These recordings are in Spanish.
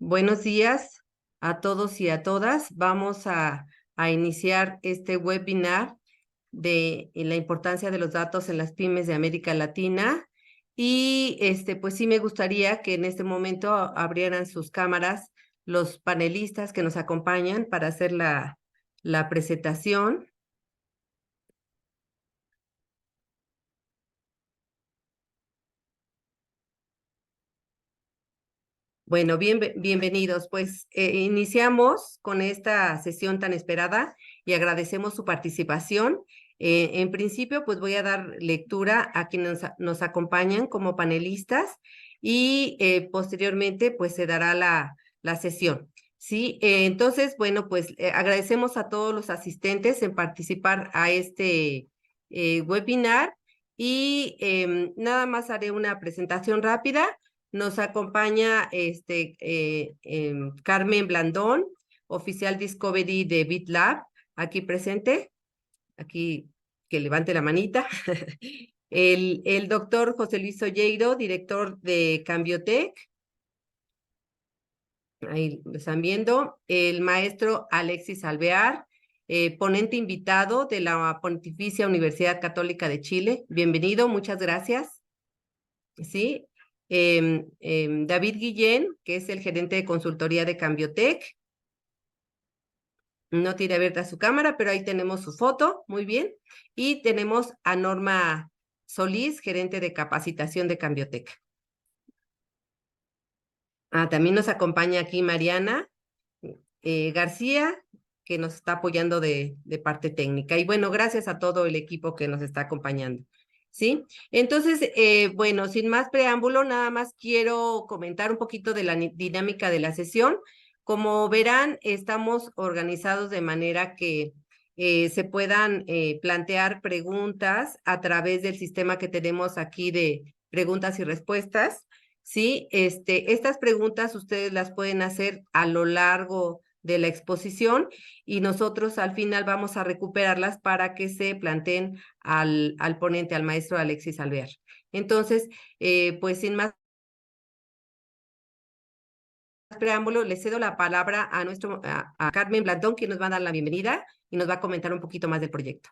Buenos días a todos y a todas. Vamos a iniciar este webinar de la importancia de los datos en las pymes de América Latina. Y pues sí me gustaría que en este momento abrieran sus cámaras los panelistas que nos acompañan para hacer la presentación. Bueno, bienvenidos. Pues iniciamos con esta sesión tan esperada y agradecemos su participación. En principio, pues voy a dar lectura a quienes nos acompañan como panelistas y posteriormente, pues se dará la sesión. Sí, entonces, bueno, pues agradecemos a todos los asistentes en participar a este webinar y nada más haré una presentación rápida. Nos acompaña Carmen Blandón, oficial Discovery de BitLab, aquí presente, aquí que levante la manita. El doctor José Luis Olleiro, director de Cambiotech. Ahí lo están viendo. El maestro Alexis Alvear, ponente invitado de la Pontificia Universidad Católica de Chile. Bienvenido, muchas gracias. Sí. David Guillén, que es el gerente de consultoría de Cambiotech. No tiene abierta su cámara, pero ahí tenemos su foto, muy bien. Y tenemos a Norma Solís, gerente de capacitación de Cambiotech. También nos acompaña aquí Mariana García, que nos está apoyando de parte técnica. Y bueno, gracias a todo el equipo que nos está acompañando. ¿Sí? Entonces, bueno, sin más preámbulo, nada más quiero comentar un poquito de la dinámica de la sesión. Como verán, estamos organizados de manera que se puedan plantear preguntas a través del sistema que tenemos aquí de preguntas y respuestas. Sí, estas preguntas ustedes las pueden hacer a lo largo de la exposición y nosotros al final vamos a recuperarlas para que se planteen al ponente, al maestro Alexis Alvear. Entonces, pues sin más preámbulo, le cedo la palabra a Carmen Blandón, quien nos va a dar la bienvenida y nos va a comentar un poquito más del proyecto.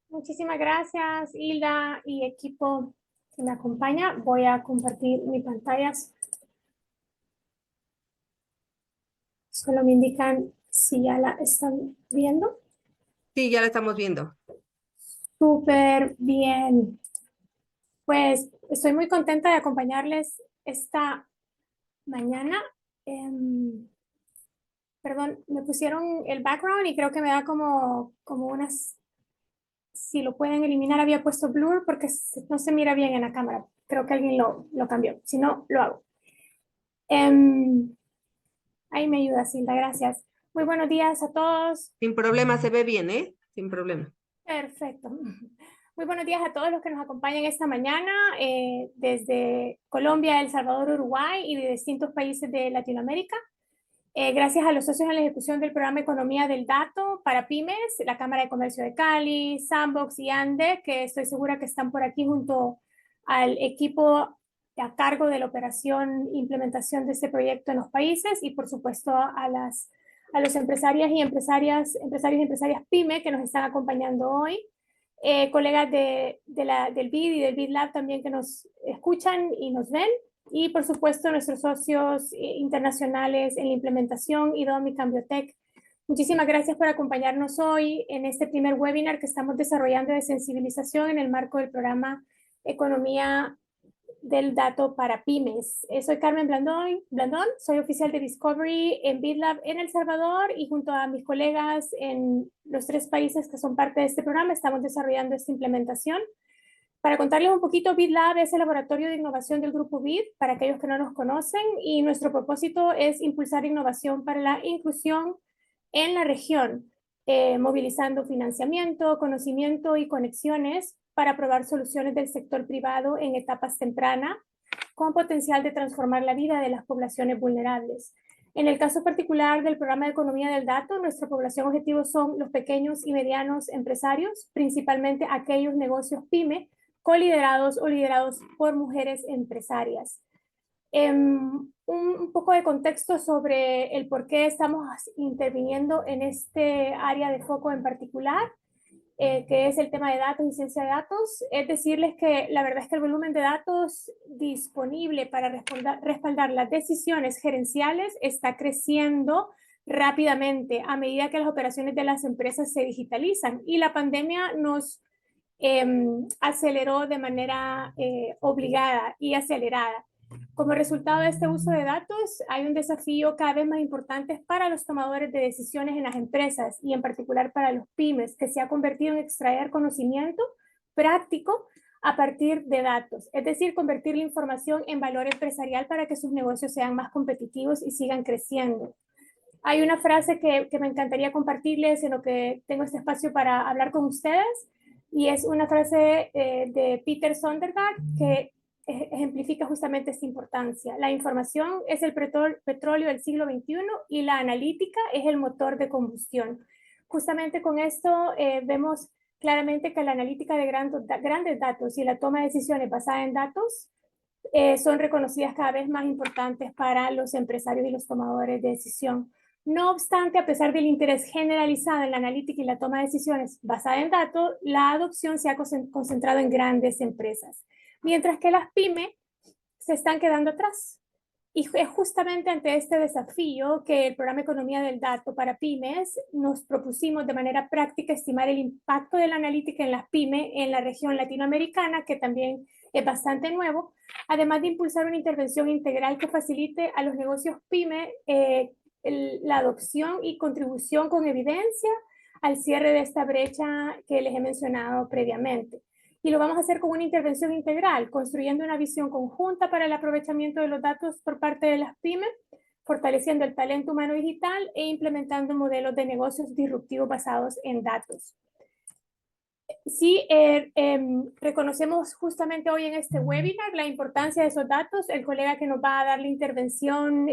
Muchísimas gracias, Hilda y equipo que me acompaña. Voy a compartir mi pantalla. Solo me indican si ya la están viendo. Sí, ya la estamos viendo. Súper bien. Pues estoy muy contenta de acompañarles esta mañana. Perdón, me pusieron el background y creo que me da como unas... Si lo pueden eliminar, había puesto blur porque no se mira bien en la cámara. Creo que alguien lo cambió. Si no, lo hago. Ahí me ayuda, Silda, gracias. Muy buenos días a todos. Sin problema, se ve bien, ¿eh? Sin problema. Perfecto. Muy buenos días a todos los que nos acompañan esta mañana desde Colombia, El Salvador, Uruguay y de distintos países de Latinoamérica. Gracias a los socios en la ejecución del programa Economía del Dato para Pymes, la Cámara de Comercio de Cali, Sandbox y ANDE, que estoy segura que están por aquí junto al equipo a cargo de la operación e implementación de este proyecto en los países y por supuesto a los empresarios y empresarias PYME que nos están acompañando hoy, colegas del BID y del BID Lab también que nos escuchan y nos ven, y por supuesto nuestros socios internacionales en la implementación, IDOM y Cambiotech. Muchísimas gracias por acompañarnos hoy en este primer webinar que estamos desarrollando de sensibilización en el marco del programa Economía del Dato para Pymes. Soy Carmen Blandón, soy oficial de Discovery en BitLab en El Salvador y junto a mis colegas en los 3 países que son parte de este programa estamos desarrollando esta implementación. Para contarles un poquito, BitLab es el laboratorio de innovación del grupo BID, para aquellos que no nos conocen, y nuestro propósito es impulsar innovación para la inclusión en la región, movilizando financiamiento, conocimiento y conexiones para probar soluciones del sector privado en etapas tempranas, con potencial de transformar la vida de las poblaciones vulnerables. En el caso particular del programa de Economía del Dato, nuestra población objetivo son los pequeños y medianos empresarios, principalmente aquellos negocios PYME, coliderados o liderados por mujeres empresarias. Un poco de contexto sobre el por qué estamos interviniendo en este área de foco en particular, que es el tema de datos y ciencia de datos. Es decirles que la verdad es que el volumen de datos disponible para respaldar las decisiones gerenciales está creciendo rápidamente a medida que las operaciones de las empresas se digitalizan, y la pandemia nos aceleró de manera obligada y acelerada. Como resultado de este uso de datos, hay un desafío cada vez más importante para los tomadores de decisiones en las empresas, y en particular para los pymes, que se ha convertido en extraer conocimiento práctico a partir de datos, es decir, convertir la información en valor empresarial para que sus negocios sean más competitivos y sigan creciendo. Hay una frase que me encantaría compartirles en lo que tengo este espacio para hablar con ustedes, y es una frase de Peter Sondergaard que ejemplifica justamente esta importancia. La información es el petróleo del siglo XXI y la analítica es el motor de combustión. Justamente con esto vemos claramente que la analítica de grandes datos y la toma de decisiones basada en datos son reconocidas cada vez más importantes para los empresarios y los tomadores de decisión. No obstante, a pesar del interés generalizado en la analítica y la toma de decisiones basada en datos, la adopción se ha concentrado en grandes empresas, mientras que las pymes se están quedando atrás. Y es justamente ante este desafío que el programa Economía del Dato para pymes nos propusimos de manera práctica estimar el impacto de la analítica en las pymes en la región latinoamericana, que también es bastante nuevo, además de impulsar una intervención integral que facilite a los negocios pyme la adopción y contribución con evidencia al cierre de esta brecha que les he mencionado previamente. Y lo vamos a hacer con una intervención integral, construyendo una visión conjunta para el aprovechamiento de los datos por parte de las pymes, fortaleciendo el talento humano digital e implementando modelos de negocios disruptivos basados en datos. Sí, reconocemos justamente hoy en este webinar la importancia de esos datos. El colega que nos va a dar la intervención,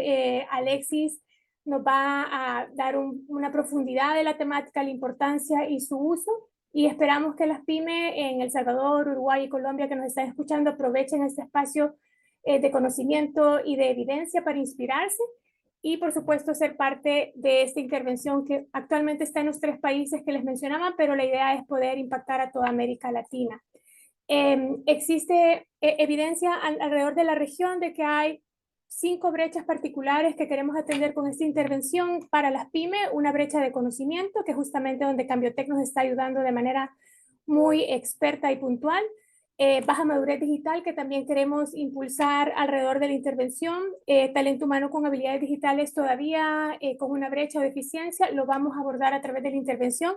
Alexis, nos va a dar una profundidad de la temática, la importancia y su uso. Y esperamos que las pymes en El Salvador, Uruguay y Colombia que nos están escuchando aprovechen este espacio de conocimiento y de evidencia para inspirarse y, por supuesto, ser parte de esta intervención que actualmente está en los 3 países que les mencionaba, pero la idea es poder impactar a toda América Latina. Existe evidencia alrededor de la región de que hay 5 brechas particulares que queremos atender con esta intervención para las pymes. Una brecha de conocimiento, que justamente donde Cambiotec nos está ayudando de manera muy experta y puntual. Baja madurez digital, que también queremos impulsar alrededor de la intervención. Talento humano con habilidades digitales todavía con una brecha o deficiencia, lo vamos a abordar a través de la intervención.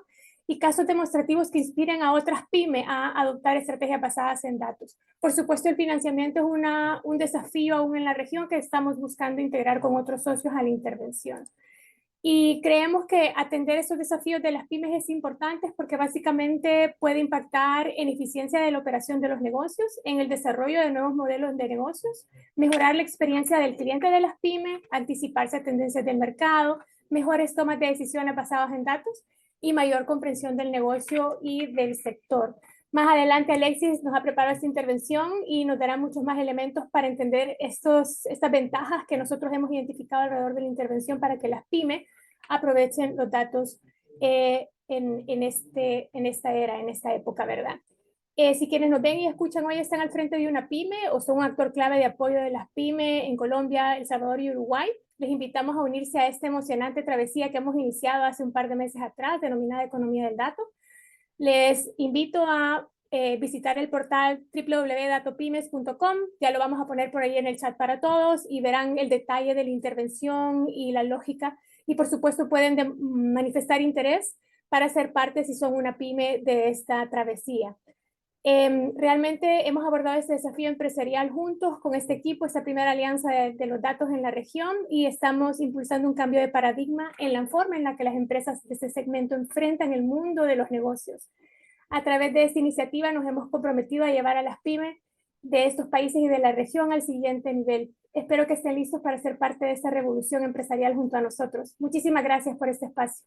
Y casos demostrativos que inspiren a otras pymes a adoptar estrategias basadas en datos. Por supuesto, el financiamiento es un desafío aún en la región que estamos buscando integrar con otros socios a la intervención. Y creemos que atender esos desafíos de las pymes es importante porque básicamente puede impactar en eficiencia de la operación de los negocios, en el desarrollo de nuevos modelos de negocios, mejorar la experiencia del cliente de las pymes, anticiparse a tendencias del mercado, mejores tomas de decisiones basadas en datos y mayor comprensión del negocio y del sector. Más adelante Alexis nos ha preparado esta intervención y nos dará muchos más elementos para entender estas ventajas que nosotros hemos identificado alrededor de la intervención para que las pymes aprovechen los datos en esta era, en esta época, ¿verdad? Si quienes nos ven y escuchan hoy están al frente de una pyme o son un actor clave de apoyo de las pymes en Colombia, El Salvador y Uruguay, les invitamos a unirse a esta emocionante travesía que hemos iniciado hace un par de meses atrás, denominada Economía del Dato. Les invito a visitar el portal www.datopymes.com, ya lo vamos a poner por ahí en el chat para todos y verán el detalle de la intervención y la lógica, y por supuesto pueden manifestar interés para ser parte si son una pyme de esta travesía. Realmente hemos abordado este desafío empresarial juntos con este equipo, esta primera alianza de los datos en la región, y estamos impulsando un cambio de paradigma en la forma en la que las empresas de este segmento enfrentan el mundo de los negocios. A través de esta iniciativa nos hemos comprometido a llevar a las pymes de estos países y de la región al siguiente nivel. Espero que estén listos para ser parte de esta revolución empresarial junto a nosotros. Muchísimas gracias por este espacio.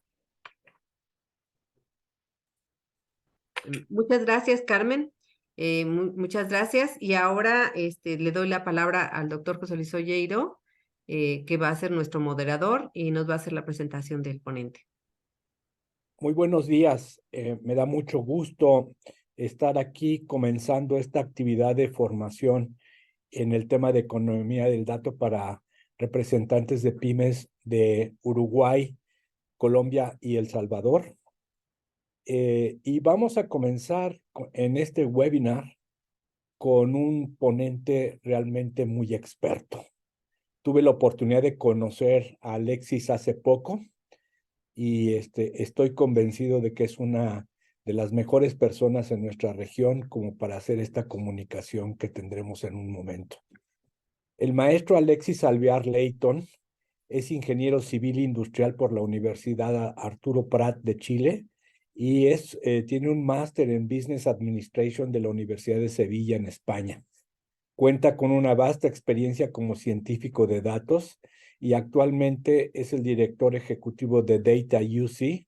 Muchas gracias, Carmen. Muchas gracias. Y ahora le doy la palabra al doctor José Luis Olleiro, que va a ser nuestro moderador y nos va a hacer la presentación del ponente. Muy buenos días. Me da mucho gusto estar aquí comenzando esta actividad de formación en el tema de economía del dato para representantes de pymes de Uruguay, Colombia y El Salvador. Y vamos a comenzar en este webinar con un ponente realmente muy experto. Tuve la oportunidad de conocer a Alexis hace poco y estoy convencido de que es una de las mejores personas en nuestra región como para hacer esta comunicación que tendremos en un momento. El maestro Alexis Alvear Leighton es ingeniero civil industrial por la Universidad Arturo Prat de Chile y tiene un máster en Business Administration de la Universidad de Sevilla en España. Cuenta con una vasta experiencia como científico de datos y actualmente es el director ejecutivo de Data UC,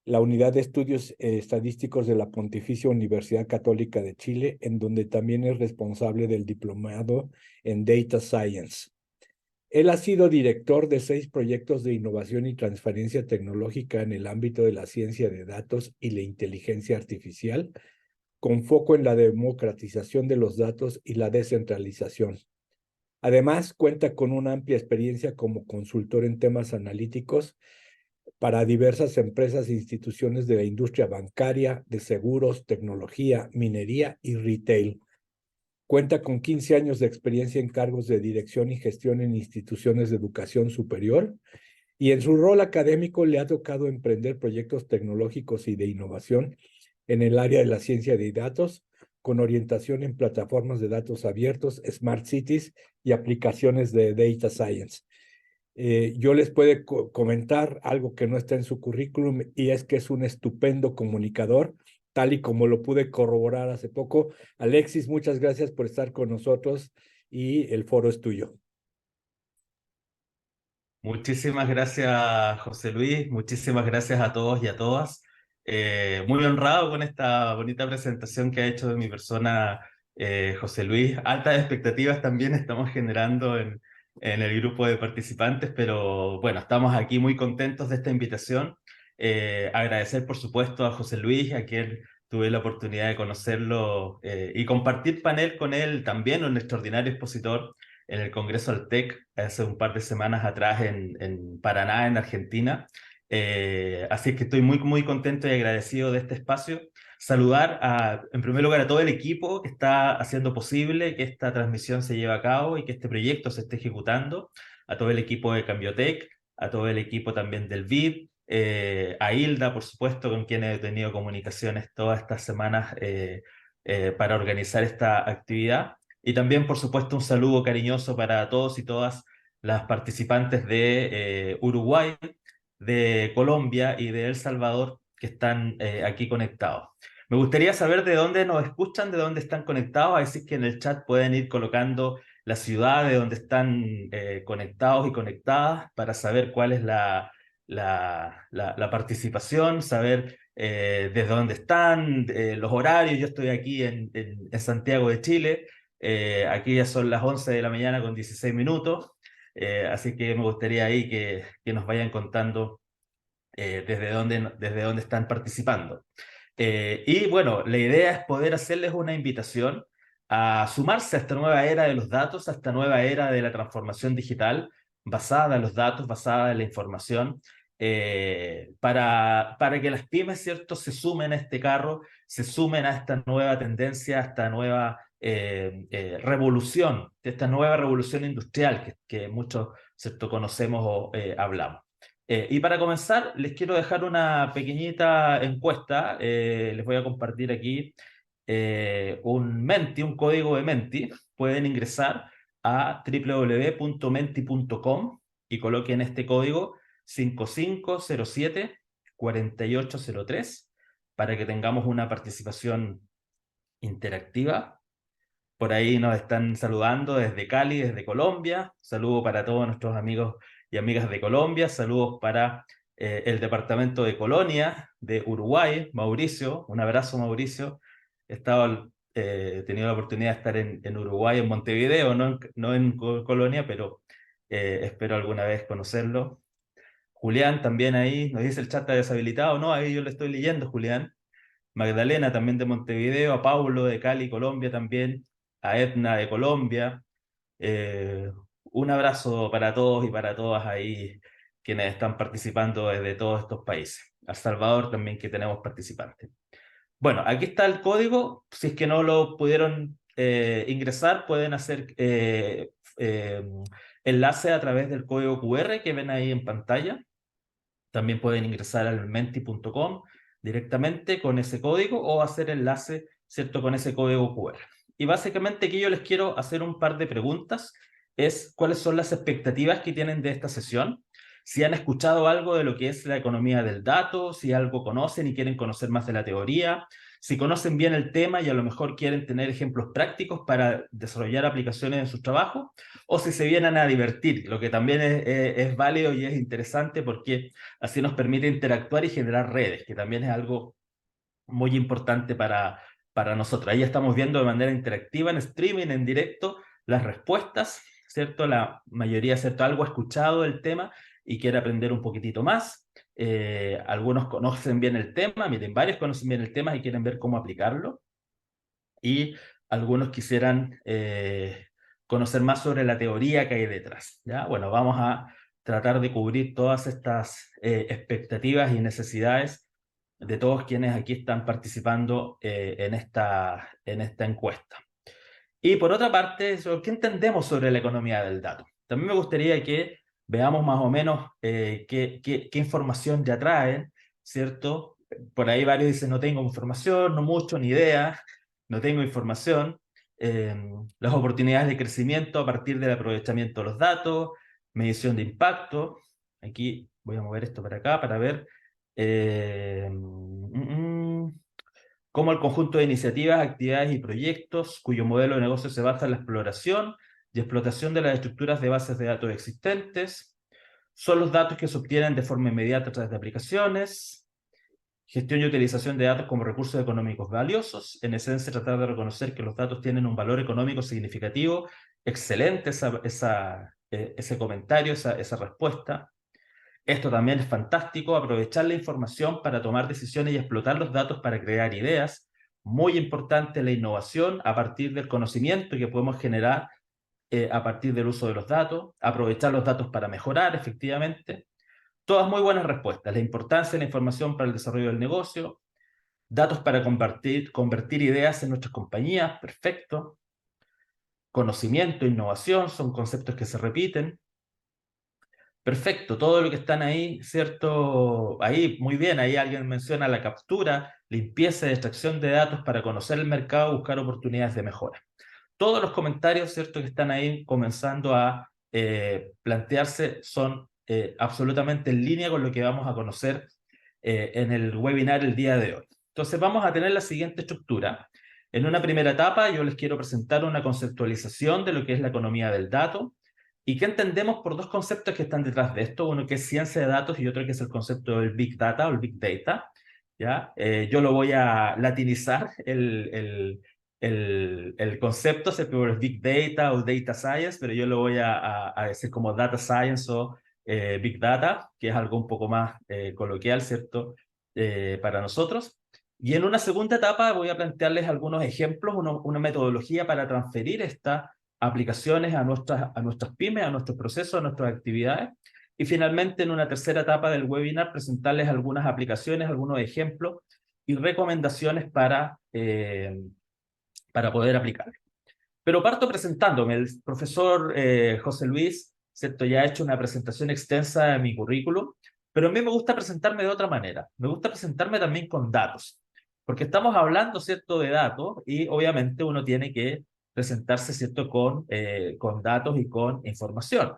la unidad de estudios estadísticos de la Pontificia Universidad Católica de Chile, en donde también es responsable del diplomado en Data Science. Él ha sido director de 6 proyectos de innovación y transferencia tecnológica en el ámbito de la ciencia de datos y la inteligencia artificial, con foco en la democratización de los datos y la descentralización. Además, cuenta con una amplia experiencia como consultor en temas analíticos para diversas empresas e instituciones de la industria bancaria, de seguros, tecnología, minería y retail. Cuenta con 15 años de experiencia en cargos de dirección y gestión en instituciones de educación superior y en su rol académico le ha tocado emprender proyectos tecnológicos y de innovación en el área de la ciencia de datos, con orientación en plataformas de datos abiertos, smart cities y aplicaciones de data science. Yo les puedo comentar algo que no está en su currículum y es que es un estupendo comunicador, tal y como lo pude corroborar hace poco. Alexis, muchas gracias por estar con nosotros y el foro es tuyo. Muchísimas gracias, José Luis. Muchísimas gracias a todos y a todas. Muy honrado con esta bonita presentación que ha hecho de mi persona, José Luis. Altas expectativas también estamos generando en el grupo de participantes, pero bueno, estamos aquí muy contentos de esta invitación. Agradecer, por supuesto, a José Luis, a quien tuve la oportunidad de conocerlo y compartir panel con él, también un extraordinario expositor en el Congreso Altec hace un par de semanas atrás en Paraná, en Argentina. Así que estoy muy, muy contento y agradecido de este espacio. Saludar en primer lugar a todo el equipo que está haciendo posible que esta transmisión se lleve a cabo y que este proyecto se esté ejecutando, a todo el equipo de Cambiotec, a todo el equipo también del VIP, a Hilda, por supuesto, con quien he tenido comunicaciones todas estas semanas para organizar esta actividad. Y también, por supuesto, un saludo cariñoso para todos y todas las participantes de Uruguay, de Colombia y de El Salvador que están aquí conectados. Me gustaría saber de dónde nos escuchan, de dónde están conectados, así que en el chat pueden ir colocando la ciudad de donde están conectados y conectadas para saber cuál es la participación, saber desde dónde están, los horarios. Yo estoy aquí en Santiago de Chile. Aquí ya son las 11 de la mañana con 16 minutos, así que me gustaría ahí que nos vayan contando desde dónde están participando. Y bueno, la idea es poder hacerles una invitación a sumarse a esta nueva era de los datos, a esta nueva era de la transformación digital, basada en los datos, basada en la información, para que las pymes, ¿cierto?, se sumen a este carro, se sumen a esta nueva tendencia, a esta nueva revolución, esta nueva revolución industrial que muchos, ¿cierto?, conocemos o hablamos. Y para comenzar, les quiero dejar una pequeñita encuesta. Les voy a compartir aquí un código de Menti. Pueden ingresar a www.menti.com y coloquen este código 5507-4803 para que tengamos una participación interactiva. Por ahí nos están saludando desde Cali, desde Colombia. Saludo para todos nuestros amigos y amigas de Colombia. Saludos para el departamento de Colonia, de Uruguay, Mauricio. Un abrazo, Mauricio. He estado he tenido la oportunidad de estar en Uruguay, en Montevideo, no en Colonia, pero espero alguna vez conocerlo. Julián también ahí, nos dice el chat está deshabilitado, no, ahí yo le estoy leyendo, Julián. Magdalena también de Montevideo, a Paulo de Cali, Colombia también, a Edna de Colombia. Un abrazo para todos y para todas ahí quienes están participando desde todos estos países. A Salvador también que tenemos participantes. Bueno, aquí está el código. Si es que no lo pudieron ingresar, pueden hacer enlace a través del código QR que ven ahí en pantalla. También pueden ingresar al menti.com directamente con ese código o hacer enlace, ¿cierto?, con ese código QR. Y básicamente aquí yo les quiero hacer un par de preguntas. Es cuáles son las expectativas que tienen de esta sesión, si han escuchado algo de lo que es la economía del dato, si algo conocen y quieren conocer más de la teoría, si conocen bien el tema y a lo mejor quieren tener ejemplos prácticos para desarrollar aplicaciones en su trabajo, o si se vienen a divertir, lo que también es válido y es interesante porque así nos permite interactuar y generar redes, que también es algo muy importante para nosotros. Ahí estamos viendo de manera interactiva en streaming, en directo, las respuestas, ¿cierto? La mayoría, ¿cierto?, algo ha escuchado del tema y quiere aprender un poquitito más. Algunos conocen bien el tema, miren, varios conocen bien el tema y quieren ver cómo aplicarlo. Y algunos quisieran conocer más sobre la teoría que hay detrás, ¿ya? Bueno, vamos a tratar de cubrir todas estas expectativas y necesidades de todos quienes aquí están participando en esta encuesta. Y por otra parte, ¿qué entendemos sobre la economía del dato? También me gustaría que veamos más o menos qué información ya traen, ¿cierto? Por ahí varios dicen, no tengo información, no mucho, ni idea, no tengo información. Las oportunidades de crecimiento a partir del aprovechamiento de los datos, medición de impacto. Aquí voy a mover esto para acá para ver cómo el conjunto de iniciativas, actividades y proyectos cuyo modelo de negocio se basa en la exploración y explotación de las estructuras de bases de datos existentes, son los datos que se obtienen de forma inmediata a través de aplicaciones, gestión y utilización de datos como recursos económicos valiosos, en esencia tratar de reconocer que los datos tienen un valor económico significativo. Excelente ese comentario, esa respuesta. Esto también es fantástico, aprovechar la información para tomar decisiones y explotar los datos para crear ideas. Muy importante la innovación a partir del conocimiento que podemos generar a partir del uso de los datos, aprovechar los datos para mejorar, efectivamente. Todas muy buenas respuestas. La importancia de la información para el desarrollo del negocio, datos para convertir ideas en nuestras compañías, perfecto. Conocimiento, innovación, son conceptos que se repiten. Perfecto, todo lo que están ahí, ¿cierto? Ahí, muy bien, ahí alguien menciona la captura, limpieza y extracción de datos para conocer el mercado, buscar oportunidades de mejora. Todos los comentarios, ¿cierto?, que están ahí comenzando a plantearse son absolutamente en línea con lo que vamos a conocer en el webinar el día de hoy. Entonces vamos a tener la siguiente estructura. En una primera etapa yo les quiero presentar una conceptualización de lo que es la economía del dato y qué entendemos por dos conceptos que están detrás de esto, uno que es ciencia de datos y otro que es el concepto del Big Data o el Big Data. ¿Ya? Yo lo voy a latinizar el concepto, se puede Big Data o Data Science, pero yo lo voy a decir como Data Science o Big Data, que es algo un poco más coloquial, ¿cierto?, para nosotros. Y en una segunda etapa voy a plantearles algunos ejemplos, una metodología para transferir estas aplicaciones a nuestras pymes, a nuestros procesos, a nuestras actividades. Y finalmente, en una tercera etapa del webinar, presentarles algunas aplicaciones, algunos ejemplos y recomendaciones para poder aplicar. Pero parto presentándome. El profesor José Luis, ¿cierto?, ya ha hecho una presentación extensa de mi currículum, pero a mí me gusta presentarme de otra manera. Me gusta presentarme también con datos, porque estamos hablando, ¿cierto?, de datos y obviamente uno tiene que presentarse, ¿cierto?, con datos y con información.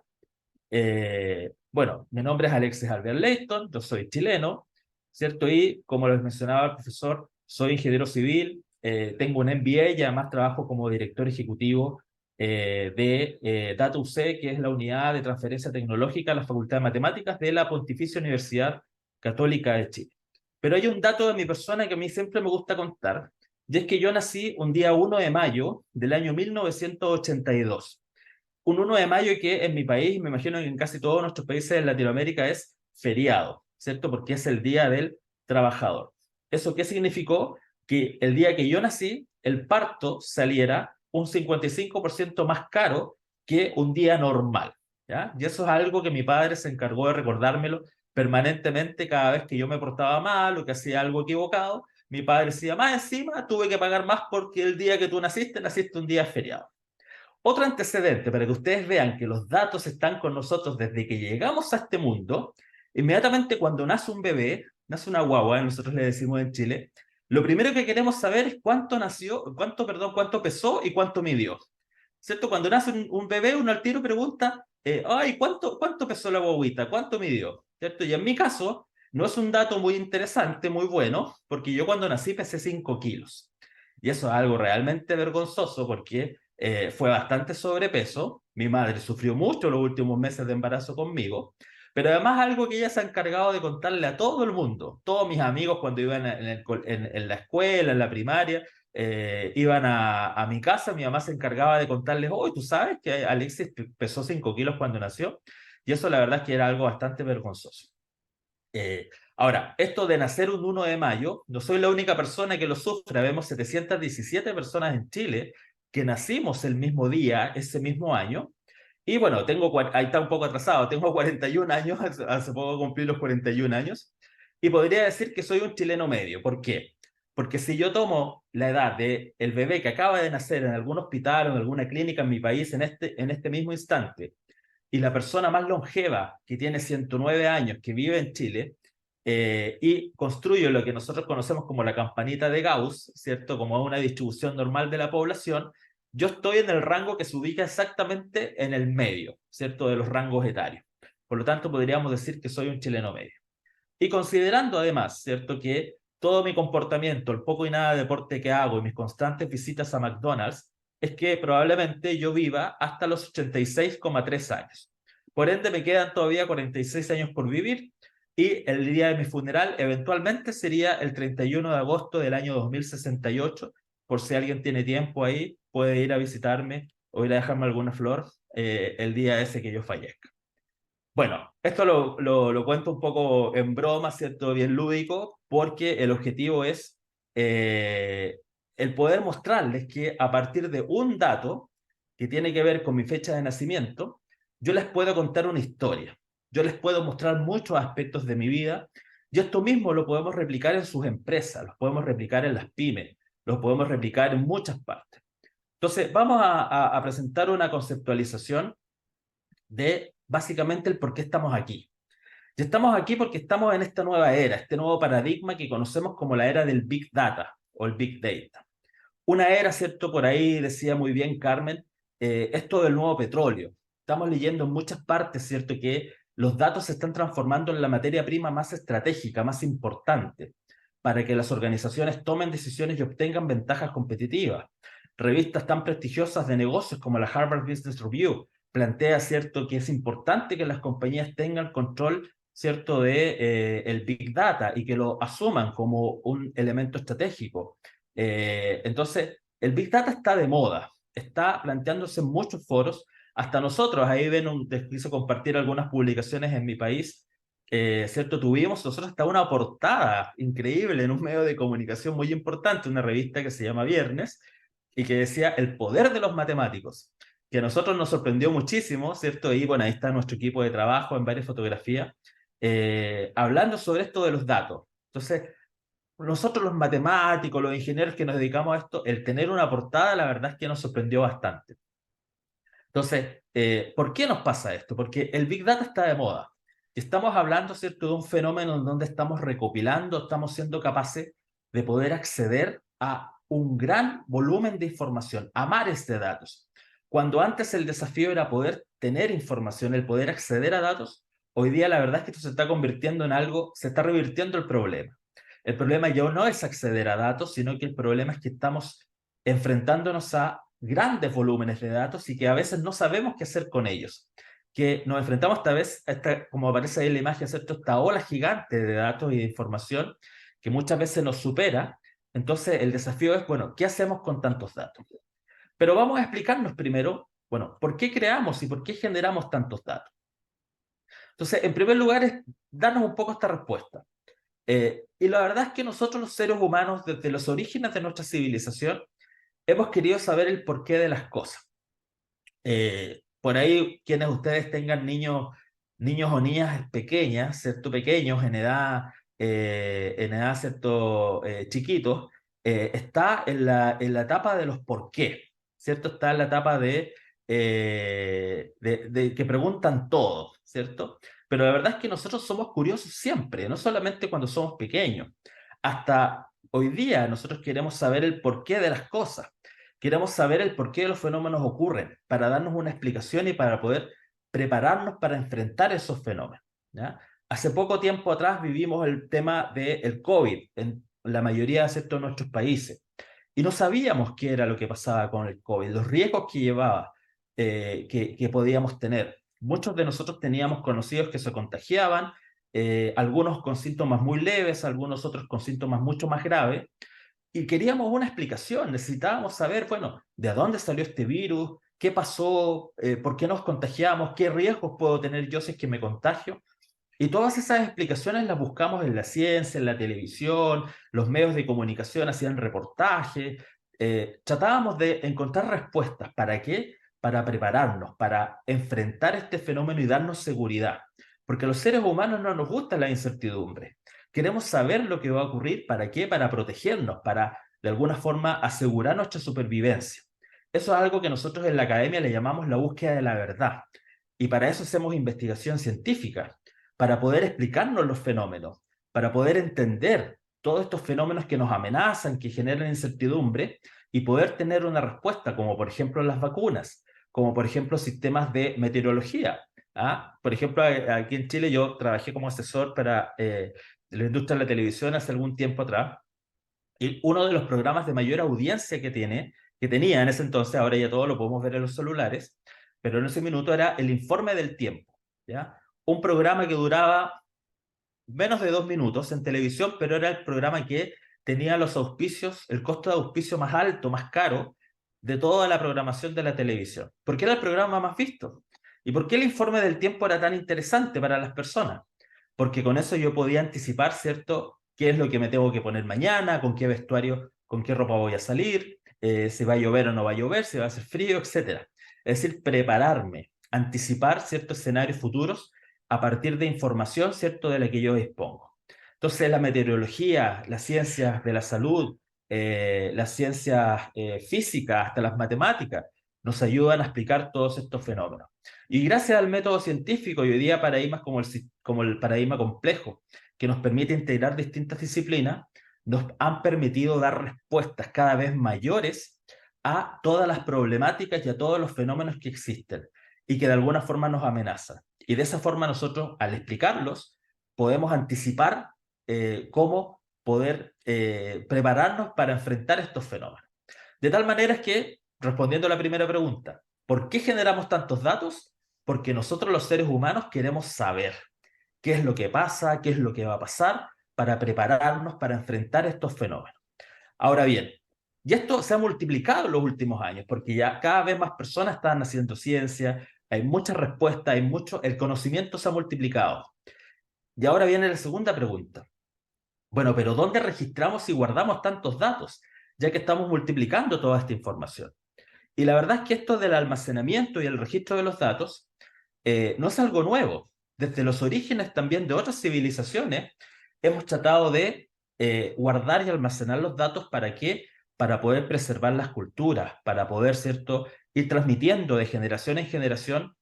Bueno, mi nombre es Alexis Albert Leighton, yo soy chileno, ¿cierto? Y como les mencionaba el profesor, soy ingeniero civil, tengo un MBA y además trabajo como director ejecutivo de Data UC, que es la unidad de transferencia tecnológica de la Facultad de Matemáticas de la Pontificia Universidad Católica de Chile. Pero hay un dato de mi persona que a mí siempre me gusta contar, y es que yo nací un día 1 de mayo del año 1982. Un 1 de mayo que en mi país, me imagino que en casi todos nuestros países de Latinoamérica es feriado, ¿cierto? Porque es el Día del Trabajador. ¿Eso qué significó? Que el día que yo nací, el parto saliera un 55% más caro que un día normal, ¿ya? Y eso es algo que mi padre se encargó de recordármelo permanentemente cada vez que yo me portaba mal o que hacía algo equivocado. Mi padre decía, más encima tuve que pagar más porque el día que tú naciste un día feriado. Otro antecedente para que ustedes vean que los datos están con nosotros desde que llegamos a este mundo. Inmediatamente cuando nace un bebé, nace una guagua, nosotros le decimos en Chile, lo primero que queremos saber es cuánto pesó y cuánto midió. ¿Cierto? Cuando nace un bebé, uno al tiro pregunta, ay, ¿cuánto pesó la guaguita? ¿Cuánto midió? ¿Cierto? Y en mi caso, no es un dato muy interesante, muy bueno, porque yo cuando nací pesé 5 kilos. Y eso es algo realmente vergonzoso porque fue bastante sobrepeso. Mi madre sufrió mucho los últimos meses de embarazo conmigo, pero además algo que ella se ha encargado de contarle a todo el mundo. Todos mis amigos cuando iban en la escuela, en la primaria, iban a mi casa, mi mamá se encargaba de contarles, oh, ¿tú sabes que Alexis pesó 5 kilos cuando nació? Y eso la verdad es que era algo bastante vergonzoso. Ahora, esto de nacer un 1 de mayo, no soy la única persona que lo sufre. Vemos 717 personas en Chile que nacimos el mismo día, ese mismo año. Y bueno, ahí está un poco atrasado, tengo 41 años, hace poco cumplí los 41 años, y podría decir que soy un chileno medio. ¿Por qué? Porque si yo tomo la edad del bebé que acaba de nacer en algún hospital o en alguna clínica en mi país en este mismo instante, y la persona más longeva, que tiene 109 años, que vive en Chile, y construyo lo que nosotros conocemos como la campanita de Gauss, ¿cierto? Como una distribución normal de la población, yo estoy en el rango que se ubica exactamente en el medio, ¿cierto? De los rangos etarios. Por lo tanto, podríamos decir que soy un chileno medio. Y considerando además, ¿cierto? Que todo mi comportamiento, el poco y nada de deporte que hago y mis constantes visitas a McDonald's, es que probablemente yo viva hasta los 86,3 años. Por ende, me quedan todavía 46 años por vivir y el día de mi funeral eventualmente sería el 31 de agosto del año 2068. Por si alguien tiene tiempo ahí, puede ir a visitarme o ir a dejarme alguna flor el día ese que yo fallezca. Bueno, esto lo cuento un poco en broma, ¿cierto? Bien lúdico, porque el objetivo es el poder mostrarles que a partir de un dato que tiene que ver con mi fecha de nacimiento, yo les puedo contar una historia. Yo les puedo mostrar muchos aspectos de mi vida y esto mismo lo podemos replicar en sus empresas, lo podemos replicar en las pymes, lo podemos replicar en muchas partes. Entonces, vamos a presentar una conceptualización de básicamente el por qué estamos aquí. Y estamos aquí porque estamos en esta nueva era, este nuevo paradigma que conocemos como la era del Big Data o el Big Data. Una era, ¿cierto? Por ahí decía muy bien Carmen, esto del nuevo petróleo. Estamos leyendo en muchas partes, ¿cierto? Que los datos se están transformando en la materia prima más estratégica, más importante, para que las organizaciones tomen decisiones y obtengan ventajas competitivas. Revistas tan prestigiosas de negocios como la Harvard Business Review plantea, ¿cierto?, que es importante que las compañías tengan control, ¿cierto?, de el Big Data y que lo asuman como un elemento estratégico. Entonces, el Big Data está de moda, está planteándose en muchos foros, hasta nosotros, ahí les quiso compartir algunas publicaciones en mi país, ¿cierto? Tuvimos nosotros hasta una portada increíble en un medio de comunicación muy importante, una revista que se llama Viernes, y que decía el poder de los matemáticos, que a nosotros nos sorprendió muchísimo, ¿cierto? Y bueno, ahí está nuestro equipo de trabajo en varias fotografías, hablando sobre esto de los datos. Entonces, nosotros los matemáticos, los ingenieros que nos dedicamos a esto, el tener una portada, la verdad es que nos sorprendió bastante. Entonces, ¿por qué nos pasa esto? Porque el Big Data está de moda. Y estamos hablando, ¿cierto?, de un fenómeno en donde estamos recopilando, estamos siendo capaces de poder acceder a un gran volumen de información, a mares de datos. Cuando antes el desafío era poder tener información, el poder acceder a datos, hoy día la verdad es que esto se está convirtiendo en algo, se está revirtiendo el problema. El problema ya no es acceder a datos, sino que el problema es que estamos enfrentándonos a grandes volúmenes de datos y que a veces no sabemos qué hacer con ellos. Que nos enfrentamos esta vez, como aparece ahí en la imagen, ¿cierto?, esta ola gigante de datos y de información que muchas veces nos supera Entonces, el desafío es, bueno, ¿qué hacemos con tantos datos? Pero vamos a explicarnos primero, bueno, ¿por qué creamos y por qué generamos tantos datos? Entonces, en primer lugar, es darnos un poco esta respuesta. Y la verdad es que nosotros los seres humanos, desde los orígenes de nuestra civilización, hemos querido saber el porqué de las cosas. Por ahí, quienes ustedes tengan niños o niñas pequeñas, ¿cierto? Pequeños en edad ¿cierto? Chiquitos, está en la etapa de los por qué, ¿cierto? Está en la etapa de que preguntan todo, ¿cierto? Pero la verdad es que nosotros somos curiosos siempre, no solamente cuando somos pequeños. Hasta hoy día nosotros queremos saber el porqué de las cosas. Queremos saber el porqué de los fenómenos ocurren, para darnos una explicación y para poder prepararnos para enfrentar esos fenómenos, ¿ya? Hace poco tiempo atrás vivimos el tema del COVID en la mayoría de nuestros países y no sabíamos qué era lo que pasaba con el COVID, los riesgos que llevaba, que podíamos tener. Muchos de nosotros teníamos conocidos que se contagiaban, algunos con síntomas muy leves, algunos otros con síntomas mucho más graves, y queríamos una explicación, necesitábamos saber, bueno, ¿de dónde salió este virus? ¿Qué pasó? ¿Por qué nos contagiamos? ¿Qué riesgos puedo tener yo si es que me contagio? Y todas esas explicaciones las buscamos en la ciencia, en la televisión, los medios de comunicación hacían reportajes, tratábamos de encontrar respuestas. ¿Para qué? Para prepararnos, para enfrentar este fenómeno y darnos seguridad. Porque a los seres humanos no nos gusta la incertidumbre. Queremos saber lo que va a ocurrir. ¿Para qué? Para protegernos, para de alguna forma asegurar nuestra supervivencia. Eso es algo que nosotros en la academia le llamamos la búsqueda de la verdad. Y para eso hacemos investigación científica, para poder explicarnos los fenómenos, para poder entender todos estos fenómenos que nos amenazan, que generan incertidumbre, y poder tener una respuesta, como por ejemplo las vacunas, como por ejemplo sistemas de meteorología. ¿Ah? Por ejemplo, aquí en Chile yo trabajé como asesor para la industria de la televisión hace algún tiempo atrás, y uno de los programas de mayor audiencia que tenía en ese entonces, ahora ya todo lo podemos ver en los celulares, pero en ese minuto era el Informe del Tiempo, ¿ya? Un programa que duraba menos de 2 minutos en televisión, pero era el programa que tenía los auspicios, el costo de auspicio más alto, más caro de toda la programación de la televisión, porque era el programa más visto. ¿Y por qué el Informe del Tiempo era tan interesante para las personas? Porque con eso yo podía anticipar, ¿cierto?, qué es lo que me tengo que poner mañana, con qué vestuario, con qué ropa voy a salir, si va a llover o no va a llover, si va a hacer frío, etc. Es decir, prepararme, anticipar ciertos escenarios futuros a partir de información, ¿cierto?, de la que yo dispongo. Entonces, la meteorología, las ciencias de la salud, las ciencias físicas, hasta las matemáticas, nos ayudan a explicar todos estos fenómenos. Y gracias al método científico y hoy día paradigmas como el paradigma complejo, que nos permite integrar distintas disciplinas, nos han permitido dar respuestas cada vez mayores a todas las problemáticas y a todos los fenómenos que existen y que de alguna forma nos amenazan. Y de esa forma nosotros, al explicarlos, podemos anticipar cómo poder prepararnos para enfrentar estos fenómenos. De tal manera es que, respondiendo a la primera pregunta, ¿por qué generamos tantos datos? Porque nosotros los seres humanos queremos saber qué es lo que pasa, qué es lo que va a pasar, para prepararnos para enfrentar estos fenómenos. Ahora bien, y esto se ha multiplicado en los últimos años, porque ya cada vez más personas están haciendo ciencia, hay muchas respuestas, el conocimiento se ha multiplicado. Y ahora viene la segunda pregunta. Bueno, pero ¿dónde registramos y guardamos tantos datos? Ya que estamos multiplicando toda esta información. Y la verdad es que esto del almacenamiento y el registro de los datos no es algo nuevo. Desde los orígenes también de otras civilizaciones hemos tratado de guardar y almacenar los datos. ¿Para qué? Para poder preservar las culturas, para poder, ¿cierto?, ir transmitiendo de generación en generación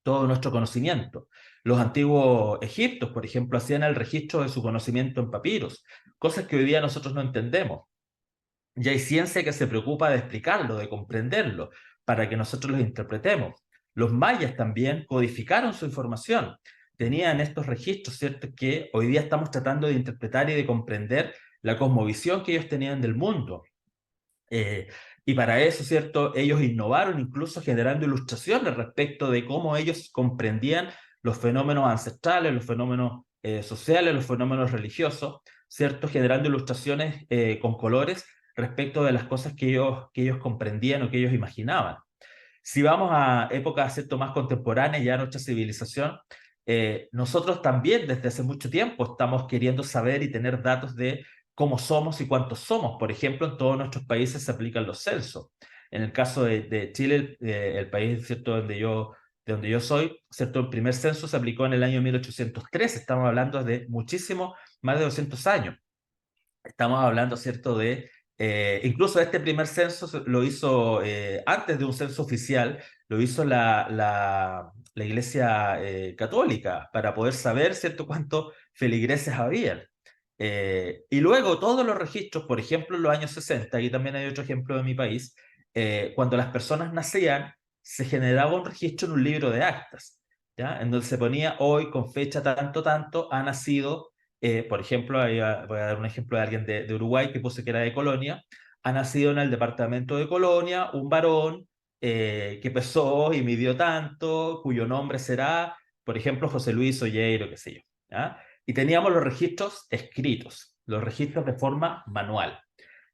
todo nuestro conocimiento. Los antiguos egipcios, por ejemplo, hacían el registro de su conocimiento en papiros, cosas que hoy día nosotros no entendemos. Y hay ciencia que se preocupa de explicarlo, de comprenderlo, para que nosotros los interpretemos. Los mayas también codificaron su información. Tenían estos registros, ¿cierto?, que hoy día estamos tratando de interpretar y de comprender la cosmovisión que ellos tenían del mundo. Y para eso, ¿cierto?, ellos innovaron incluso generando ilustraciones respecto de cómo ellos comprendían los fenómenos ancestrales, los fenómenos sociales, los fenómenos religiosos, ¿cierto? Generando ilustraciones con colores respecto de las cosas que ellos comprendían o que ellos imaginaban. Si vamos a épocas, ¿cierto?, más contemporáneas, ya nuestra civilización, nosotros también desde hace mucho tiempo estamos queriendo saber y tener datos de cómo somos y cuántos somos. Por ejemplo, en todos nuestros países se aplican los censos. En el caso de Chile, el país, ¿cierto?, de donde yo soy, ¿cierto?, el primer censo se aplicó en el año 1803. Estamos hablando de muchísimo, más de 200 años. Estamos hablando, ¿cierto?, de incluso este primer censo lo hizo antes de un censo oficial, lo hizo la Iglesia Católica para poder saber, ¿cierto?, cuántos feligreses habían. Y luego todos los registros, por ejemplo, en los años 60, aquí también hay otro ejemplo de mi país, cuando las personas nacían, se generaba un registro en un libro de actas, ¿ya? En donde se ponía hoy, con fecha tanto, tanto, ha nacido por ejemplo, voy a dar un ejemplo de alguien de Uruguay que puse que era de Colonia. Ha nacido en el departamento de Colonia un varón que pesó y midió tanto, cuyo nombre será, por ejemplo, José Luis Olleiro, qué sé yo, ¿ya? Y teníamos los registros escritos, los registros de forma manual,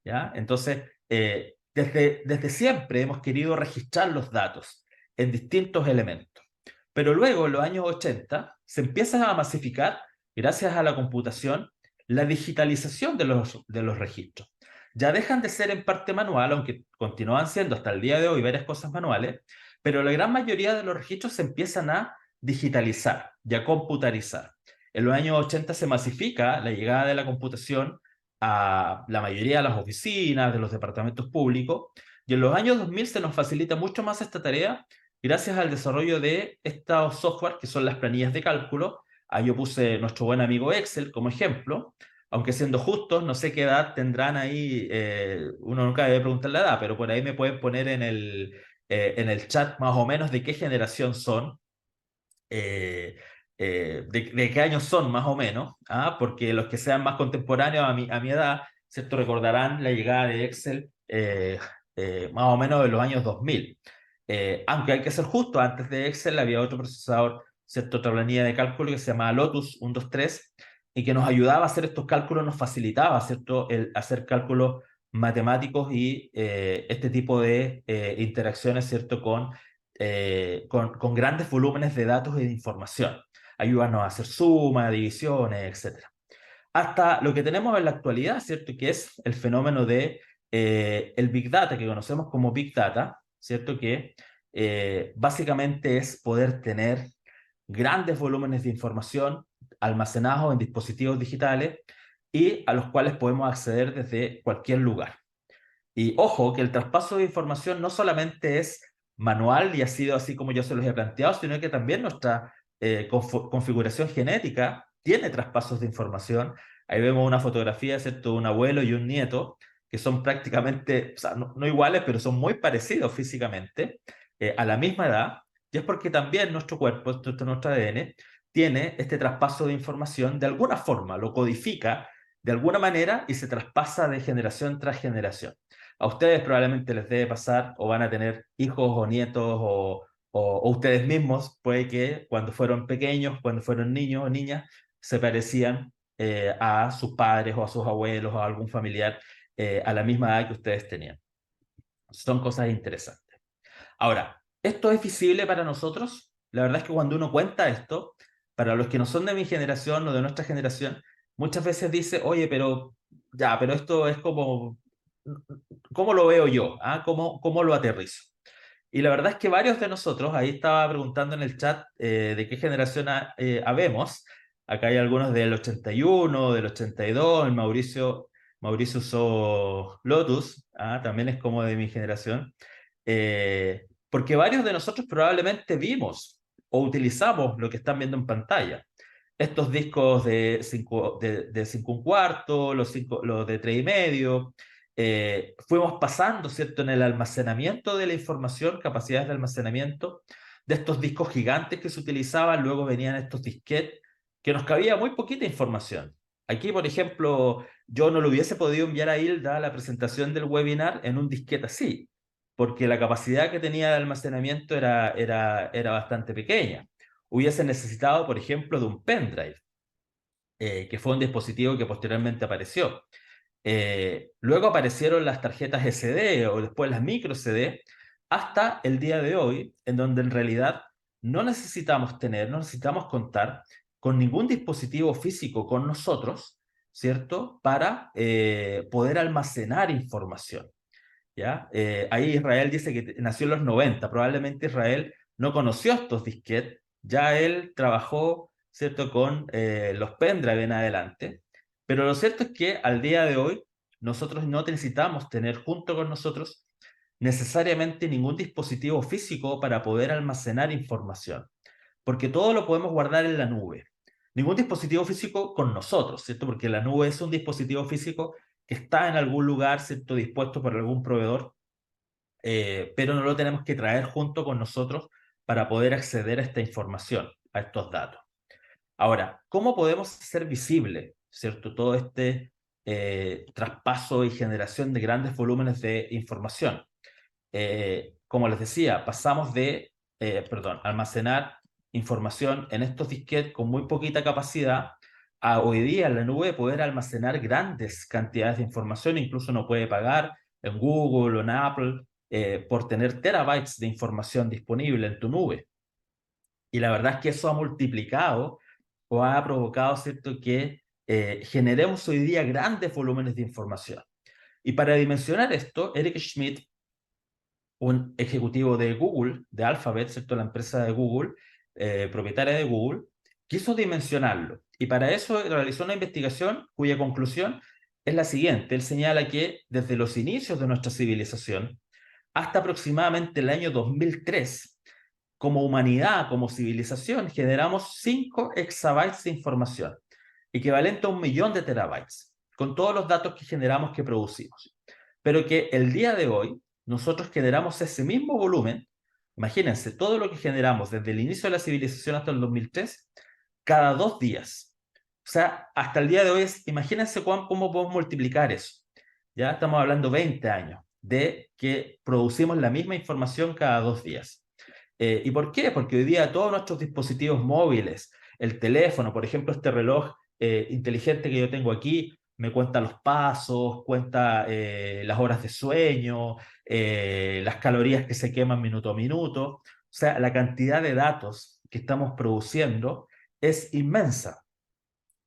¿ya? Entonces, desde siempre hemos querido registrar los datos en distintos elementos. Pero luego, en los años 80, se empiezan a masificar, gracias a la computación, la digitalización de los registros. Ya dejan de ser en parte manual, aunque continúan siendo hasta el día de hoy varias cosas manuales, pero la gran mayoría de los registros se empiezan a digitalizar y a computarizar. En los años 80 se masifica la llegada de la computación a la mayoría de las oficinas, de los departamentos públicos, y en los años 2000 se nos facilita mucho más esta tarea gracias al desarrollo de estos software que son las planillas de cálculo. Ahí yo puse nuestro buen amigo Excel como ejemplo, aunque siendo justos, no sé qué edad tendrán ahí, uno nunca debe preguntar la edad, pero por ahí me pueden poner en el chat más o menos de qué generación son, de qué años son más o menos, ¿ah? Porque los que sean más contemporáneos a mi edad, ¿cierto?, recordarán la llegada de Excel más o menos en los años 2000. Aunque hay que ser justo, antes de Excel había otro procesador, ¿cierto?, otra planilla de cálculo que se llamaba Lotus 123 y que nos ayudaba a hacer estos cálculos, nos facilitaba, ¿cierto?, el hacer cálculos matemáticos y este tipo de interacciones, ¿cierto?, con grandes volúmenes de datos y de información. Ayúdanos a hacer sumas, divisiones, etc. Hasta lo que tenemos en la actualidad, ¿cierto?, que es el fenómeno de el Big Data, que conocemos como Big Data, ¿cierto?, que básicamente es poder tener grandes volúmenes de información almacenados en dispositivos digitales y a los cuales podemos acceder desde cualquier lugar. Y ojo, que el traspaso de información no solamente es manual y ha sido así como yo se los he planteado, sino que también nuestra configuración genética tiene traspasos de información. Ahí vemos una fotografía, ¿cierto?, de un abuelo y un nieto, que son prácticamente, o sea, no iguales, pero son muy parecidos físicamente, a la misma edad, y es porque también nuestro cuerpo, nuestro ADN, tiene este traspaso de información de alguna forma, lo codifica de alguna manera y se traspasa de generación tras generación. A ustedes probablemente les debe pasar o van a tener hijos o nietos o ustedes mismos, puede que cuando fueron pequeños, cuando fueron niños o niñas, se parecían a sus padres o a sus abuelos o a algún familiar a la misma edad que ustedes tenían. Son cosas interesantes. Ahora, ¿esto es visible para nosotros? La verdad es que cuando uno cuenta esto, para los que no son de mi generación o de nuestra generación, muchas veces dice, oye, pero ya, pero esto es como, ¿cómo lo veo yo? ¿Ah? ¿Cómo lo aterrizo? Y la verdad es que varios de nosotros, ahí estaba preguntando en el chat de qué generación habemos. Acá hay algunos del 81, del 82, el Mauricio usó Lotus, también es como de mi generación. Porque varios de nosotros probablemente vimos o utilizamos lo que están viendo en pantalla. Estos discos de 5 1/4, los de 3,5, fuimos pasando, ¿cierto?, en el almacenamiento de la información, capacidades de almacenamiento de estos discos gigantes que se utilizaban, luego venían estos disquetes, que nos cabía muy poquita información. Aquí, por ejemplo, yo no le hubiese podido enviar a Hilda la presentación del webinar en un disquete así, porque la capacidad que tenía de almacenamiento era bastante pequeña. Hubiese necesitado, por ejemplo, de un pendrive. que fue un dispositivo que posteriormente apareció. Luego aparecieron las tarjetas SD o después las micro CD, hasta el día de hoy, en donde en realidad no necesitamos contar con ningún dispositivo físico con nosotros, ¿cierto? Para poder almacenar información, ¿ya? Ahí Israel dice que nació en los 90, probablemente Israel no conoció estos disquetes, ya él trabajó, ¿cierto?, con los pendrive en adelante, pero lo cierto es que al día de hoy nosotros no necesitamos tener junto con nosotros necesariamente ningún dispositivo físico para poder almacenar información, porque todo lo podemos guardar en la nube. Ningún dispositivo físico con nosotros, ¿cierto? Porque la nube es un dispositivo físico que está en algún lugar, ¿cierto?, dispuesto por algún proveedor, pero no lo tenemos que traer junto con nosotros para poder acceder a esta información, a estos datos. Ahora, ¿cómo podemos hacer visible, ¿cierto?, todo este traspaso y generación de grandes volúmenes de información? Como les decía, pasamos de almacenar información en estos disquetes con muy poquita capacidad a hoy día en la nube poder almacenar grandes cantidades de información. Incluso uno puede pagar en Google o en Apple por tener terabytes de información disponible en tu nube. Y la verdad es que eso ha multiplicado o ha provocado, ¿cierto?, que generemos hoy día grandes volúmenes de información. Y para dimensionar esto, Eric Schmidt, un ejecutivo de Google, de Alphabet, ¿cierto?, la empresa de Google, propietaria de Google, quiso dimensionarlo. Y para eso realizó una investigación cuya conclusión es la siguiente. Él señala que desde los inicios de nuestra civilización hasta aproximadamente el año 2003, como humanidad, como civilización, generamos 5 exabytes de información, equivalente a 1 millón de terabytes, con todos los datos que generamos, que producimos. Pero que el día de hoy, nosotros generamos ese mismo volumen, imagínense, todo lo que generamos desde el inicio de la civilización hasta el 2003, cada 2 días. O sea, hasta el día de hoy, imagínense cómo podemos multiplicar eso. Ya estamos hablando 20 años de que producimos la misma información cada 2 días. ¿Y por qué? Porque hoy día todos nuestros dispositivos móviles, el teléfono, por ejemplo, este reloj inteligente que yo tengo aquí, me cuenta los pasos, cuenta las horas de sueño, las calorías que se queman minuto a minuto. O sea, la cantidad de datos que estamos produciendo es inmensa.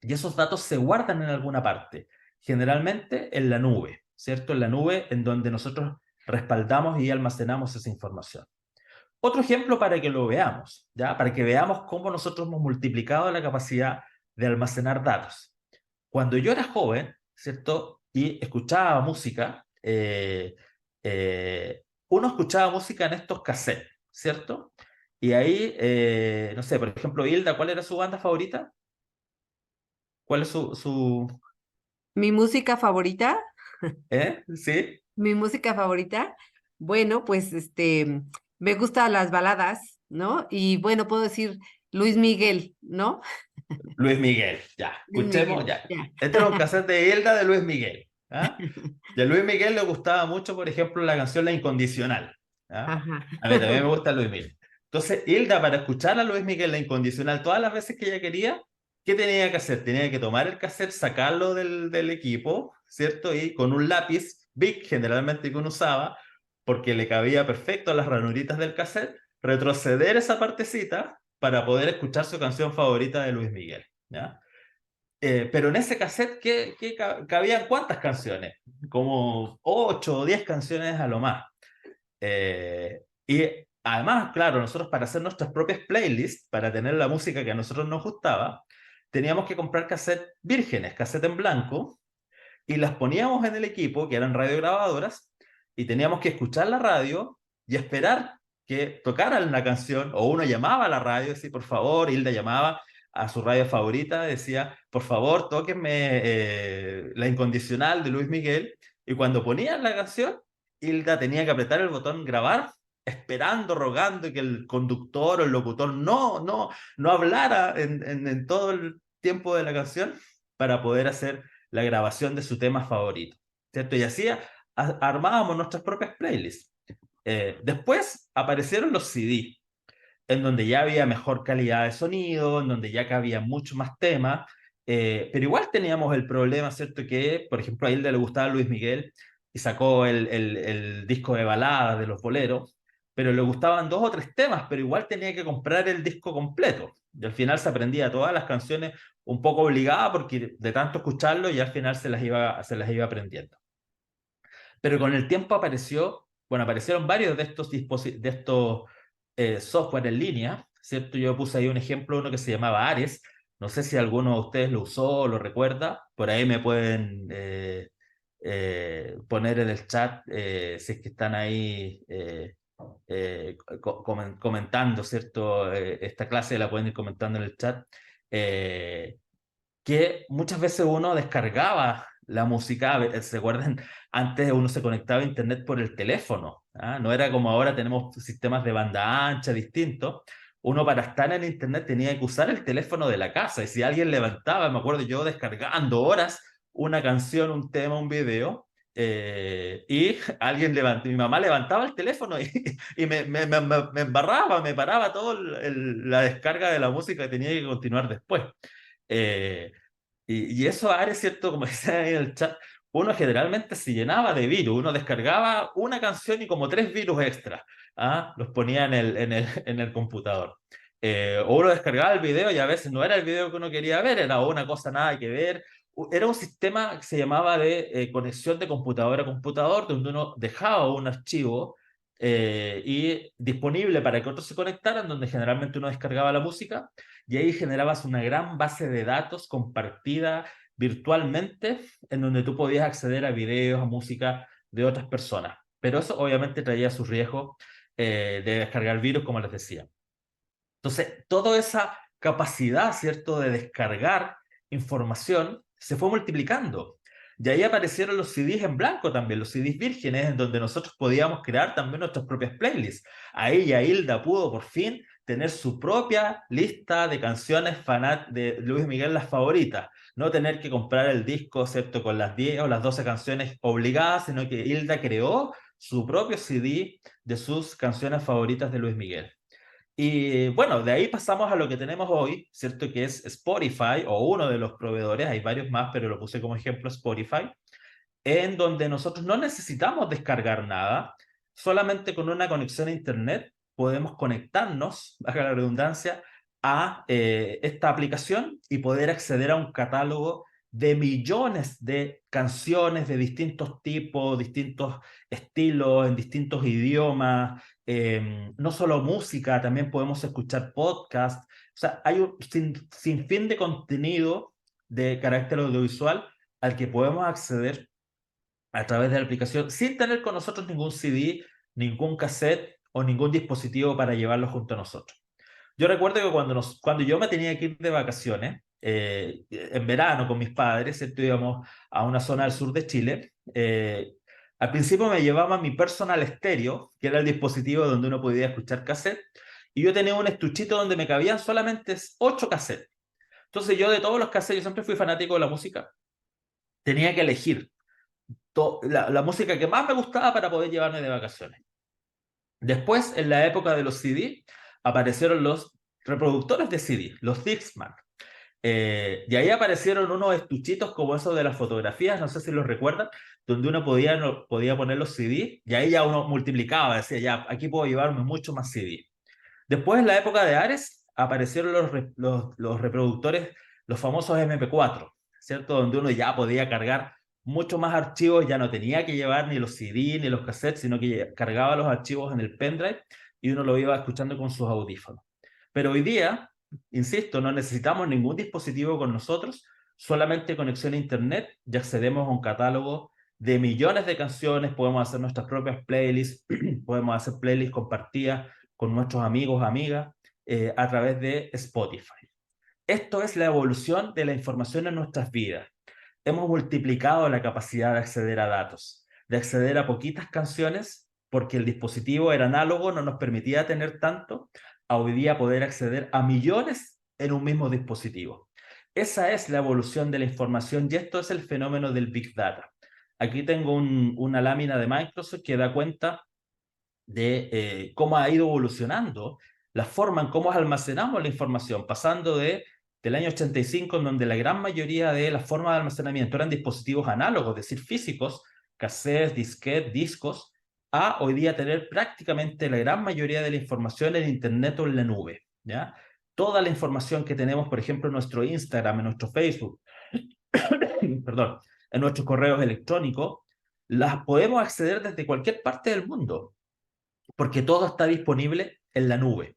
Y esos datos se guardan en alguna parte, generalmente en la nube, ¿cierto? En la nube en donde nosotros respaldamos y almacenamos esa información. Otro ejemplo para que lo veamos, ¿ya? Para que veamos cómo nosotros hemos multiplicado la capacidad de almacenar datos. Cuando yo era joven, ¿cierto?, y escuchaba música, uno escuchaba música en estos cassettes, ¿cierto? Y ahí, no sé, por ejemplo, Hilda, ¿cuál era su banda favorita? ¿Cuál es su... Mi música favorita, ¿Sí? mi música favorita, bueno, pues me gustan las baladas, ¿no? Y bueno, puedo decir Luis Miguel, ¿no? Luis Miguel, ya, Luis escuchemos, Miguel, ya. ya. Este era un cassette de Hilda de Luis Miguel, ¿ah? Y a Luis Miguel le gustaba mucho, por ejemplo, la canción La Incondicional, ¿ah? Ajá. A mí también me gusta Luis Miguel. Entonces, Hilda, para escuchar a Luis Miguel La Incondicional todas las veces que ella quería, ¿qué tenía que hacer? Tenía que tomar el cassette, sacarlo del equipo, ¿cierto? Y con un lápiz Bic, generalmente que uno usaba, porque le cabía perfecto a las ranuritas del cassette, retroceder esa partecita para poder escuchar su canción favorita de Luis Miguel, ¿ya? Pero en ese cassette, cabían cuántas canciones? Como 8 o 10 canciones a lo más. Y además, claro, nosotros para hacer nuestras propias playlists, para tener la música que a nosotros nos gustaba, teníamos que comprar cassettes vírgenes, cassettes en blanco, y las poníamos en el equipo, que eran radiograbadoras, y teníamos que escuchar la radio y esperar que tocaran la canción, o uno llamaba a la radio, decía, por favor, Hilda llamaba a su radio favorita, decía, por favor, tóquenme La Incondicional de Luis Miguel, y cuando ponían la canción, Hilda tenía que apretar el botón grabar, esperando, rogando que el conductor o el locutor no hablara en todo el tiempo de la canción para poder hacer la grabación de su tema favorito, ¿cierto? Y así armábamos nuestras propias playlists. Después aparecieron los CD, en donde ya había mejor calidad de sonido, en donde ya cabía mucho más temas, pero igual teníamos el problema, ¿cierto? Que, por ejemplo, a Hilda le gustaba Luis Miguel y sacó el disco de baladas de los boleros, pero le gustaban 2 o 3 temas, pero igual tenía que comprar el disco completo. Y al final se aprendía todas las canciones un poco obligada porque de tanto escucharlo y al final se las iba aprendiendo. Pero con el tiempo aparecieron varios de estos software en línea, ¿cierto? Yo puse ahí un ejemplo, uno que se llamaba Ares. No sé si alguno de ustedes lo usó o lo recuerda. Por ahí me pueden poner en el chat si es que están ahí comentando, ¿cierto? Esta clase la pueden ir comentando en el chat. Que muchas veces uno descargaba la música, ¿se acuerdan? Antes uno se conectaba a internet por el teléfono, ¿ah? No era como ahora tenemos sistemas de banda ancha distintos. Uno para estar en internet tenía que usar el teléfono de la casa, y si alguien levantaba, me acuerdo yo descargando horas una canción, un tema, un video, y mi mamá levantaba el teléfono y me embarraba, me paraba toda la descarga de la música que tenía que continuar después. Eh, y eso, Ares, ¿cierto? Como decía ahí en el chat, uno generalmente se llenaba de virus, uno descargaba una canción y como 3 virus extra, ¿ah? Los ponía en el computador. O uno descargaba el video y a veces no era el video que uno quería ver, era una cosa nada que ver. Era un sistema que se llamaba de conexión de computador a computador, donde uno dejaba un archivo y disponible para que otros se conectaran, donde generalmente uno descargaba la música y ahí generabas una gran base de datos compartida virtualmente en donde tú podías acceder a videos, a música de otras personas. Pero eso obviamente traía sus riesgos de descargar virus, como les decía. Entonces, toda esa capacidad, ¿cierto?, de descargar información se fue multiplicando. Y ahí aparecieron los CDs en blanco también, los CDs vírgenes, en donde nosotros podíamos crear también nuestras propias playlists. Ahí ya Hilda pudo por fin tener su propia lista de canciones de Luis Miguel, las favoritas. No tener que comprar el disco, ¿cierto?, con las 10 o las 12 canciones obligadas, sino que Hilda creó su propio CD de sus canciones favoritas de Luis Miguel. Y bueno, de ahí pasamos a lo que tenemos hoy, ¿cierto? Que es Spotify, o uno de los proveedores, hay varios más, pero lo puse como ejemplo Spotify, en donde nosotros no necesitamos descargar nada, solamente con una conexión a Internet podemos conectarnos, baja la redundancia, a esta aplicación y poder acceder a un catálogo de millones de canciones de distintos tipos, distintos estilos, en distintos idiomas, no solo música, también podemos escuchar podcasts. O sea, hay un sinfín de contenido de carácter audiovisual al que podemos acceder a través de la aplicación sin tener con nosotros ningún CD, ningún cassette o ningún dispositivo para llevarlo junto a nosotros. Yo recuerdo que cuando yo me tenía que ir de vacaciones, en verano con mis padres, ¿cierto? Íbamos a una zona del sur de Chile. Al principio me llevaba mi personal estéreo, que era el dispositivo donde uno podía escuchar cassette, y yo tenía un estuchito donde me cabían solamente 8 cassettes. Entonces yo de todos los cassettes, yo siempre fui fanático de la música, tenía que elegir la música que más me gustaba para poder llevarme de vacaciones. Después, en la época de los CD, aparecieron los reproductores de CD, los Discman. Y ahí aparecieron unos estuchitos como esos de las fotografías, no sé si los recuerdan, donde uno podía poner los CD y ahí ya uno multiplicaba, decía, ya, aquí puedo llevarme mucho más CD. Después, en la época de Ares, aparecieron los reproductores, los famosos MP4, ¿cierto? Donde uno ya podía cargar mucho más archivos, ya no tenía que llevar ni los CD ni los cassettes, sino que cargaba los archivos en el pendrive y uno lo iba escuchando con sus audífonos. Pero hoy día, insisto, no necesitamos ningún dispositivo con nosotros, solamente conexión a internet y accedemos a un catálogo de millones de canciones, podemos hacer nuestras propias playlists, podemos hacer playlists compartidas con nuestros amigos, amigas, a través de Spotify. Esto es la evolución de la información en nuestras vidas. Hemos multiplicado la capacidad de acceder a datos, de acceder a poquitas canciones, porque el dispositivo era análogo, no nos permitía tener tanto, a hoy día poder acceder a millones en un mismo dispositivo. Esa es la evolución de la información y esto es el fenómeno del Big Data. Aquí tengo una lámina de Microsoft que da cuenta de cómo ha ido evolucionando la forma en cómo almacenamos la información, pasando de del año 85, en donde la gran mayoría de las formas de almacenamiento eran dispositivos análogos, es decir, físicos, cassettes, disquetes, discos, a hoy día tener prácticamente la gran mayoría de la información en Internet o en la nube, ¿ya? Toda la información que tenemos, por ejemplo, en nuestro Instagram, en nuestro Facebook, perdón, en nuestros correos electrónicos, las podemos acceder desde cualquier parte del mundo, porque todo está disponible en la nube.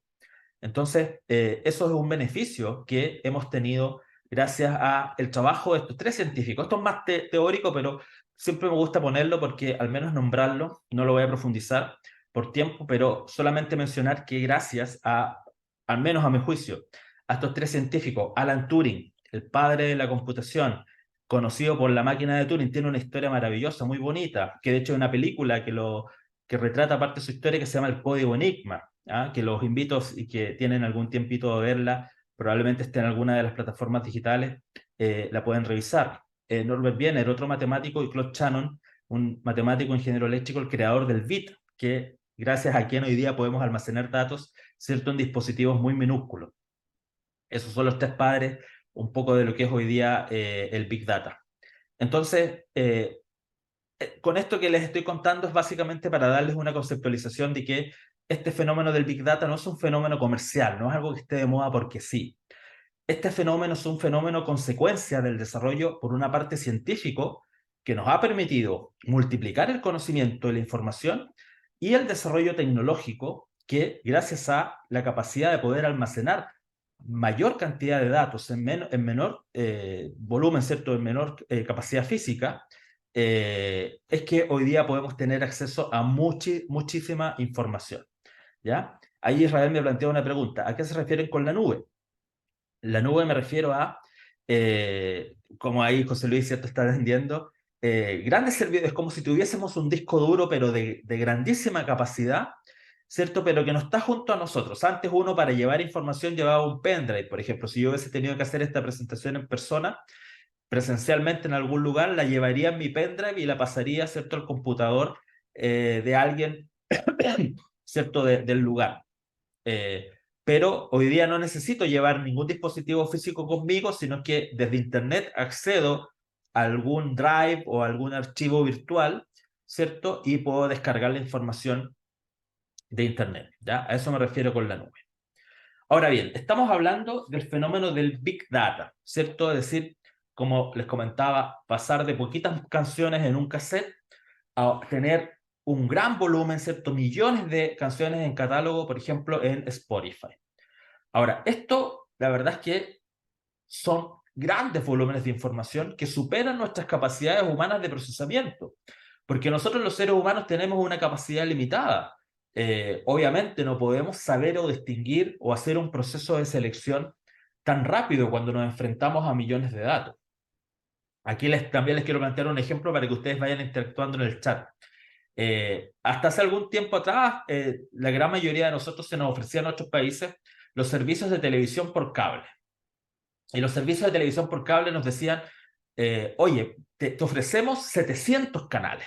Entonces, eso es un beneficio que hemos tenido gracias al trabajo de estos tres científicos. Esto es más teórico, pero siempre me gusta ponerlo porque al menos nombrarlo, no lo voy a profundizar por tiempo, pero solamente mencionar que gracias al menos a mi juicio, a estos tres científicos, Alan Turing, el padre de la computación, conocido por la máquina de Turing, tiene una historia maravillosa, muy bonita, que de hecho hay una película que retrata parte de su historia que se llama El Código Enigma, ¿ah? Que los invito y que tienen algún tiempito de verla, probablemente esté en alguna de las plataformas digitales, la pueden revisar. Norbert Wiener, otro matemático, y Claude Shannon, un matemático ingeniero eléctrico, el creador del bit, que gracias a quien hoy día podemos almacenar datos, ¿cierto?, en dispositivos muy minúsculos. Esos son los tres padres, un poco de lo que es hoy día el Big Data. Entonces, con esto que les estoy contando es básicamente para darles una conceptualización de que este fenómeno del Big Data no es un fenómeno comercial, no es algo que esté de moda porque sí. Este fenómeno es un fenómeno consecuencia del desarrollo, por una parte, científico, que nos ha permitido multiplicar el conocimiento de la información, y el desarrollo tecnológico, que gracias a la capacidad de poder almacenar mayor cantidad de datos en menor volumen, ¿cierto?, en menor capacidad física, es que hoy día podemos tener acceso a muchísima información, ¿ya? Ahí Israel me plantea una pregunta: ¿a qué se refieren con la nube? La nube me refiero a, como ahí José Luis, ¿cierto?, está vendiendo, grandes servidores, es como si tuviésemos un disco duro, pero de grandísima capacidad, ¿cierto?, pero que no está junto a nosotros. Antes uno, para llevar información, llevaba un pendrive, por ejemplo. Si yo hubiese tenido que hacer esta presentación en persona, presencialmente en algún lugar, la llevaría en mi pendrive y la pasaría, ¿cierto?, al computador de alguien, ¿cierto?, del lugar. Pero hoy día no necesito llevar ningún dispositivo físico conmigo, sino que desde Internet accedo a algún drive o algún archivo virtual, ¿cierto?, y puedo descargar la información de Internet, ¿ya? A eso me refiero con la nube. Ahora bien, estamos hablando del fenómeno del Big Data, ¿cierto? Es decir, como les comentaba, pasar de poquitas canciones en un cassette a tener un gran volumen, ¿cierto?, millones de canciones en catálogo, por ejemplo, en Spotify. Ahora, esto, la verdad es que son grandes volúmenes de información que superan nuestras capacidades humanas de procesamiento, porque nosotros los seres humanos tenemos una capacidad limitada. Obviamente no podemos saber o distinguir o hacer un proceso de selección tan rápido cuando nos enfrentamos a millones de datos. Aquí también les quiero plantear un ejemplo para que ustedes vayan interactuando en el chat. Hasta hace algún tiempo atrás, la gran mayoría de nosotros se nos ofrecían en otros países los servicios de televisión por cable. Y los servicios de televisión por cable nos decían, oye, te ofrecemos 700 canales.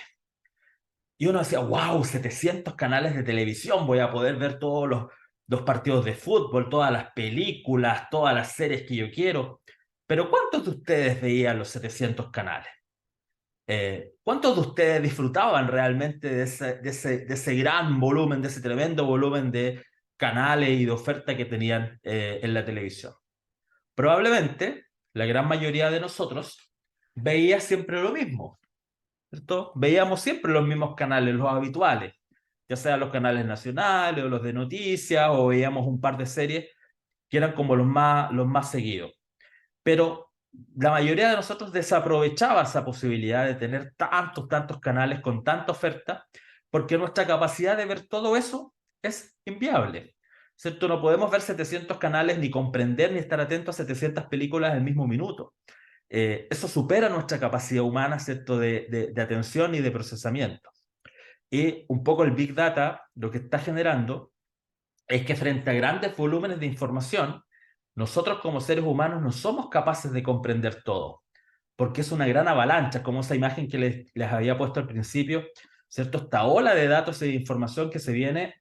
Y uno decía, wow, 700 canales de televisión, voy a poder ver todos los partidos de fútbol, todas las películas, todas las series que yo quiero. Pero ¿cuántos de ustedes veían los 700 canales? ¿Cuántos de ustedes disfrutaban realmente de ese gran volumen, de ese tremendo volumen de canales y de oferta que tenían en la televisión? Probablemente la gran mayoría de nosotros veía siempre lo mismo, ¿cierto? Veíamos siempre los mismos canales, los habituales, ya sean los canales nacionales o los de noticias, o veíamos un par de series que eran como los más seguidos. Pero la mayoría de nosotros desaprovechaba esa posibilidad de tener tantos canales con tanta oferta, porque nuestra capacidad de ver todo eso es inviable, ¿cierto? No podemos ver 700 canales, ni comprender, ni estar atentos a 700 películas en el mismo minuto. Eso supera nuestra capacidad humana, ¿cierto?, de atención y de procesamiento. Y un poco el Big Data lo que está generando es que frente a grandes volúmenes de información, nosotros como seres humanos no somos capaces de comprender todo, porque es una gran avalancha, como esa imagen que les había puesto al principio, ¿cierto? Esta ola de datos y de información que se viene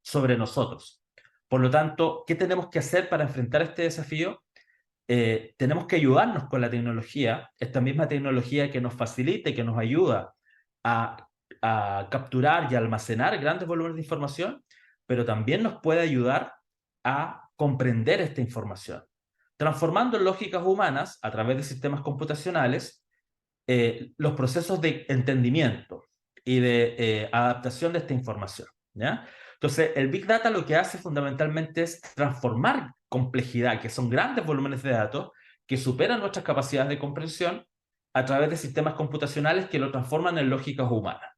sobre nosotros. Por lo tanto, ¿qué tenemos que hacer para enfrentar este desafío? tenemos que ayudarnos con la tecnología, esta misma tecnología que nos facilita y que nos ayuda a capturar y almacenar grandes volúmenes de información, pero también nos puede ayudar a comprender esta información, transformando en lógicas humanas, a través de sistemas computacionales, los procesos de entendimiento y de adaptación de esta información, ¿ya? Entonces, el Big Data lo que hace fundamentalmente es transformar complejidad, que son grandes volúmenes de datos, que superan nuestras capacidades de comprensión, a través de sistemas computacionales que lo transforman en lógicas humanas.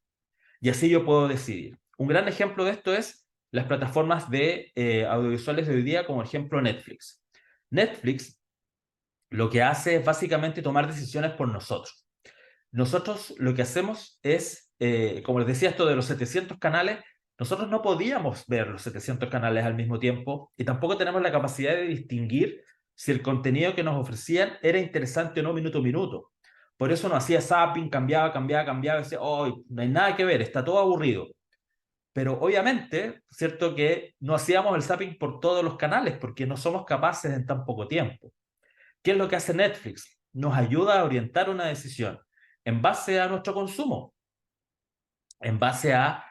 Y así yo puedo decidir. Un gran ejemplo de esto es las plataformas de audiovisuales de hoy día, como ejemplo Netflix. Netflix lo que hace es básicamente tomar decisiones por nosotros. Nosotros lo que hacemos es, como les decía, esto de los 700 canales, nosotros no podíamos ver los 700 canales al mismo tiempo y tampoco tenemos la capacidad de distinguir si el contenido que nos ofrecían era interesante o no minuto a minuto. Por eso no hacía zapping, cambiaba, decía, oh, no hay nada que ver, está todo aburrido. Pero obviamente, cierto que no hacíamos el zapping por todos los canales porque no somos capaces en tan poco tiempo. ¿Qué es lo que hace Netflix? Nos ayuda a orientar una decisión en base a nuestro consumo, en base a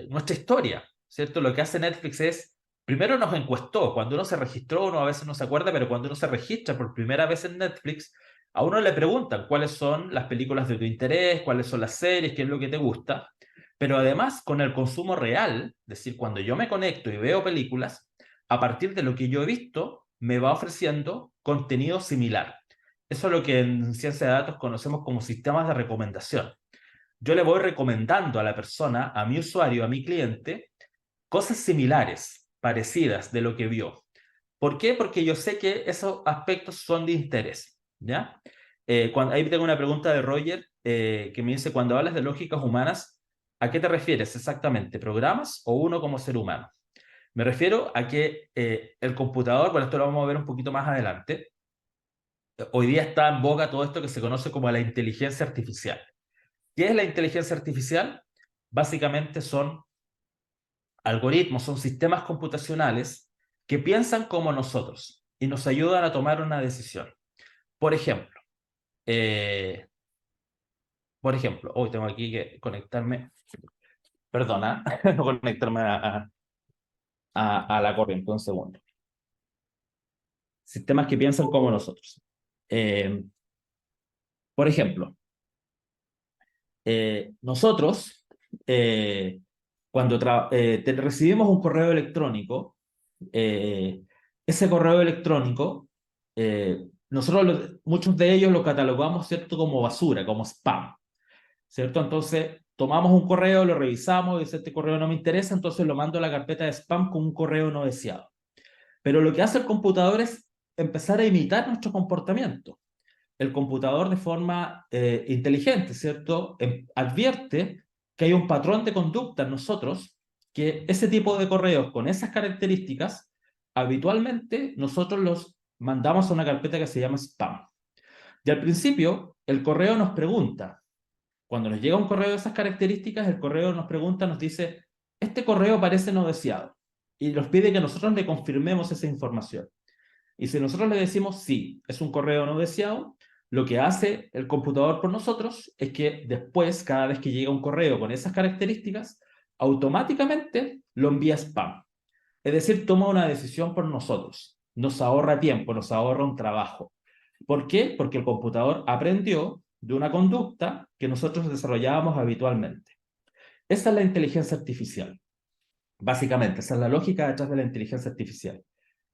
nuestra historia, ¿cierto? Lo que hace Netflix es, primero nos encuestó, cuando uno se registró, uno a veces no se acuerda, pero cuando uno se registra por primera vez en Netflix, a uno le preguntan cuáles son las películas de tu interés, cuáles son las series, qué es lo que te gusta, pero además con el consumo real, es decir, cuando yo me conecto y veo películas, a partir de lo que yo he visto, me va ofreciendo contenido similar. Eso es lo que en ciencia de datos conocemos como sistemas de recomendación. Yo le voy recomendando a la persona, a mi usuario, a mi cliente, cosas similares, parecidas de lo que vio. ¿Por qué? Porque yo sé que esos aspectos son de interés, ¿ya? Ahí tengo una pregunta de Roger que me dice, cuando hablas de lógicas humanas, ¿a qué te refieres exactamente? ¿Programas o uno como ser humano? Me refiero a que el computador, bueno, esto lo vamos a ver un poquito más adelante, hoy día está en boga todo esto que se conoce como la inteligencia artificial. ¿Qué es la inteligencia artificial? Básicamente son algoritmos, son sistemas computacionales que piensan como nosotros y nos ayudan a tomar una decisión. Por ejemplo, hoy tengo aquí que conectarme, perdona, no conectarme a la corriente, un segundo. Sistemas que piensan como nosotros. Por ejemplo, nosotros, cuando recibimos un correo electrónico, ese correo electrónico, muchos de ellos lo catalogamos, ¿cierto?, como basura, como spam, ¿cierto? Entonces, tomamos un correo, lo revisamos, y dice, este correo no me interesa, entonces lo mando a la carpeta de spam con un correo no deseado. Pero lo que hace el computador es empezar a imitar nuestro comportamiento. El computador de forma inteligente, ¿cierto?, advierte que hay un patrón de conducta en nosotros, que ese tipo de correos con esas características, habitualmente nosotros los mandamos a una carpeta que se llama spam. Y al principio, el correo nos pregunta, cuando nos llega un correo de esas características, el correo nos pregunta, nos dice, este correo parece no deseado, y nos pide que nosotros le confirmemos esa información. Y si nosotros le decimos sí, es un correo no deseado, lo que hace el computador por nosotros es que después, cada vez que llega un correo con esas características, automáticamente lo envía a spam. Es decir, toma una decisión por nosotros. Nos ahorra tiempo, nos ahorra un trabajo. ¿Por qué? Porque el computador aprendió de una conducta que nosotros desarrollábamos habitualmente. Esa es la inteligencia artificial. Básicamente, esa es la lógica detrás de la inteligencia artificial.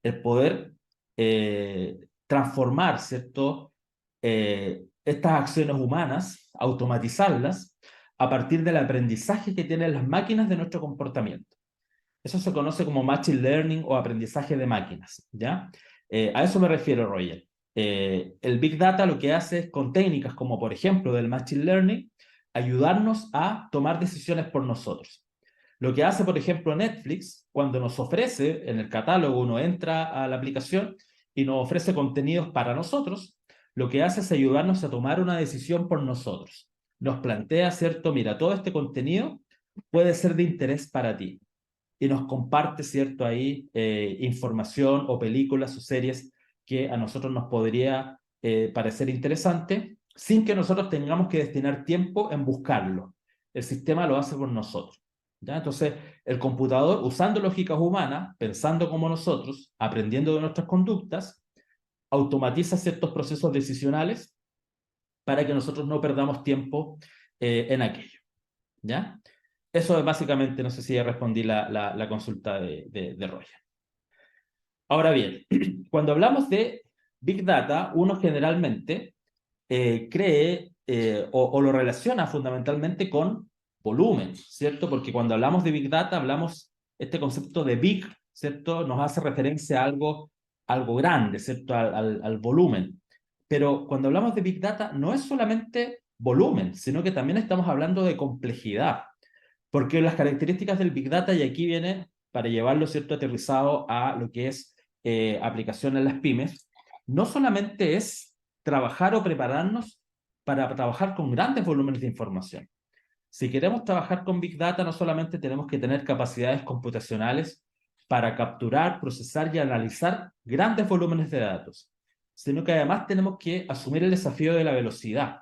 El poder transformar, ¿cierto?, estas acciones humanas, automatizarlas a partir del aprendizaje que tienen las máquinas de nuestro comportamiento. Eso se conoce como machine learning o aprendizaje de máquinas, ¿ya? A eso me refiero, Roger. El Big Data lo que hace es, con técnicas como por ejemplo del machine learning, ayudarnos a tomar decisiones por nosotros. Lo que hace, por ejemplo, Netflix, cuando nos ofrece, en el catálogo uno entra a la aplicación y nos ofrece contenidos para nosotros, lo que hace es ayudarnos a tomar una decisión por nosotros. Nos plantea, ¿cierto?, mira, todo este contenido puede ser de interés para ti. Y nos comparte, ¿cierto?, ahí información o películas o series que a nosotros nos podría parecer interesante, sin que nosotros tengamos que destinar tiempo en buscarlo. El sistema lo hace por nosotros, ¿ya? Entonces, el computador, usando lógicas humanas, pensando como nosotros, aprendiendo de nuestras conductas, automatiza ciertos procesos decisionales para que nosotros no perdamos tiempo en aquello, ¿ya? Eso es básicamente, no sé si ya respondí la consulta de Roger. Ahora bien, cuando hablamos de Big Data, uno generalmente cree o lo relaciona fundamentalmente con volumen, ¿cierto? Porque cuando hablamos de Big Data, hablamos, este concepto de Big, ¿cierto? Nos hace referencia a algo grande, ¿cierto? Al volumen. Pero cuando hablamos de Big Data, no es solamente volumen, sino que también estamos hablando de complejidad. Porque las características del Big Data, y aquí viene para llevarlo, ¿cierto?, aterrizado a lo que es aplicación en las pymes, no solamente es trabajar o prepararnos para trabajar con grandes volúmenes de información. Si queremos trabajar con Big Data, no solamente tenemos que tener capacidades computacionales para capturar, procesar y analizar grandes volúmenes de datos, sino que además tenemos que asumir el desafío de la velocidad.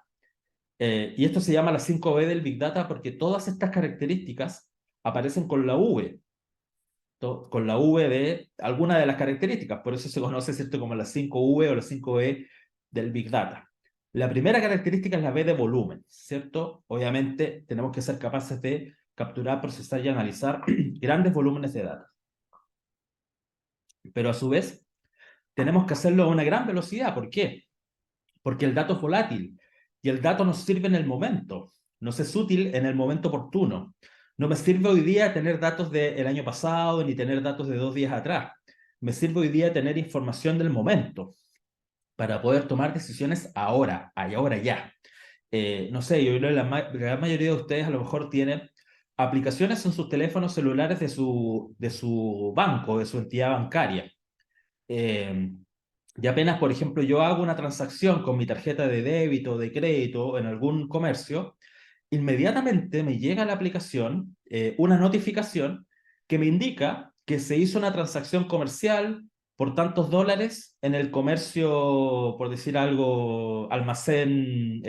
Y esto se llama la 5V del Big Data porque todas estas características aparecen con la V, con la V de alguna de las características, por eso se conoce, ¿cierto?, como la 5V o la 5V del Big Data. La primera característica es la V de volumen, ¿cierto? Obviamente tenemos que ser capaces de capturar, procesar y analizar grandes volúmenes de datos. Pero a su vez, tenemos que hacerlo a una gran velocidad. ¿Por qué? Porque el dato es volátil y el dato nos sirve en el momento, nos es útil en el momento oportuno. No me sirve hoy día tener datos del año pasado ni tener datos de 2 días atrás. Me sirve hoy día tener información del momento para poder tomar decisiones ahora ya. No sé, yo creo que la gran mayoría de ustedes a lo mejor tienen aplicaciones en sus teléfonos celulares de su banco, de su entidad bancaria. Y apenas, por ejemplo, yo hago una transacción con mi tarjeta de débito o de crédito en algún comercio, inmediatamente me llega a la aplicación una notificación que me indica que se hizo una transacción comercial por tantos dólares en el comercio, por decir algo, almacén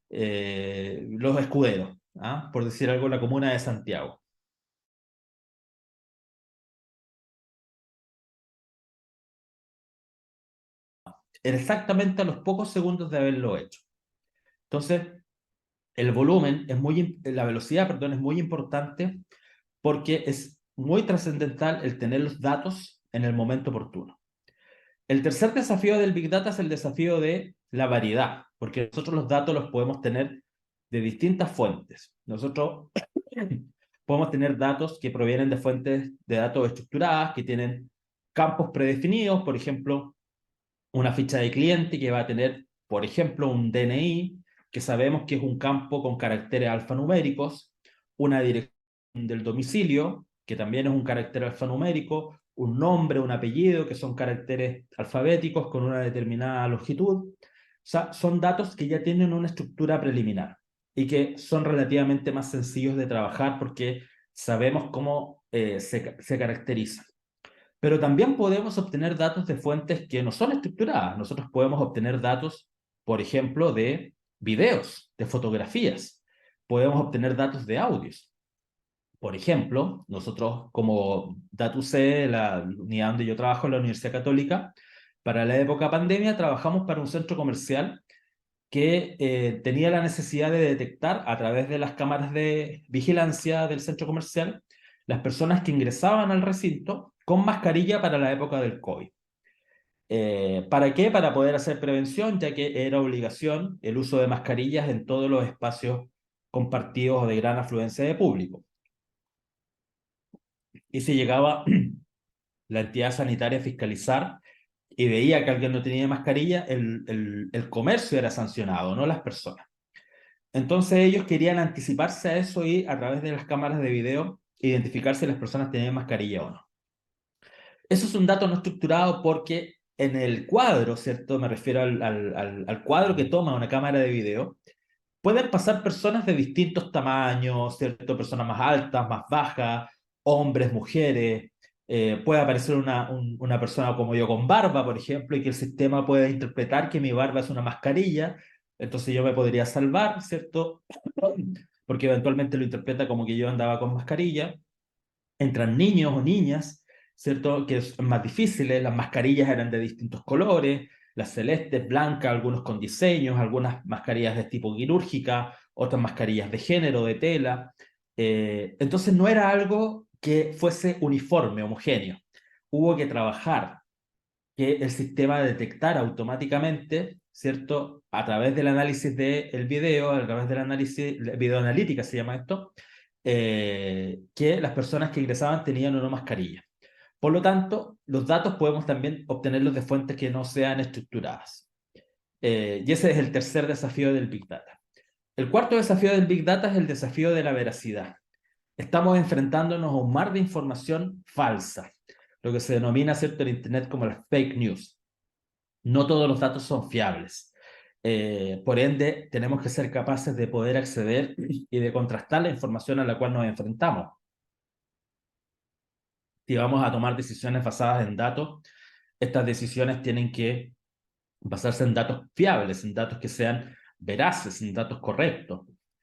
Los Escuderos, ¿ah? Por decir algo, la comuna de Santiago. Exactamente a los pocos segundos de haberlo hecho. Entonces, el volumen la velocidad, perdón, es muy importante porque es muy trascendental el tener los datos en el momento oportuno. El tercer desafío del Big Data es el desafío de la variedad, porque nosotros los datos los podemos tener de distintas fuentes. Nosotros podemos tener datos que provienen de fuentes de datos estructuradas, que tienen campos predefinidos, por ejemplo, una ficha de cliente que va a tener, por ejemplo, un DNI, que sabemos que es un campo con caracteres alfanuméricos, una dirección del domicilio, que también es un carácter alfanumérico, un nombre, un apellido, que son caracteres alfabéticos con una determinada longitud. O sea, son datos que ya tienen una estructura preliminar y que son relativamente más sencillos de trabajar porque sabemos cómo se caracterizan. Pero también podemos obtener datos de fuentes que no son estructuradas. Nosotros podemos obtener datos, por ejemplo, de videos, de fotografías. Podemos obtener datos de audios. Por ejemplo, nosotros como DATUC, la unidad donde yo trabajo en la Universidad Católica, para la época pandemia trabajamos para un centro comercial que tenía la necesidad de detectar a través de las cámaras de vigilancia del centro comercial las personas que ingresaban al recinto con mascarilla para la época del COVID. ¿Para qué? Para poder hacer prevención, ya que era obligación el uso de mascarillas en todos los espacios compartidos o de gran afluencia de público. Y si llegaba la entidad sanitaria a fiscalizar y veía que alguien no tenía mascarilla, el comercio era sancionado, no las personas. Entonces ellos querían anticiparse a eso y a través de las cámaras de video identificar si las personas tenían mascarilla o no. Eso es un dato no estructurado porque en el cuadro, ¿cierto? Me refiero al cuadro que toma una cámara de video, pueden pasar personas de distintos tamaños, ¿cierto? Personas más altas, más bajas, hombres, mujeres, Puede aparecer una persona como yo con barba, por ejemplo, y que el sistema pueda interpretar que mi barba es una mascarilla, entonces yo me podría salvar, ¿cierto? Porque eventualmente lo interpreta como que yo andaba con mascarilla. Entran niños o niñas, ¿cierto? Que es más difíciles, las mascarillas eran de distintos colores, las celestes, blancas, algunos con diseños, algunas mascarillas de tipo quirúrgica, otras mascarillas de género, de tela. Entonces no era algo que fuese uniforme, homogéneo. Hubo que trabajar que el sistema detectara automáticamente, ¿cierto? A través del análisis del video, a través del análisis, videoanalítica se llama esto, que las personas que ingresaban tenían o no mascarilla. Por lo tanto, los datos podemos también obtenerlos de fuentes que no sean estructuradas. Y ese es el tercer desafío del Big Data. El cuarto desafío del Big Data es el desafío de la veracidad. Estamos enfrentándonos a un mar de información falsa, lo que se denomina, ¿cierto?, en Internet como las fake news. No todos los datos son fiables. Por ende, tenemos que ser capaces de poder acceder y de contrastar la información a la cual nos enfrentamos. Si vamos a tomar decisiones basadas en datos, estas decisiones tienen que basarse en datos fiables, en datos que sean veraces, en datos correctos.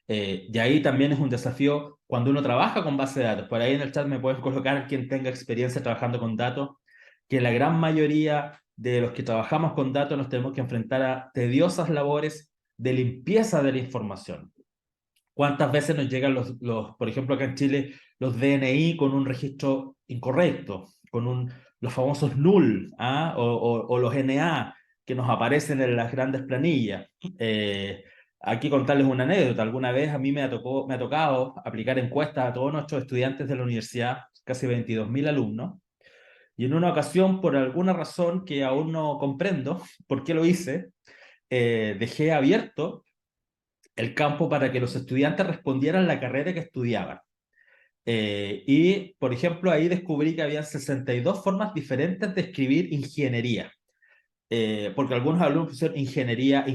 Y ahí también es un desafío cuando uno trabaja con base de datos. Por ahí en el chat me puedes colocar quien tenga experiencia trabajando con datos, que la gran mayoría de los que trabajamos con datos nos tenemos que enfrentar a tediosas labores de limpieza de la información. ¿Cuántas veces nos llegan por ejemplo, acá en Chile, los DNI con un registro incorrecto, con los famosos null, ¿ah? o los NA que nos aparecen en las grandes planillas? Aquí contarles una anécdota. Alguna vez a mí me ha tocado aplicar encuestas a todos nuestros estudiantes de la universidad, casi 22.000 alumnos, y en una ocasión, por alguna razón que aún no comprendo por qué lo hice, dejé abierto el campo para que los estudiantes respondieran la carrera que estudiaban. Y, por ejemplo, ahí descubrí que había 62 formas diferentes de escribir ingeniería. Porque algunos alumnos pusieron ingeniería,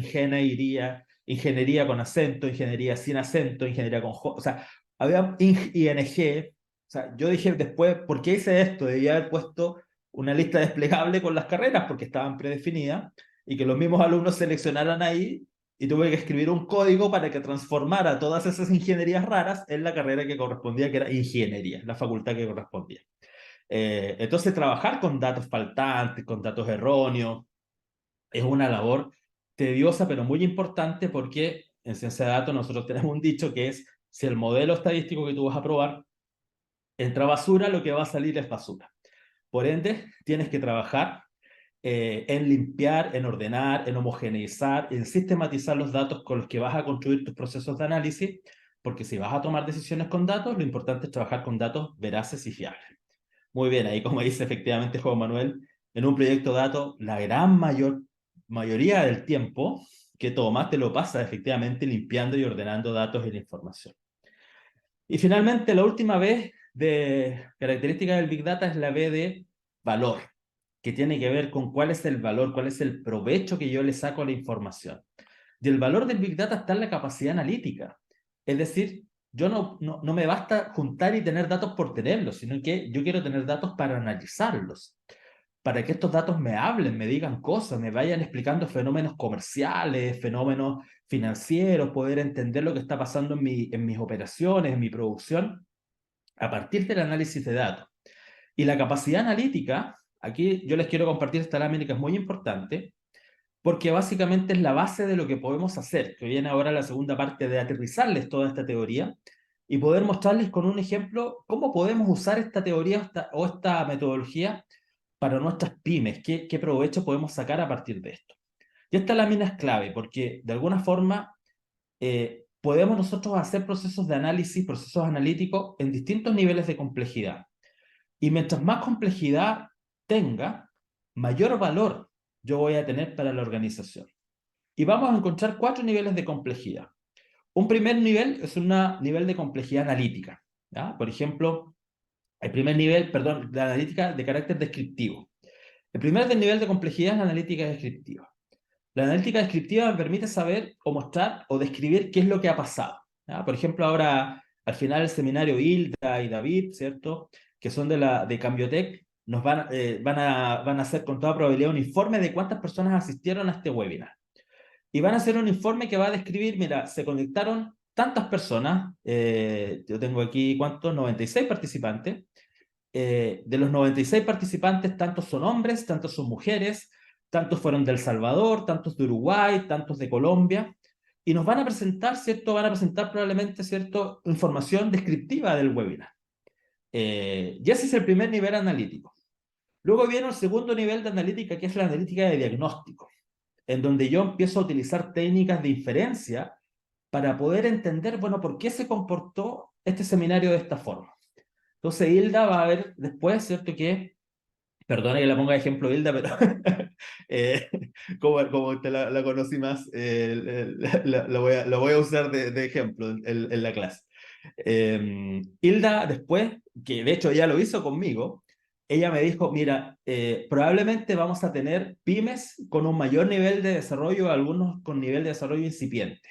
ingeniería con acento, ingeniería sin acento, ingeniería con J. O sea, había ING. O sea, yo dije después, ¿por qué hice esto? Debía haber puesto una lista desplegable con las carreras porque estaban predefinidas y que los mismos alumnos seleccionaran ahí, y tuve que escribir un código para que transformara todas esas ingenierías raras en la carrera que correspondía, que era ingeniería, la facultad que correspondía. Entonces, trabajar con datos faltantes, con datos erróneos, es una labor tediosa, pero muy importante, porque en ciencia de datos nosotros tenemos un dicho que es: si el modelo estadístico que tú vas a probar entra basura, lo que va a salir es basura. Por ende, tienes que trabajar en limpiar, en ordenar, en homogeneizar, en sistematizar los datos con los que vas a construir tus procesos de análisis, porque si vas a tomar decisiones con datos, lo importante es trabajar con datos veraces y fiables. Muy bien, ahí como dice efectivamente Juan Manuel, en un proyecto de datos, la gran mayoría del tiempo que tomas te lo pasas efectivamente limpiando y ordenando datos y la información. Y finalmente, la última B de característica del Big Data es la B de valor, que tiene que ver con cuál es el valor, cuál es el provecho que yo le saco a la información. Y el valor del Big Data está en la capacidad analítica. Es decir, yo no me basta juntar y tener datos por tenerlos, sino que yo quiero tener datos para analizarlos, para que estos datos me hablen, me digan cosas, me vayan explicando fenómenos comerciales, fenómenos financieros, poder entender lo que está pasando en mis operaciones, en mi producción, a partir del análisis de datos. Y la capacidad analítica, aquí yo les quiero compartir esta lámina que es muy importante, porque básicamente es la base de lo que podemos hacer, que viene ahora la segunda parte de aterrizarles toda esta teoría y poder mostrarles con un ejemplo cómo podemos usar esta teoría o esta metodología para nuestras pymes, qué provecho podemos sacar a partir de esto. Y esta lámina es clave porque de alguna forma podemos nosotros hacer procesos de análisis, procesos analíticos en distintos niveles de complejidad. Y mientras más complejidad tenga, mayor valor yo voy a tener para la organización. Y vamos a encontrar 4 niveles de complejidad. Un primer nivel es un nivel de complejidad analítica, ¿ya? Por ejemplo, el primer nivel, perdón, la analítica de carácter descriptivo. El primer nivel de complejidad es la analítica descriptiva. La analítica descriptiva me permite saber o mostrar o describir qué es lo que ha pasado, ¿ya? Por ejemplo, ahora al final del seminario Hilda y David, ¿cierto? que son de Cambiotech, nos van a hacer con toda probabilidad un informe de cuántas personas asistieron a este webinar. Y van a hacer un informe que va a describir, mira, se conectaron tantas personas, yo tengo aquí, ¿cuántos? 96 participantes. De los 96 participantes, tantos son hombres, tantos son mujeres, tantos fueron de El Salvador, tantos de Uruguay, tantos de Colombia, y nos van a presentar, ¿cierto? Van a presentar probablemente, ¿cierto? Información descriptiva del webinar. Y ese es el primer nivel analítico. Luego viene el segundo nivel de analítica, que es la analítica de diagnóstico, en donde yo empiezo a utilizar técnicas de inferencia para poder entender, bueno, por qué se comportó este seminario de esta forma. Entonces Hilda va a ver después, ¿cierto? Que, perdona que la ponga de ejemplo Hilda, pero como usted la conocí más, lo voy a usar de ejemplo en la clase. Hilda después, que de hecho ella lo hizo conmigo, ella me dijo, mira, probablemente vamos a tener pymes con un mayor nivel de desarrollo, algunos con nivel de desarrollo incipiente.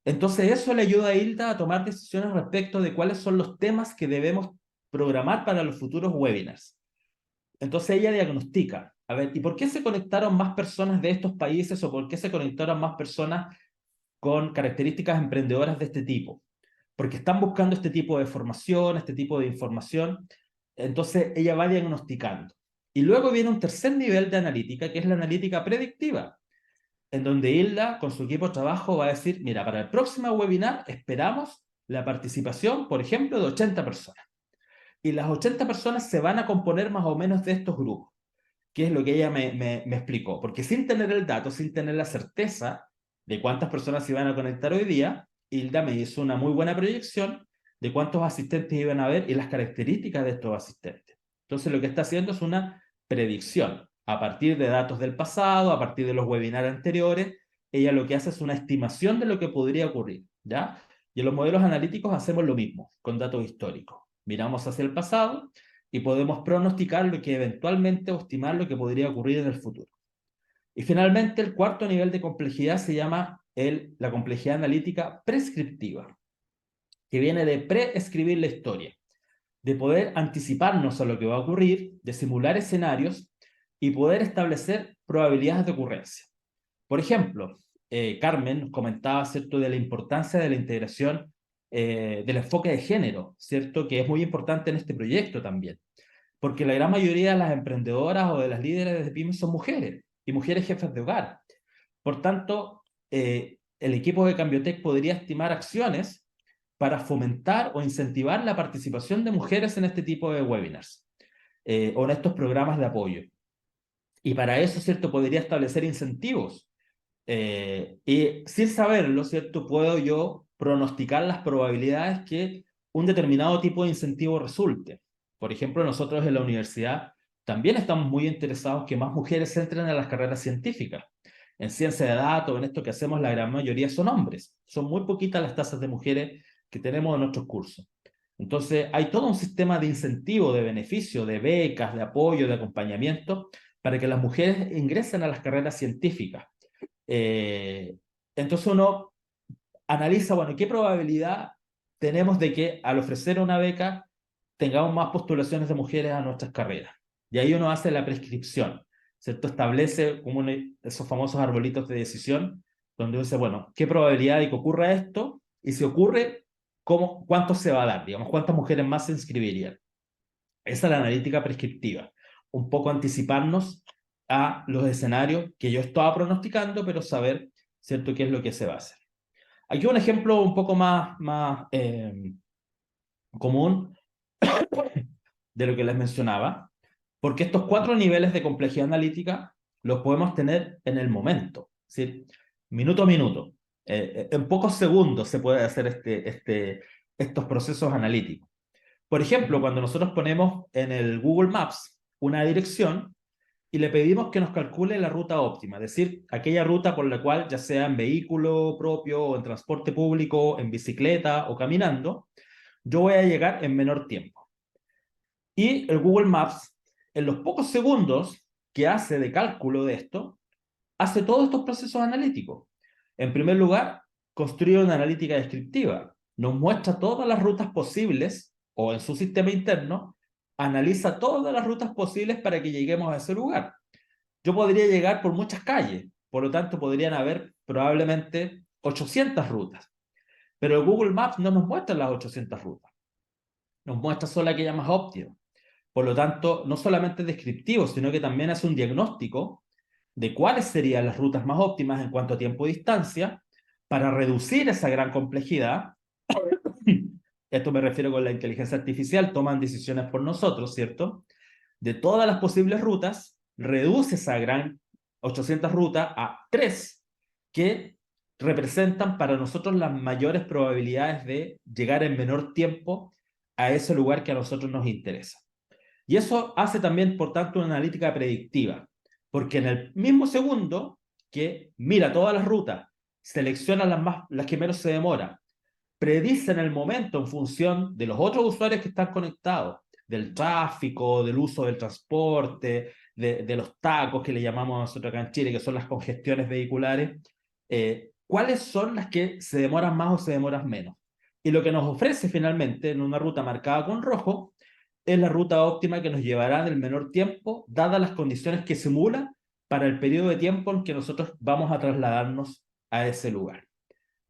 Entonces eso le ayuda a Hilda a tomar decisiones respecto de cuáles son los temas que debemos programar para los futuros webinars. Entonces ella diagnostica, a ver, ¿y por qué se conectaron más personas de estos países o por qué se conectaron más personas con características emprendedoras de este tipo? Porque están buscando este tipo de formación, este tipo de información. Entonces ella va diagnosticando. Y luego viene un tercer nivel de analítica, que es la analítica predictiva, en donde Hilda, con su equipo de trabajo, va a decir, mira, para el próximo webinar esperamos la participación, por ejemplo, de 80 personas. Y las 80 personas se van a componer más o menos de estos grupos, que es lo que ella me explicó. Porque sin tener el dato, sin tener la certeza de cuántas personas se iban a conectar hoy día, Hilda me hizo una muy buena proyección de cuántos asistentes iban a haber y las características de estos asistentes. Entonces lo que está haciendo es una predicción. A partir de datos del pasado, a partir de los webinars anteriores, ella lo que hace es una estimación de lo que podría ocurrir, ¿ya? Y en los modelos analíticos hacemos lo mismo, con datos históricos. Miramos hacia el pasado y podemos pronosticar lo que eventualmente o estimar lo que podría ocurrir en el futuro. Y finalmente, el cuarto nivel de complejidad se llama la complejidad analítica prescriptiva, que viene de preescribir la historia, de poder anticiparnos a lo que va a ocurrir, de simular escenarios y poder establecer probabilidades de ocurrencia. Por ejemplo, Carmen nos comentaba, ¿cierto?, de la importancia de la integración del enfoque de género, ¿cierto?, que es muy importante en este proyecto también, porque la gran mayoría de las emprendedoras o de las líderes de pymes son mujeres, y mujeres jefas de hogar. Por tanto, el equipo de Cambiotech podría estimar acciones para fomentar o incentivar la participación de mujeres en este tipo de webinars o en estos programas de apoyo. Y para eso, ¿cierto?, podría establecer incentivos. Y sin saberlo, ¿cierto?, puedo yo pronosticar las probabilidades que un determinado tipo de incentivo resulte. Por ejemplo, nosotros en la universidad también estamos muy interesados que más mujeres entren a las carreras científicas. En ciencia de datos, en esto que hacemos, la gran mayoría son hombres. Son muy poquitas las tasas de mujeres que tenemos en nuestros cursos. Entonces, hay todo un sistema de incentivo, de beneficio, de becas, de apoyo, de acompañamiento, para que las mujeres ingresen a las carreras científicas. Entonces uno analiza, bueno, ¿qué probabilidad tenemos de que al ofrecer una beca tengamos más postulaciones de mujeres a nuestras carreras? Y ahí uno hace la prescripción, ¿cierto? Establece como esos famosos arbolitos de decisión, donde uno dice, bueno, ¿qué probabilidad de que ocurra esto? Y si ocurre, ¿cuánto se va a dar? Digamos, ¿cuántas mujeres más se inscribirían? Esa es la analítica prescriptiva. Un poco anticiparnos a los escenarios que yo estaba pronosticando, pero saber, ¿cierto?, qué es lo que se va a hacer. Aquí un ejemplo un poco más común de lo que les mencionaba, porque estos 4 niveles de complejidad analítica los podemos tener en el momento, ¿sí? Minuto a minuto. En pocos segundos se puede hacer estos procesos analíticos. Por ejemplo, cuando nosotros ponemos en el Google Maps una dirección y le pedimos que nos calcule la ruta óptima, es decir, aquella ruta por la cual, ya sea en vehículo propio o en transporte público, en bicicleta o caminando, yo voy a llegar en menor tiempo. Y el Google Maps, en los pocos segundos que hace de cálculo de esto, hace todos estos procesos analíticos. En primer lugar, construye una analítica descriptiva. Nos muestra todas las rutas posibles o en su sistema interno analiza todas las rutas posibles para que lleguemos a ese lugar. Yo podría llegar por muchas calles, por lo tanto podrían haber probablemente 800 rutas, pero Google Maps no nos muestra las 800 rutas, nos muestra solo aquella más óptima. Por lo tanto, no solamente es descriptivo, sino que también hace un diagnóstico de cuáles serían las rutas más óptimas en cuanto a tiempo y distancia para reducir esa gran complejidad. Esto me refiero con la inteligencia artificial, toman decisiones por nosotros, ¿cierto? De todas las posibles rutas, reduce esa gran 800 rutas a 3 que representan para nosotros las mayores probabilidades de llegar en menor tiempo a ese lugar que a nosotros nos interesa. Y eso hace también, por tanto, una analítica predictiva, porque en el mismo segundo que mira todas las rutas, selecciona las que menos se demora, predice en el momento en función de los otros usuarios que están conectados, del tráfico, del uso del transporte, de los tacos que le llamamos nosotros acá en Chile, que son las congestiones vehiculares, cuáles son las que se demoran más o se demoran menos. Y lo que nos ofrece finalmente en una ruta marcada con rojo es la ruta óptima que nos llevará en el menor tiempo, dadas las condiciones que simula para el periodo de tiempo en que nosotros vamos a trasladarnos a ese lugar.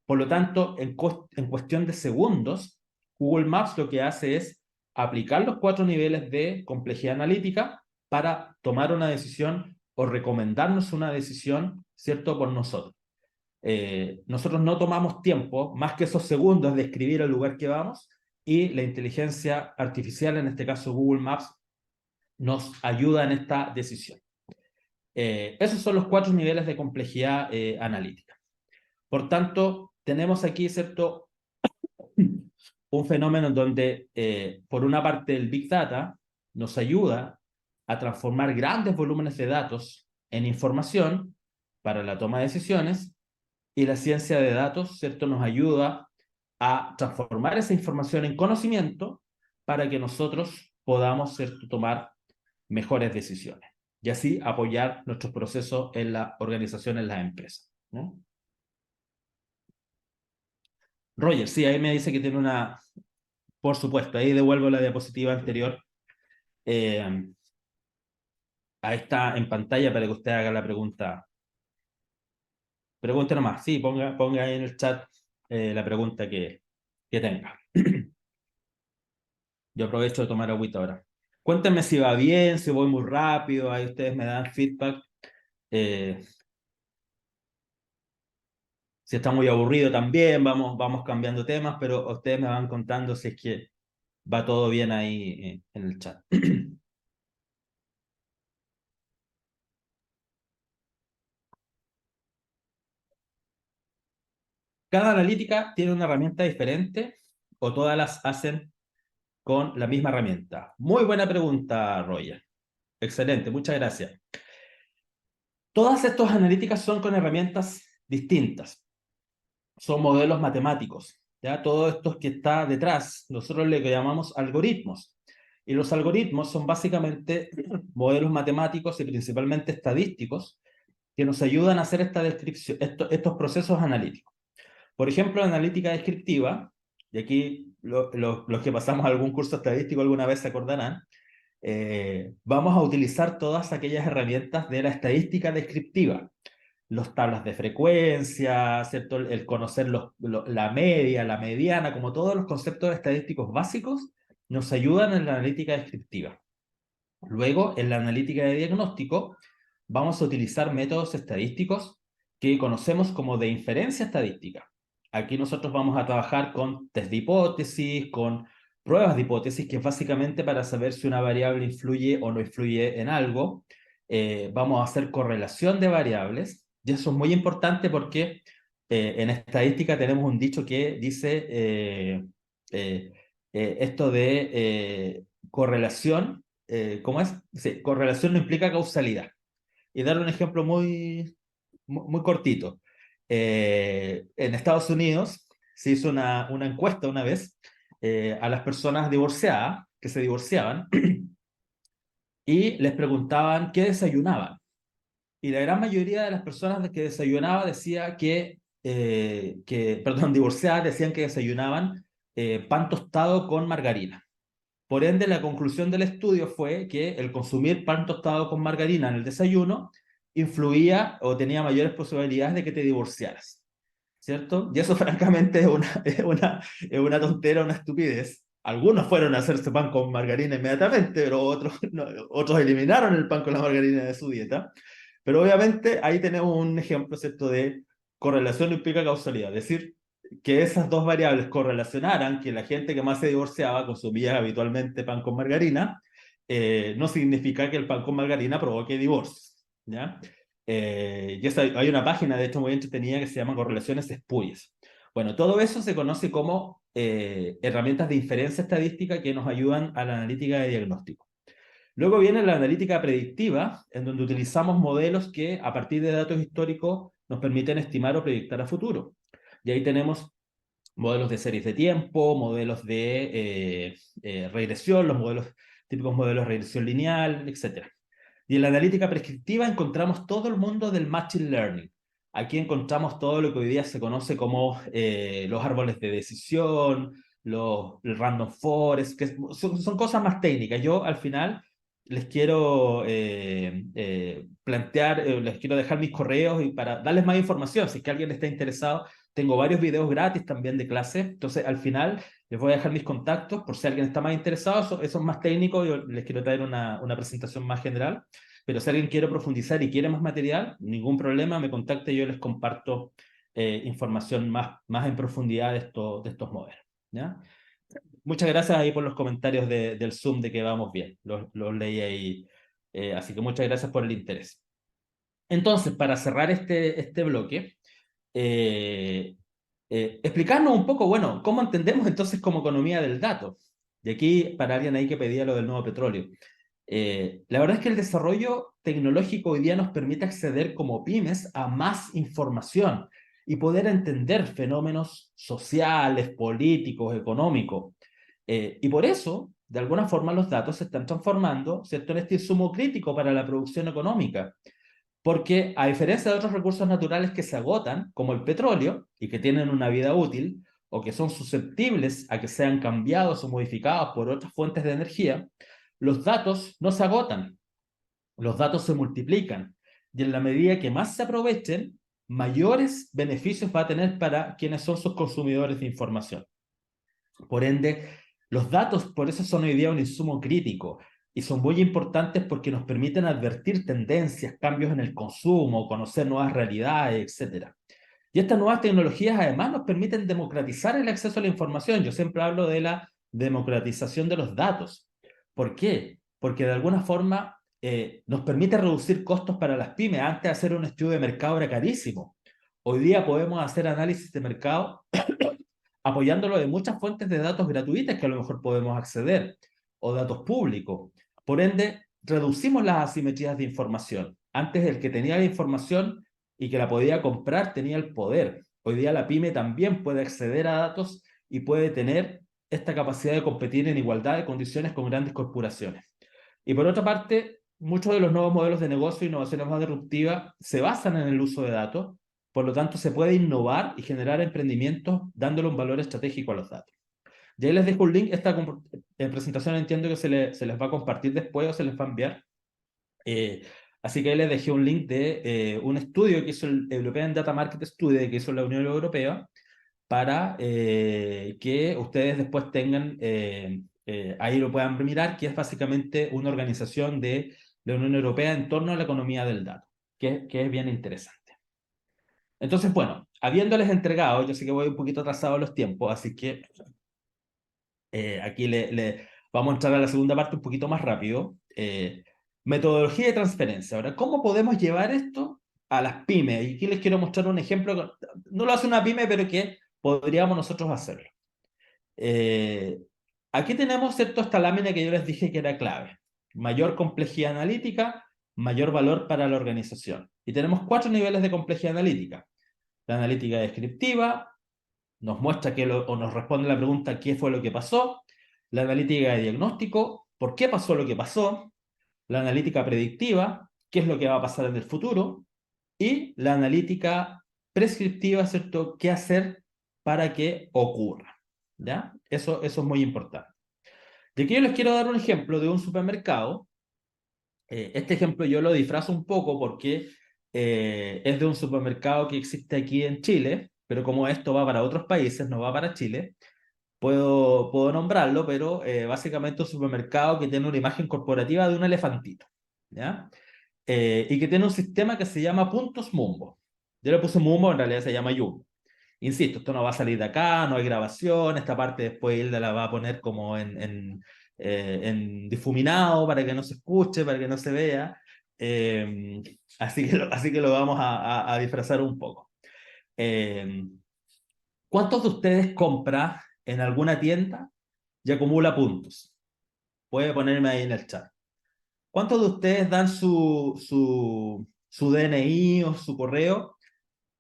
Por lo tanto, en cuestión de segundos, Google Maps lo que hace es aplicar los 4 niveles de complejidad analítica para tomar una decisión o recomendarnos una decisión, ¿cierto?, por nosotros. Nosotros no tomamos tiempo, más que esos segundos de escribir el lugar que vamos, y la inteligencia artificial, en este caso Google Maps, nos ayuda en esta decisión. Esos son los 4 niveles de complejidad analítica. Por tanto, tenemos aquí, ¿cierto?, un fenómeno en donde, por una parte, el Big Data nos ayuda a transformar grandes volúmenes de datos en información para la toma de decisiones, y la ciencia de datos, ¿cierto?, nos ayuda a transformar esa información en conocimiento para que nosotros podamos, ¿cierto?, tomar mejores decisiones y así apoyar nuestros procesos en la organización, en las empresas, ¿no? Roger, sí, ahí me dice que tiene una... Por supuesto, ahí devuelvo la diapositiva anterior. Ahí está en pantalla para que usted haga la pregunta. Pregunte nomás, sí, ponga ahí en el chat la pregunta que tenga. Yo aprovecho de tomar agüita ahora. Cuéntenme si va bien, si voy muy rápido, ahí ustedes me dan feedback. Si está muy aburrido también, vamos cambiando temas, pero ustedes me van contando si es que va todo bien ahí en el chat. ¿Cada analítica tiene una herramienta diferente o todas las hacen con la misma herramienta? Muy buena pregunta, Roger. Excelente, muchas gracias. Todas estas analíticas son con herramientas distintas. Son modelos matemáticos. ¿Ya? Todo esto que está detrás, nosotros le llamamos algoritmos. Y los algoritmos son básicamente modelos matemáticos y principalmente estadísticos que nos ayudan a hacer esta descripción, estos procesos analíticos. Por ejemplo, analítica descriptiva, y aquí los que pasamos algún curso estadístico alguna vez se acordarán, vamos a utilizar todas aquellas herramientas de la estadística descriptiva, las tablas de frecuencia, ¿cierto?, el conocer la media, la mediana, como todos los conceptos estadísticos básicos, nos ayudan en la analítica descriptiva. Luego, en la analítica de diagnóstico, vamos a utilizar métodos estadísticos que conocemos como de inferencia estadística. Aquí nosotros vamos a trabajar con test de hipótesis, con pruebas de hipótesis, que es básicamente para saber si una variable influye o no influye en algo. Vamos a hacer correlación de variables, y eso es muy importante porque en estadística tenemos un dicho que dice esto de correlación, ¿cómo es? Sí, correlación no implica causalidad. Y dar un ejemplo muy cortito. En Estados Unidos se hizo una encuesta una vez a las personas divorciadas, que se divorciaban, y les preguntaban qué desayunaban. Y la gran mayoría de las personas que desayunaba decía perdón, divorciadas decían que desayunaban pan tostado con margarina. Por ende, la conclusión del estudio fue que el consumir pan tostado con margarina en el desayuno influía o tenía mayores posibilidades de que te divorciaras, ¿cierto? Y eso francamente es una tontera, una estupidez. Algunos fueron a hacerse pan con margarina inmediatamente, pero otros, no, otros eliminaron el pan con la margarina de su dieta. Pero obviamente ahí tenemos un ejemplo, ¿cierto?, de correlación implica causalidad. Es decir, que esas dos variables correlacionaran, que la gente que más se divorciaba consumía habitualmente pan con margarina, no significa que el pan con margarina provoque divorcios, ¿ya? Y hay una página, de hecho, muy entretenida que se llama Correlaciones Espurias. Bueno, todo eso se conoce como herramientas de inferencia estadística que nos ayudan a la analítica de diagnóstico. Luego viene la analítica predictiva, en donde utilizamos modelos que, a partir de datos históricos, nos permiten estimar o proyectar a futuro. Y ahí tenemos modelos de series de tiempo, modelos de regresión, los típicos modelos de regresión lineal, etc. Y en la analítica prescriptiva encontramos todo el mundo del machine learning. Aquí encontramos todo lo que hoy día se conoce como los árboles de decisión, el random forest, que son cosas más técnicas. Yo al final les quiero les quiero dejar mis correos y para darles más información. Si es que alguien está interesado, tengo varios videos gratis también de clase. Entonces al final les voy a dejar mis contactos por si alguien está más interesado. Eso es más técnico, yo les quiero traer una presentación más general. Pero si alguien quiere profundizar y quiere más material, ningún problema, me contacte y yo les comparto información más en profundidad de estos modelos, ¿ya? Muchas gracias ahí por los comentarios del Zoom de que vamos bien, los leí ahí, así que muchas gracias por el interés. Entonces, para cerrar este bloque, explicarnos un poco, bueno, ¿cómo entendemos entonces como economía del dato? Y aquí, para alguien ahí que pedía lo del nuevo petróleo, la verdad es que el desarrollo tecnológico hoy día nos permite acceder como pymes a más información y poder entender fenómenos sociales, políticos, económicos. Y por eso, de alguna forma, los datos se están transformando, ¿cierto?, en este insumo crítico para la producción económica. Porque a diferencia de otros recursos naturales que se agotan, como el petróleo, y que tienen una vida útil, o que son susceptibles a que sean cambiados o modificados por otras fuentes de energía, los datos no se agotan, los datos se multiplican, y en la medida que más se aprovechen, mayores beneficios va a tener para quienes son sus consumidores de información. Por ende, los datos por eso son hoy día un insumo crítico, y son muy importantes porque nos permiten advertir tendencias, cambios en el consumo, conocer nuevas realidades, etc. Y estas nuevas tecnologías además nos permiten democratizar el acceso a la información. Yo siempre hablo de la democratización de los datos. ¿Por qué? Porque de alguna forma nos permite reducir costos para las pymes. Antes hacer un estudio de mercado era carísimo. Hoy día podemos hacer análisis de mercado apoyándolo de muchas fuentes de datos gratuitas que a lo mejor podemos acceder, o datos públicos. Por ende, reducimos las asimetrías de información. Antes el que tenía la información y que la podía comprar tenía el poder. Hoy día la pyme también puede acceder a datos y puede tener esta capacidad de competir en igualdad de condiciones con grandes corporaciones. Y por otra parte, muchos de los nuevos modelos de negocio e innovaciones más disruptivas se basan en el uso de datos. Por lo tanto, se puede innovar y generar emprendimientos dándole un valor estratégico a los datos. Y ahí les dejo un link. Esta presentación entiendo que se les va a compartir después o se les va a enviar. Así que ahí les dejé un link de un estudio que hizo el European Data Market Study, que hizo la Unión Europea, para que ustedes después tengan, ahí lo puedan mirar, que es básicamente una organización de la Unión Europea en torno a la economía del dato, que es bien interesante. Entonces, bueno, habiéndoles entregado, yo sé que voy un poquito atrasado a los tiempos, así que aquí vamos a entrar a la segunda parte un poquito más rápido. Metodología de transferencia. Ahora, ¿cómo podemos llevar esto a las pymes? Y aquí les quiero mostrar un ejemplo, no lo hace una pyme, pero que podríamos nosotros hacerlo. Aquí tenemos, ¿cierto?, esta lámina que yo les dije que era clave. Mayor complejidad analítica, mayor valor para la organización. Y tenemos 4 niveles de complejidad analítica. La analítica descriptiva nos muestra o nos responde la pregunta ¿qué fue lo que pasó? La analítica de diagnóstico, ¿por qué pasó lo que pasó? La analítica predictiva, ¿qué es lo que va a pasar en el futuro? Y la analítica prescriptiva, ¿cierto?, ¿qué hacer para que ocurra? ¿Ya? Eso es muy importante. Y aquí yo les quiero dar un ejemplo de un supermercado. Este ejemplo yo lo disfrazo un poco porque es de un supermercado que existe aquí en Chile, pero como esto va para otros países, no va para Chile, puedo nombrarlo, pero básicamente un supermercado que tiene una imagen corporativa de un elefantito, ¿ya? Y que tiene un sistema que se llama Puntos Mumbo. Yo le puse Mumbo, en realidad se llama Jumbo. Insisto, esto no va a salir de acá, no hay grabación, esta parte después Hilda la va a poner como en difuminado para que no se escuche, para que no se vea. Así que lo vamos a disfrazar un poco. ¿Cuántos de ustedes compra en alguna tienda y acumula puntos? Puede ponerme ahí en el chat. ¿Cuántos de ustedes dan su DNI o su correo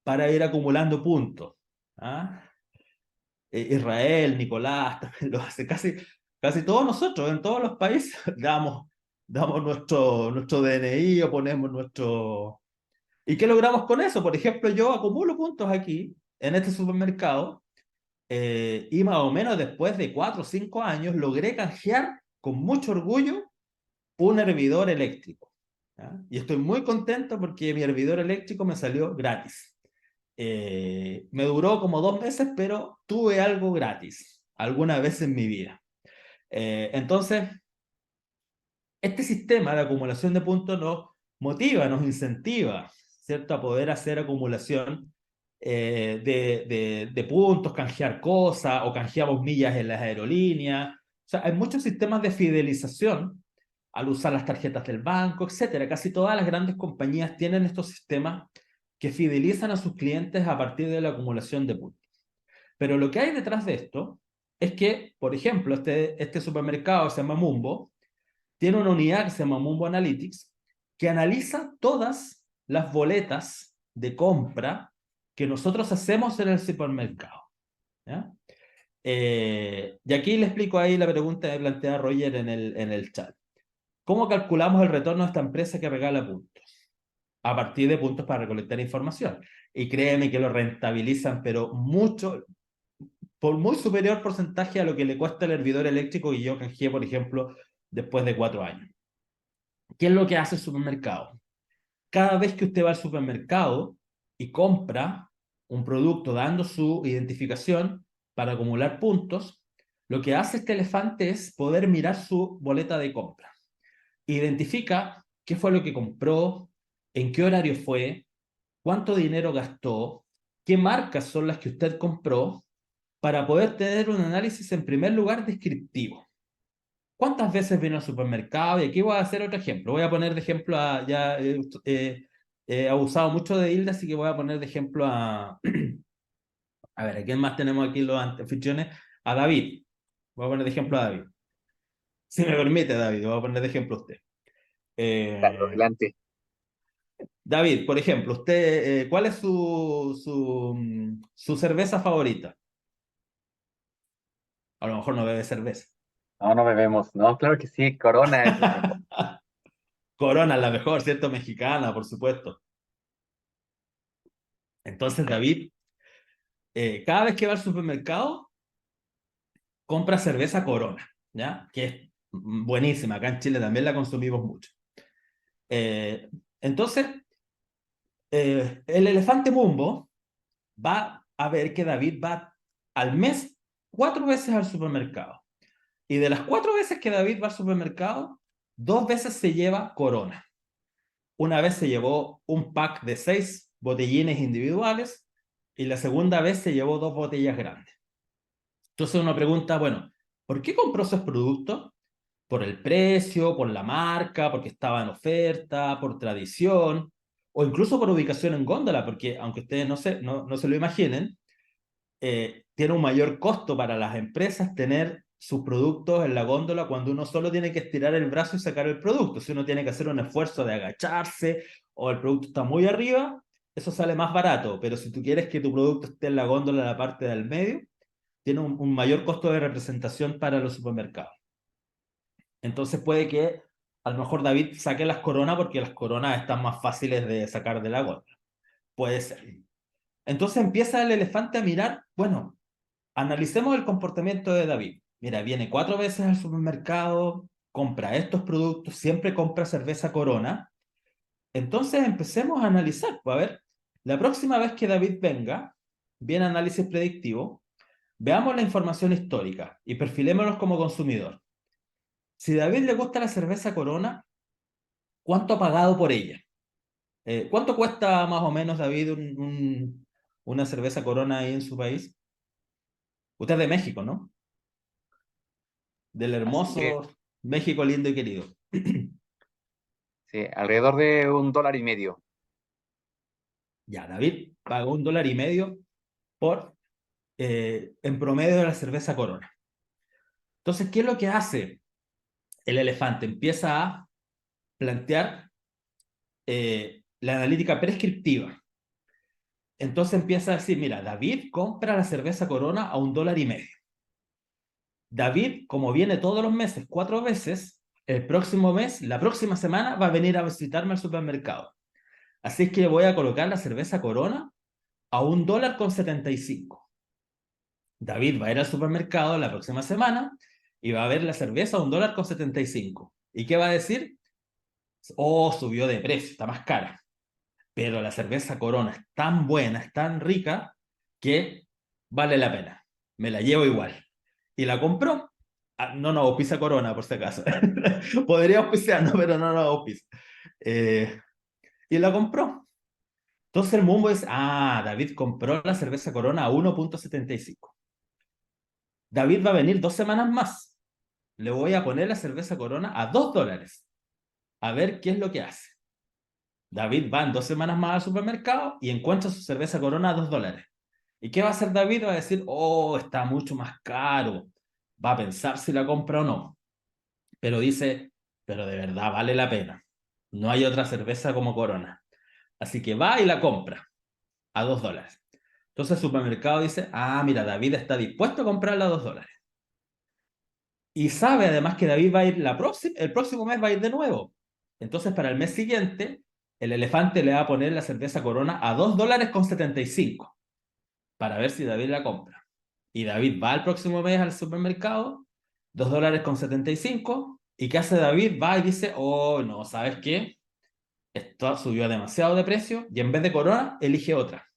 para ir acumulando puntos? ¿Ah? Israel, Nicolás, también lo hace. Casi todos nosotros, en todos los países, damos nuestro DNI o ponemos nuestro... ¿Y qué logramos con eso? Por ejemplo, yo acumulo puntos aquí, en este supermercado, y más o menos después de 4 o 5 años logré canjear con mucho orgullo un hervidor eléctrico. ¿Ya? Y estoy muy contento porque mi hervidor eléctrico me salió gratis. Me duró como 2 meses, pero tuve algo gratis alguna vez en mi vida. Entonces, este sistema de acumulación de puntos nos motiva, nos incentiva, ¿cierto?, a poder hacer acumulación de puntos, canjear cosas o canjeamos millas en las aerolíneas. O sea, hay muchos sistemas de fidelización al usar las tarjetas del banco, etcétera. Casi todas las grandes compañías tienen estos sistemas que fidelizan a sus clientes a partir de la acumulación de puntos. Pero lo que hay detrás de esto es que, por ejemplo, este supermercado se llama Mumbo, tiene una unidad que se llama Mumbo Analytics, que analiza todas las boletas de compra que nosotros hacemos en el supermercado. ¿Ya? Y aquí le explico ahí la pregunta que plantea Roger en el chat. ¿Cómo calculamos el retorno de esta empresa que regala puntos? A partir de puntos para recolectar información. Y créeme que lo rentabilizan, pero mucho, por muy superior porcentaje a lo que le cuesta el hervidor eléctrico que yo canjeé, por ejemplo, después de 4 años. ¿Qué es lo que hace el supermercado? Cada vez que usted va al supermercado y compra un producto dando su identificación para acumular puntos, lo que hace este elefante es poder mirar su boleta de compra. Identifica qué fue lo que compró, en qué horario fue, cuánto dinero gastó, qué marcas son las que usted compró, para poder tener un análisis en primer lugar descriptivo. ¿Cuántas veces vino al supermercado? Y aquí voy a hacer otro ejemplo. Voy a poner de ejemplo a... Ya he abusado mucho de Hilda, así que voy a poner de ejemplo a... A ver, ¿a quién más tenemos aquí los anfitriones? A David. Voy a poner de ejemplo a David. Si me permite, David, voy a poner de ejemplo a usted. Claro, adelante. David, por ejemplo, usted, ¿cuál es su cerveza favorita? A lo mejor no bebe cerveza. No, no bebemos. No, claro que sí, Corona es la mejor. Corona es la mejor, ¿cierto? Mexicana, por supuesto. Entonces, David, cada vez que va al supermercado, compra cerveza Corona, ¿ya? Que es buenísima. Acá en Chile también la consumimos mucho. Entonces, el elefante Mumbo va a ver que David va al mes 4 veces al supermercado. Y de las 4 veces que David va al supermercado, 2 veces se lleva Corona. Una vez se llevó un pack de 6 botellines individuales y la segunda vez se llevó 2 botellas grandes. Entonces uno pregunta, bueno, ¿por qué compró esos productos? ¿Por el precio, por la marca, porque estaba en oferta, por tradición, o incluso por ubicación en góndola? Porque aunque ustedes no se lo imaginen, tiene un mayor costo para las empresas tener sus productos en la góndola cuando uno solo tiene que estirar el brazo y sacar el producto. Si uno tiene que hacer un esfuerzo de agacharse o el producto está muy arriba, eso sale más barato. Pero si tú quieres que tu producto esté en la góndola, en la parte del medio, tiene un mayor costo de representación para los supermercados. Entonces puede que a lo mejor David saque las coronas porque las coronas están más fáciles de sacar de la góndola. Puede ser. Entonces empieza el elefante a mirar, bueno, analicemos el comportamiento de David. mira, viene 4 veces al supermercado, compra estos productos, siempre compra cerveza Corona. Entonces empecemos a analizar, pues a ver, la próxima vez que David venga, viene análisis predictivo, veamos la información histórica y perfilémonos como consumidor. Si a David le gusta la cerveza Corona, ¿cuánto ha pagado por ella? ¿Cuánto cuesta más o menos, David, una cerveza Corona ahí en su país? Usted es de México, ¿no? Del Así que, hermoso México lindo y querido. sí, alrededor de $1.50. Ya, David pagó $1.50 por, en promedio de la cerveza Corona. Entonces, ¿qué es lo que hace el elefante? Empieza a plantear la analítica prescriptiva. Entonces empieza a decir, mira, David compra la cerveza Corona a $1.50. David, como viene todos los meses 4 veces, el próximo mes, la próxima semana, va a venir a visitarme al supermercado. Así es que voy a colocar la cerveza Corona a $1.75. David va a ir al supermercado la próxima semana y va a ver la cerveza a $1.75. ¿Y qué va a decir? Oh, subió de precio, está más cara. Pero la cerveza Corona es tan buena, es tan rica, que vale la pena. Me la llevo igual. Y la compró. Ah, no nos auspicia Corona, por si acaso. Podría auspiciarnos, pero no nos auspicia. Y la compró. Entonces el mundo dice, David compró la cerveza Corona a 1.75. David va a venir 2 semanas más. Le voy a poner la cerveza Corona a $2. A ver qué es lo que hace. David va en 2 semanas más al supermercado y encuentra su cerveza Corona a $2. ¿Y qué va a hacer David? Va a decir, oh, está mucho más caro. Va a pensar si la compra o no. Pero dice, pero de verdad vale la pena. No hay otra cerveza como Corona. Así que va y la compra a $2. Entonces el supermercado dice, mira, David está dispuesto a comprarla a $2. Y sabe además que David va a ir el próximo mes va a ir de nuevo. Entonces para el mes siguiente, el elefante le va a poner la cerveza Corona a $2.75 para ver si David la compra. Y David va el próximo mes al supermercado, $2.75. ¿Y qué hace David? Va y dice, oh, no, ¿sabes qué? Esto subió demasiado de precio y en vez de Corona, elige otra.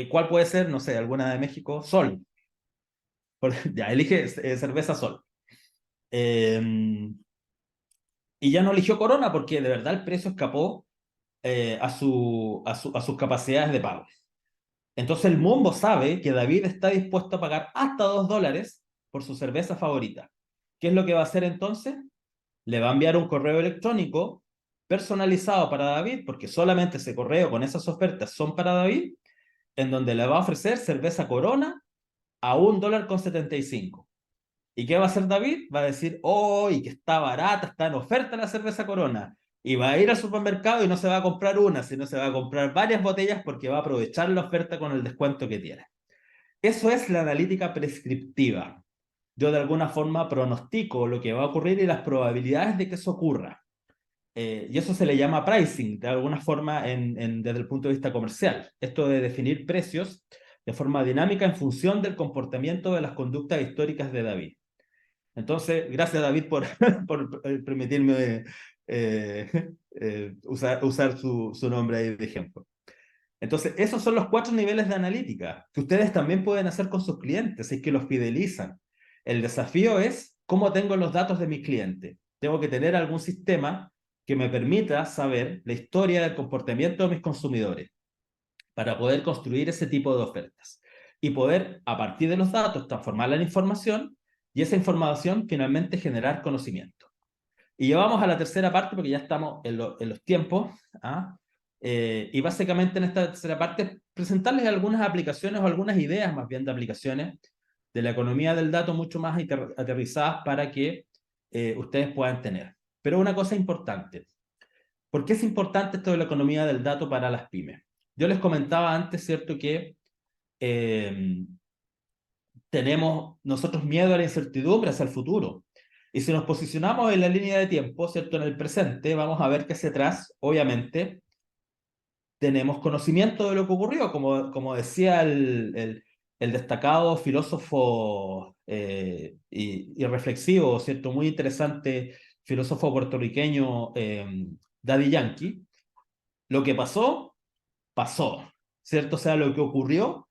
¿Cuál puede ser? No sé, alguna de México, Sol. Ya, elige cerveza Sol. Y ya no eligió Corona porque de verdad el precio escapó a sus capacidades de pago. Entonces el mundo sabe que David está dispuesto a pagar hasta $2 por su cerveza favorita. ¿Qué es lo que va a hacer entonces? Le va a enviar un correo electrónico personalizado para David, porque solamente ese correo con esas ofertas son para David, en donde le va a ofrecer cerveza Corona a $1.75. ¿Y qué va a hacer David? Va a decir, oh, y que está barata, está en oferta la cerveza Corona. Y va a ir al supermercado y no se va a comprar una, sino se va a comprar varias botellas porque va a aprovechar la oferta con el descuento que tiene. Eso es la analítica prescriptiva. Yo de alguna forma pronostico lo que va a ocurrir y las probabilidades de que eso ocurra. Y eso se le llama pricing, de alguna forma desde el punto de vista comercial. Esto de definir precios de forma dinámica en función del comportamiento de las conductas históricas de David. Entonces, gracias David por, por permitirme usar su nombre ahí de ejemplo. Entonces, esos son los 4 niveles de analítica que ustedes también pueden hacer con sus clientes, es que los fidelizan. El desafío es cómo tengo los datos de mi cliente. Tengo que tener algún sistema que me permita saber la historia del comportamiento de mis consumidores para poder construir ese tipo de ofertas y poder, a partir de los datos, transformarla en información y esa información finalmente generar conocimiento. Y ya vamos a la tercera parte porque ya estamos en los tiempos. Y básicamente en esta tercera parte presentarles algunas aplicaciones o algunas ideas más bien de aplicaciones de la economía del dato mucho más aterrizadas para que ustedes puedan tener. Pero una cosa importante. ¿Por qué es importante esto de la economía del dato para las pymes? Yo les comentaba antes, ¿cierto?, que tenemos nosotros miedo a la incertidumbre hacia el futuro. Y si nos posicionamos en la línea de tiempo, ¿cierto?, en el presente, vamos a ver que hacia atrás, obviamente, tenemos conocimiento de lo que ocurrió, como decía el destacado filósofo y reflexivo, ¿cierto? Muy interesante, filósofo puertorriqueño Daddy Yankee. Lo que pasó, pasó, ¿cierto? O sea, lo que ocurrió,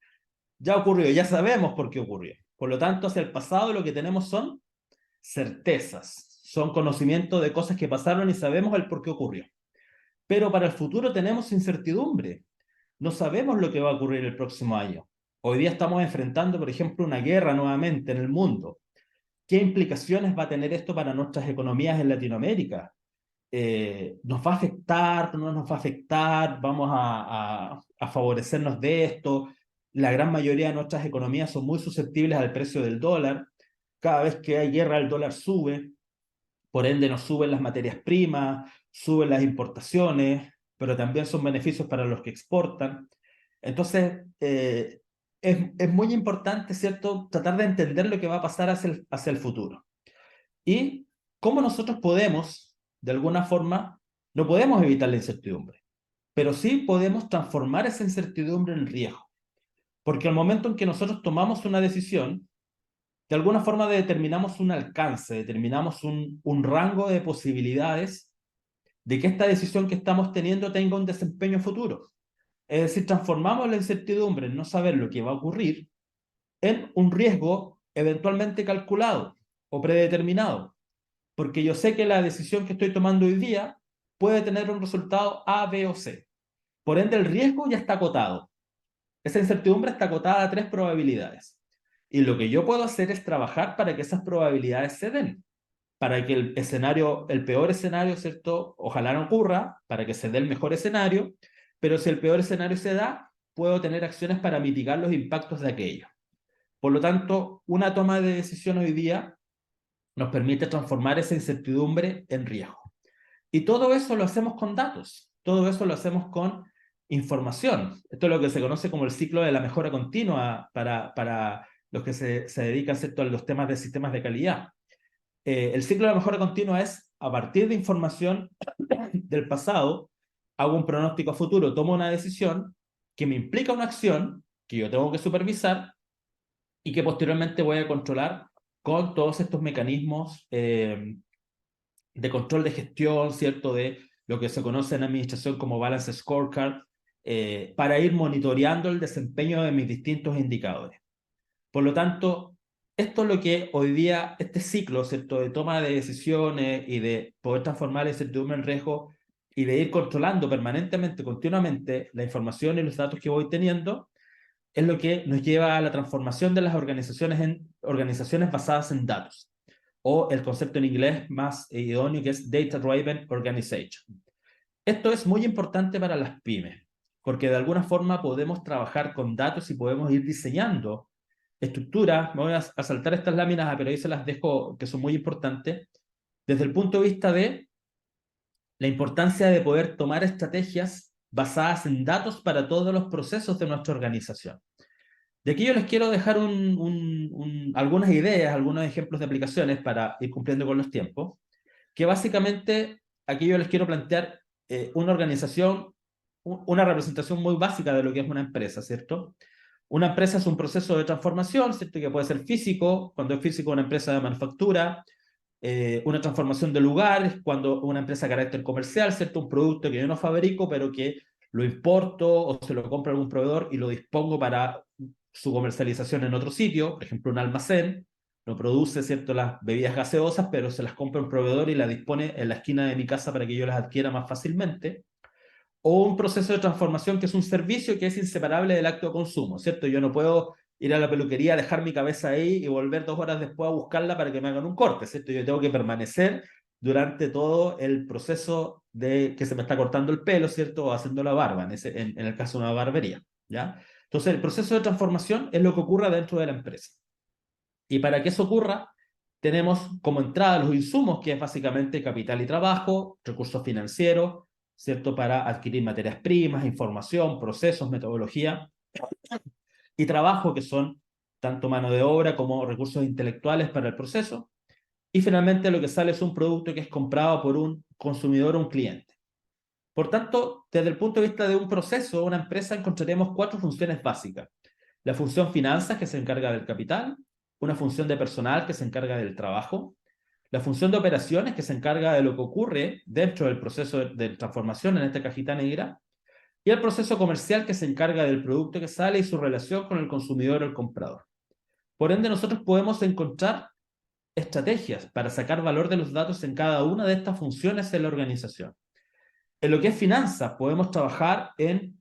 ya ocurrió, ya sabemos por qué ocurrió. Por lo tanto, hacia el pasado lo que tenemos son certezas, son conocimiento de cosas que pasaron y sabemos el por qué ocurrió. Pero para el futuro tenemos incertidumbre. No sabemos lo que va a ocurrir el próximo año. Hoy día estamos enfrentando, por ejemplo, una guerra nuevamente en el mundo. ¿Qué implicaciones va a tener esto para nuestras economías en Latinoamérica? ¿Nos va a afectar? ¿No nos va a afectar? ¿Vamos a favorecernos de esto? La gran mayoría de nuestras economías son muy susceptibles al precio del dólar. Cada vez que hay guerra, el dólar sube. Por ende, nos suben las materias primas, suben las importaciones, pero también son beneficios para los que exportan. Entonces, es muy importante, ¿cierto?, tratar de entender lo que va a pasar hacia el futuro. Y cómo nosotros podemos, de alguna forma, no podemos evitar la incertidumbre, pero sí podemos transformar esa incertidumbre en riesgo. Porque al momento en que nosotros tomamos una decisión, de alguna forma determinamos un alcance, determinamos un rango de posibilidades de que esta decisión que estamos teniendo tenga un desempeño futuro. Es decir, transformamos la incertidumbre en no saber lo que va a ocurrir en un riesgo eventualmente calculado o predeterminado, porque yo sé que la decisión que estoy tomando hoy día puede tener un resultado A, B o C. Por ende, el riesgo ya está acotado. Esa incertidumbre está acotada a 3 probabilidades. Y lo que yo puedo hacer es trabajar para que esas probabilidades se den, para que el peor escenario, ¿cierto?, ojalá no ocurra, para que se dé el mejor escenario, pero si el peor escenario se da, puedo tener acciones para mitigar los impactos de aquello. Por lo tanto, una toma de decisión hoy día nos permite transformar esa incertidumbre en riesgo. Y todo eso lo hacemos con datos, todo eso lo hacemos con información. Esto es lo que se conoce como el ciclo de la mejora continua para los que se dedican, ¿cierto?, a los temas de sistemas de calidad. El ciclo de la mejora continua es, a partir de información del pasado, hago un pronóstico a futuro, tomo una decisión que me implica una acción que yo tengo que supervisar y que posteriormente voy a controlar con todos estos mecanismos de control de gestión, ¿cierto?, de lo que se conoce en administración como Balance Scorecard, para ir monitoreando el desempeño de mis distintos indicadores. Por lo tanto, esto es lo que hoy día, este ciclo, ¿cierto?, de toma de decisiones y de poder transformar la incertidumbre en riesgo y de ir controlando permanentemente, continuamente, la información y los datos que voy teniendo, es lo que nos lleva a la transformación de las organizaciones en organizaciones basadas en datos, o el concepto en inglés más idóneo que es Data Driven Organization. Esto es muy importante para las pymes, porque de alguna forma podemos trabajar con datos y podemos ir diseñando estructuras. Me voy a saltar estas láminas, pero ahí se las dejo, que son muy importantes, desde el punto de vista de la importancia de poder tomar estrategias basadas en datos para todos los procesos de nuestra organización. De aquí yo les quiero dejar algunas ideas, algunos ejemplos de aplicaciones para ir cumpliendo con los tiempos, que básicamente aquí yo les quiero plantear una organización, una representación muy básica de lo que es una empresa, ¿cierto? Una empresa es un proceso de transformación, ¿cierto?, que puede ser físico, cuando es físico una empresa de manufactura, una transformación de lugar, cuando una empresa de carácter comercial, ¿cierto?, un producto que yo no fabrico, pero que lo importo o se lo compro a algún proveedor y lo dispongo para su comercialización en otro sitio, por ejemplo un almacén, no produce, ¿cierto?, las bebidas gaseosas, pero se las compra un proveedor y las dispone en la esquina de mi casa para que yo las adquiera más fácilmente. O un proceso de transformación que es un servicio que es inseparable del acto de consumo, ¿cierto? Yo no puedo ir a la peluquería, dejar mi cabeza ahí y volver 2 horas después a buscarla para que me hagan un corte, ¿cierto? Yo tengo que permanecer durante todo el proceso de que se me está cortando el pelo, ¿cierto?, o haciendo la barba, en el caso de una barbería, ¿ya? Entonces, el proceso de transformación es lo que ocurre dentro de la empresa. Y para que eso ocurra, tenemos como entrada los insumos, que es básicamente capital y trabajo, recursos financieros, ¿cierto?, para adquirir materias primas, información, procesos, metodología, y trabajo, que son tanto mano de obra como recursos intelectuales para el proceso. Y finalmente lo que sale es un producto que es comprado por un consumidor o un cliente. Por tanto, desde el punto de vista de un proceso, una empresa, encontraremos 4 funciones básicas. La función finanzas, que se encarga del capital, una función de personal que se encarga del trabajo, la función de operaciones que se encarga de lo que ocurre dentro del proceso de transformación en esta cajita negra, y el proceso comercial que se encarga del producto que sale y su relación con el consumidor o el comprador. Por ende, nosotros podemos encontrar estrategias para sacar valor de los datos en cada una de estas funciones en la organización. En lo que es finanzas, podemos trabajar en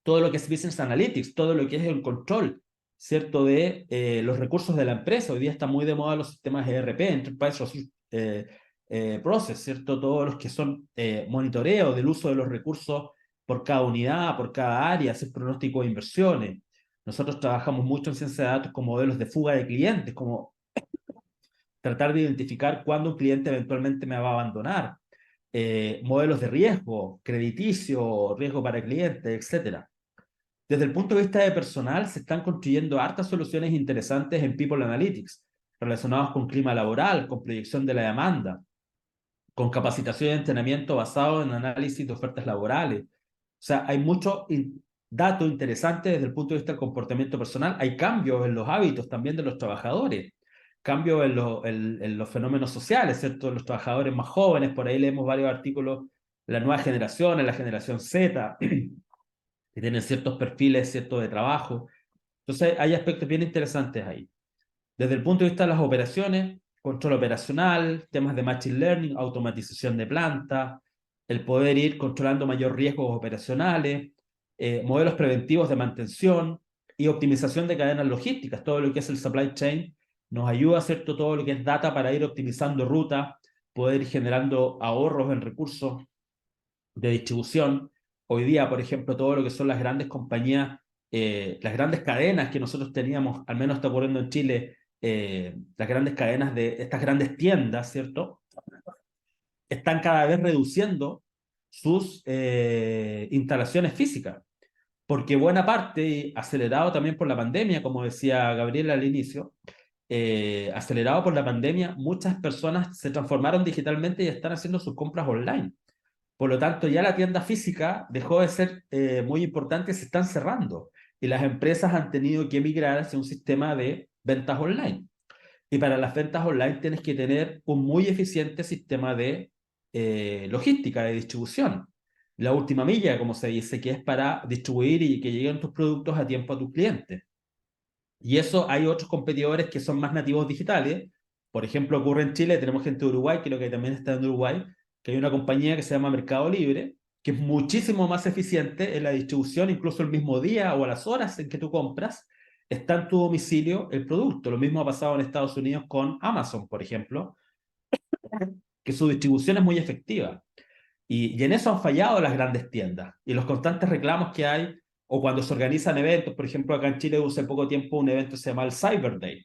todo lo que es Business Analytics, todo lo que es el control, ¿cierto?, de los recursos de la empresa. Hoy día están muy de moda los sistemas ERP, Enterprise Resource Process, ¿cierto?, todos los que son monitoreo del uso de los recursos por cada unidad, por cada área, hacer pronóstico de inversiones. Nosotros trabajamos mucho en ciencia de datos con modelos de fuga de clientes, como tratar de identificar cuándo un cliente eventualmente me va a abandonar, modelos de riesgo, crediticio, riesgo para clientes, etc. Desde el punto de vista de personal, se están construyendo hartas soluciones interesantes en People Analytics, relacionadas con clima laboral, con proyección de la demanda, con capacitación y entrenamiento basado en análisis de ofertas laborales. O sea, hay mucho dato interesante desde el punto de vista del comportamiento personal. Hay cambios en los hábitos también de los trabajadores, cambios en los fenómenos sociales, ¿cierto? Los trabajadores más jóvenes, por ahí leemos varios artículos, la nueva generación, la generación Z, que tienen ciertos perfiles, ¿cierto?, de trabajo. Entonces, hay aspectos bien interesantes ahí. Desde el punto de vista de las operaciones, control operacional, temas de machine learning, automatización de planta, el poder ir controlando mayor riesgos operacionales, modelos preventivos de mantención y optimización de cadenas logísticas. Todo lo que es el supply chain nos ayuda, ¿cierto?, todo lo que es data para ir optimizando rutas, poder ir generando ahorros en recursos de distribución. Hoy día, por ejemplo, todo lo que son las grandes compañías, las grandes cadenas que nosotros teníamos, al menos está ocurriendo en Chile, las grandes cadenas de estas grandes tiendas, ¿cierto?, están cada vez reduciendo sus instalaciones físicas, porque buena parte, acelerado también por la pandemia, como decía Gabriela al inicio, acelerado por la pandemia, muchas personas se transformaron digitalmente y están haciendo sus compras online. Por lo tanto, ya la tienda física dejó de ser muy importante, se están cerrando, y las empresas han tenido que migrar hacia un sistema de ventas online. Y para las ventas online tienes que tener un muy eficiente sistema de logística, de distribución. La última milla, como se dice, que es para distribuir y que lleguen tus productos a tiempo a tus clientes. Y eso hay otros competidores que son más nativos digitales. Por ejemplo, ocurre en Chile, tenemos gente de Uruguay, creo que también está en Uruguay, que hay una compañía que se llama Mercado Libre, que es muchísimo más eficiente en la distribución, incluso el mismo día o a las horas en que tú compras, está en tu domicilio el producto. Lo mismo ha pasado en Estados Unidos con Amazon, por ejemplo, que su distribución es muy efectiva. Y en eso han fallado las grandes tiendas. Y los constantes reclamos que hay, o cuando se organizan eventos, por ejemplo, acá en Chile hace poco tiempo un evento que se llama el Cyber Day,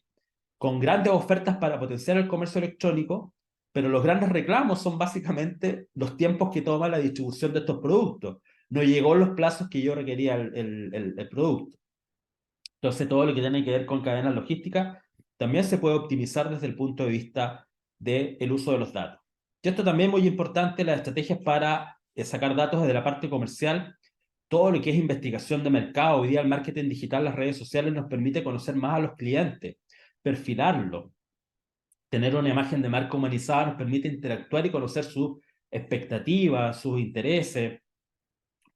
con grandes ofertas para potenciar el comercio electrónico, pero los grandes reclamos son básicamente los tiempos que toma la distribución de estos productos. No llegó en los plazos que yo requería el producto. Entonces, todo lo que tiene que ver con cadenas logísticas también se puede optimizar desde el punto de vista del uso de los datos. Y esto también es muy importante, las estrategias para sacar datos desde la parte comercial, todo lo que es investigación de mercado. Hoy día el marketing digital, las redes sociales nos permite conocer más a los clientes, perfilarlo. Tener una imagen de marca humanizada nos permite interactuar y conocer sus expectativas, sus intereses,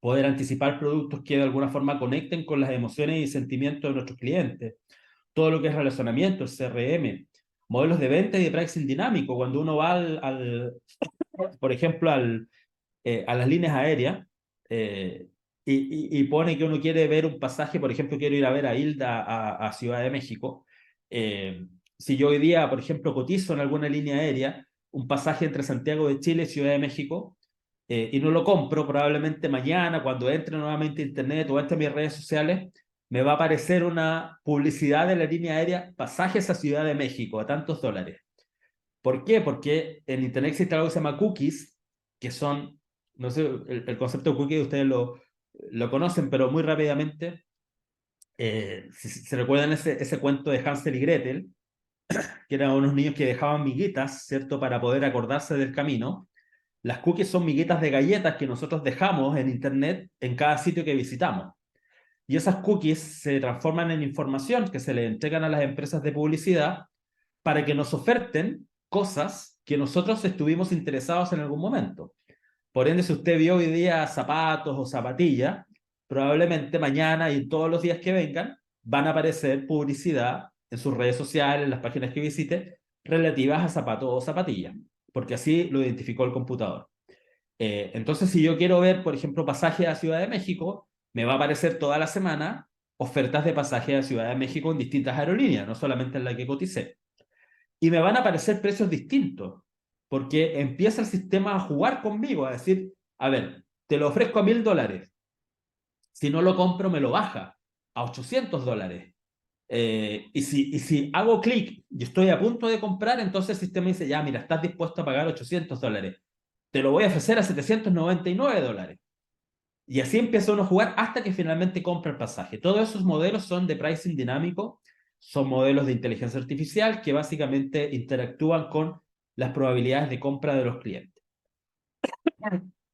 poder anticipar productos que de alguna forma conecten con las emociones y sentimientos de nuestros clientes. Todo lo que es relacionamiento, el CRM, modelos de venta y de pricing dinámico. Cuando uno va por ejemplo, a las líneas aéreas y pone que uno quiere ver un pasaje, por ejemplo, quiero ir a ver a Hilda a Ciudad de México, si yo hoy día, por ejemplo, cotizo en alguna línea aérea un pasaje entre Santiago de Chile y Ciudad de México, y no lo compro, probablemente mañana, cuando entre nuevamente a internet o entre a mis redes sociales, me va a aparecer una publicidad de la línea aérea, pasajes a Ciudad de México, a tantos dólares. ¿Por qué? Porque en internet existe algo que se llama cookies, que son, no sé, el concepto de cookies ustedes lo conocen, pero muy rápidamente, si se recuerdan ese cuento de Hansel y Gretel, que eran unos niños que dejaban miguitas, ¿cierto?, para poder acordarse del camino. Las cookies son miguitas de galletas que nosotros dejamos en internet en cada sitio que visitamos. y esas cookies se transforman en información que se le entregan a las empresas de publicidad para que nos oferten cosas que nosotros estuvimos interesados en algún momento. Por ende, si usted vio hoy día zapatos o zapatillas, probablemente mañana y todos los días que vengan van a aparecer publicidad en sus redes sociales, en las páginas que visite, relativas a zapatos o zapatillas, porque así lo identificó el computador. Entonces, si yo quiero ver, por ejemplo, pasajes a Ciudad de México, me va a aparecer toda la semana ofertas de pasajes a Ciudad de México en distintas aerolíneas, no solamente en la que coticé. Y me van a aparecer precios distintos, porque empieza el sistema a jugar conmigo, a decir, a ver, te lo ofrezco a $1.000. Si no lo compro, me lo baja a $800. Y si hago clic y estoy a punto de comprar, entonces el sistema dice, ya, mira, estás dispuesto a pagar $800. Te lo voy a ofrecer a $799. Y así empieza uno a jugar hasta que finalmente compra el pasaje. Todos esos modelos son de pricing dinámico, son modelos de inteligencia artificial que básicamente interactúan con las probabilidades de compra de los clientes.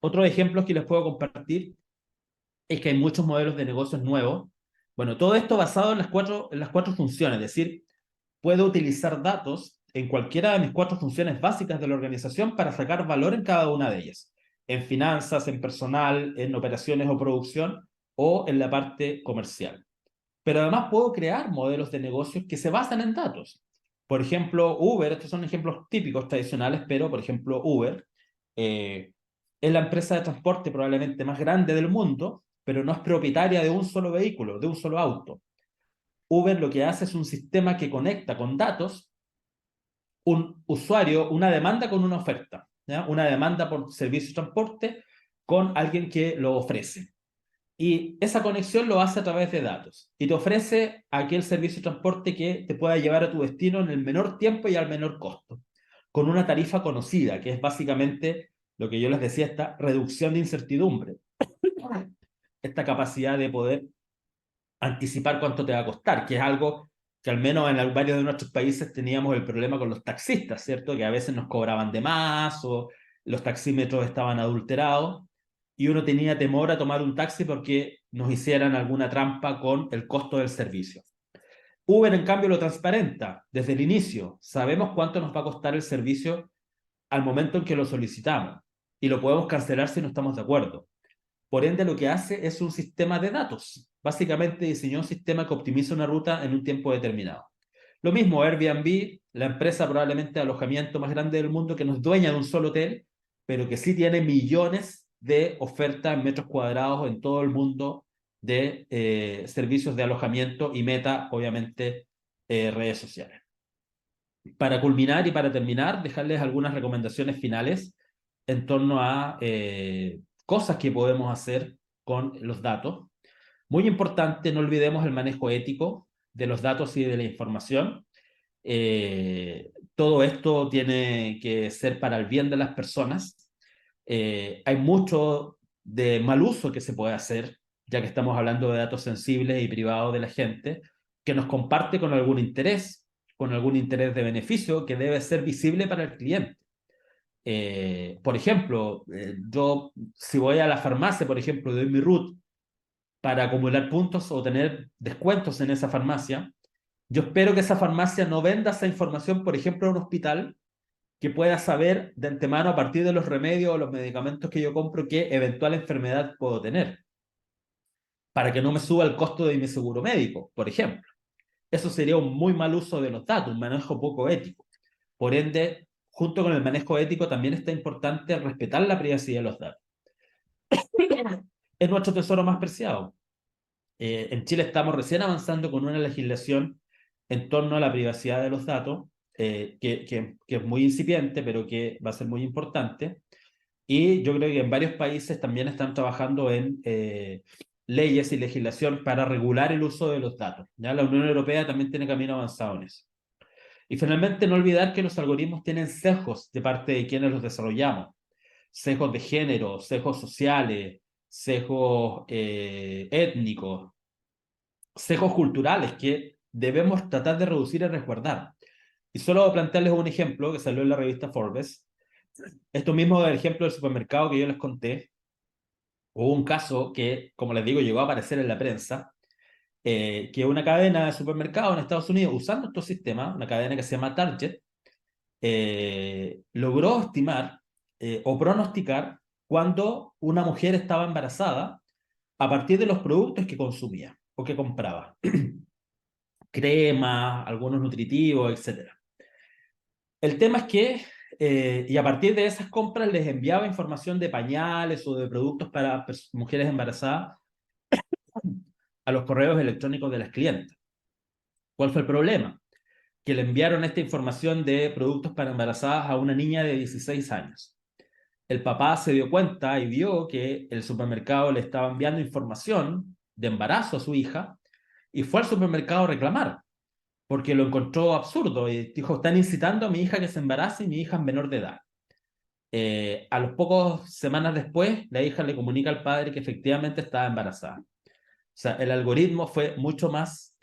Otros ejemplos que les puedo compartir es que hay muchos modelos de negocios nuevos. Bueno, todo esto basado en las cuatro funciones, es decir, puedo utilizar datos en cualquiera de mis 4 funciones básicas de la organización para sacar valor en cada una de ellas. En finanzas, en personal, en operaciones o producción, o en la parte comercial. Pero además puedo crear modelos de negocios que se basan en datos. Por ejemplo, Uber, estos son ejemplos típicos tradicionales, pero por ejemplo Uber es la empresa de transporte probablemente más grande del mundo, pero no es propietaria de un solo vehículo, de un solo auto. Uber lo que hace es un sistema que conecta con datos un usuario, una demanda con una oferta, ¿ya? Una demanda por servicio de transporte con alguien que lo ofrece. Y esa conexión lo hace a través de datos y te ofrece aquel servicio de transporte que te pueda llevar a tu destino en el menor tiempo y al menor costo, con una tarifa conocida, que es básicamente lo que yo les decía, esta reducción de incertidumbre, esta capacidad de poder anticipar cuánto te va a costar, que es algo que al menos en varios de nuestros países teníamos el problema con los taxistas, ¿cierto? Que a veces nos cobraban de más o los taxímetros estaban adulterados y uno tenía temor a tomar un taxi porque nos hicieran alguna trampa con el costo del servicio. Uber, en cambio, lo transparenta desde el inicio. Sabemos cuánto nos va a costar el servicio al momento en que lo solicitamos y lo podemos cancelar si no estamos de acuerdo. Por ende, lo que hace es un sistema de datos. Básicamente diseñó un sistema que optimiza una ruta en un tiempo determinado. Lo mismo Airbnb, la empresa probablemente de alojamiento más grande del mundo que no es dueña de un solo hotel, pero que sí tiene millones de ofertas en metros cuadrados en todo el mundo de servicios de alojamiento y Meta, obviamente, redes sociales. Para culminar y para terminar, dejarles algunas recomendaciones finales en torno a cosas que podemos hacer con los datos. Muy importante, no olvidemos el manejo ético de los datos y de la información. Todo esto tiene que ser para el bien de las personas. Hay mucho de mal uso que se puede hacer, ya que estamos hablando de datos sensibles y privados de la gente, que nos comparte con algún interés de beneficio que debe ser visible para el cliente. Por ejemplo, yo si voy a la farmacia, por ejemplo, doy mi root para acumular puntos o tener descuentos en esa farmacia, yo espero que esa farmacia no venda esa información, por ejemplo, a un hospital que pueda saber de antemano a partir de los remedios o los medicamentos que yo compro qué eventual enfermedad puedo tener, para que no me suba el costo de mi seguro médico, por ejemplo. Eso sería un muy mal uso de los datos, un manejo poco ético. Por ende, junto con el manejo ético también está importante respetar la privacidad de los datos. Es nuestro tesoro más preciado. En Chile estamos recién avanzando con una legislación en torno a la privacidad de los datos, que es muy incipiente, pero que va a ser muy importante. Y yo creo que en varios países también están trabajando en leyes y legislación para regular el uso de los datos. ¿Ya? La Unión Europea también tiene camino avanzado en eso. Y finalmente, no olvidar que los algoritmos tienen sesgos de parte de quienes los desarrollamos. Sesgos de género, sesgos sociales, sesgos étnicos, sesgos culturales que debemos tratar de reducir y resguardar. Y solo plantearles un ejemplo que salió en la revista Forbes. Esto mismo del ejemplo del supermercado que yo les conté. Hubo un caso que, como les digo, llegó a aparecer en la prensa, que es una cadena de supermercados en Estados Unidos, usando estos sistemas, una cadena que se llama Target, logró estimar o pronosticar cuando una mujer estaba embarazada a partir de los productos que consumía o que compraba. Cremas, algunos nutritivos, etc. El tema es que, y a partir de esas compras les enviaba información de pañales o de productos para mujeres embarazadas a los correos electrónicos de las clientes. ¿Cuál fue el problema? Que le enviaron esta información de productos para embarazadas a una niña de 16 años. El papá se dio cuenta y vio que el supermercado le estaba enviando información de embarazo a su hija y fue al supermercado a reclamar, porque lo encontró absurdo y dijo, están incitando a mi hija que se embarace y mi hija es menor de edad. A los pocos semanas después, la hija le comunica al padre que efectivamente estaba embarazada. O sea, el algoritmo fue mucho más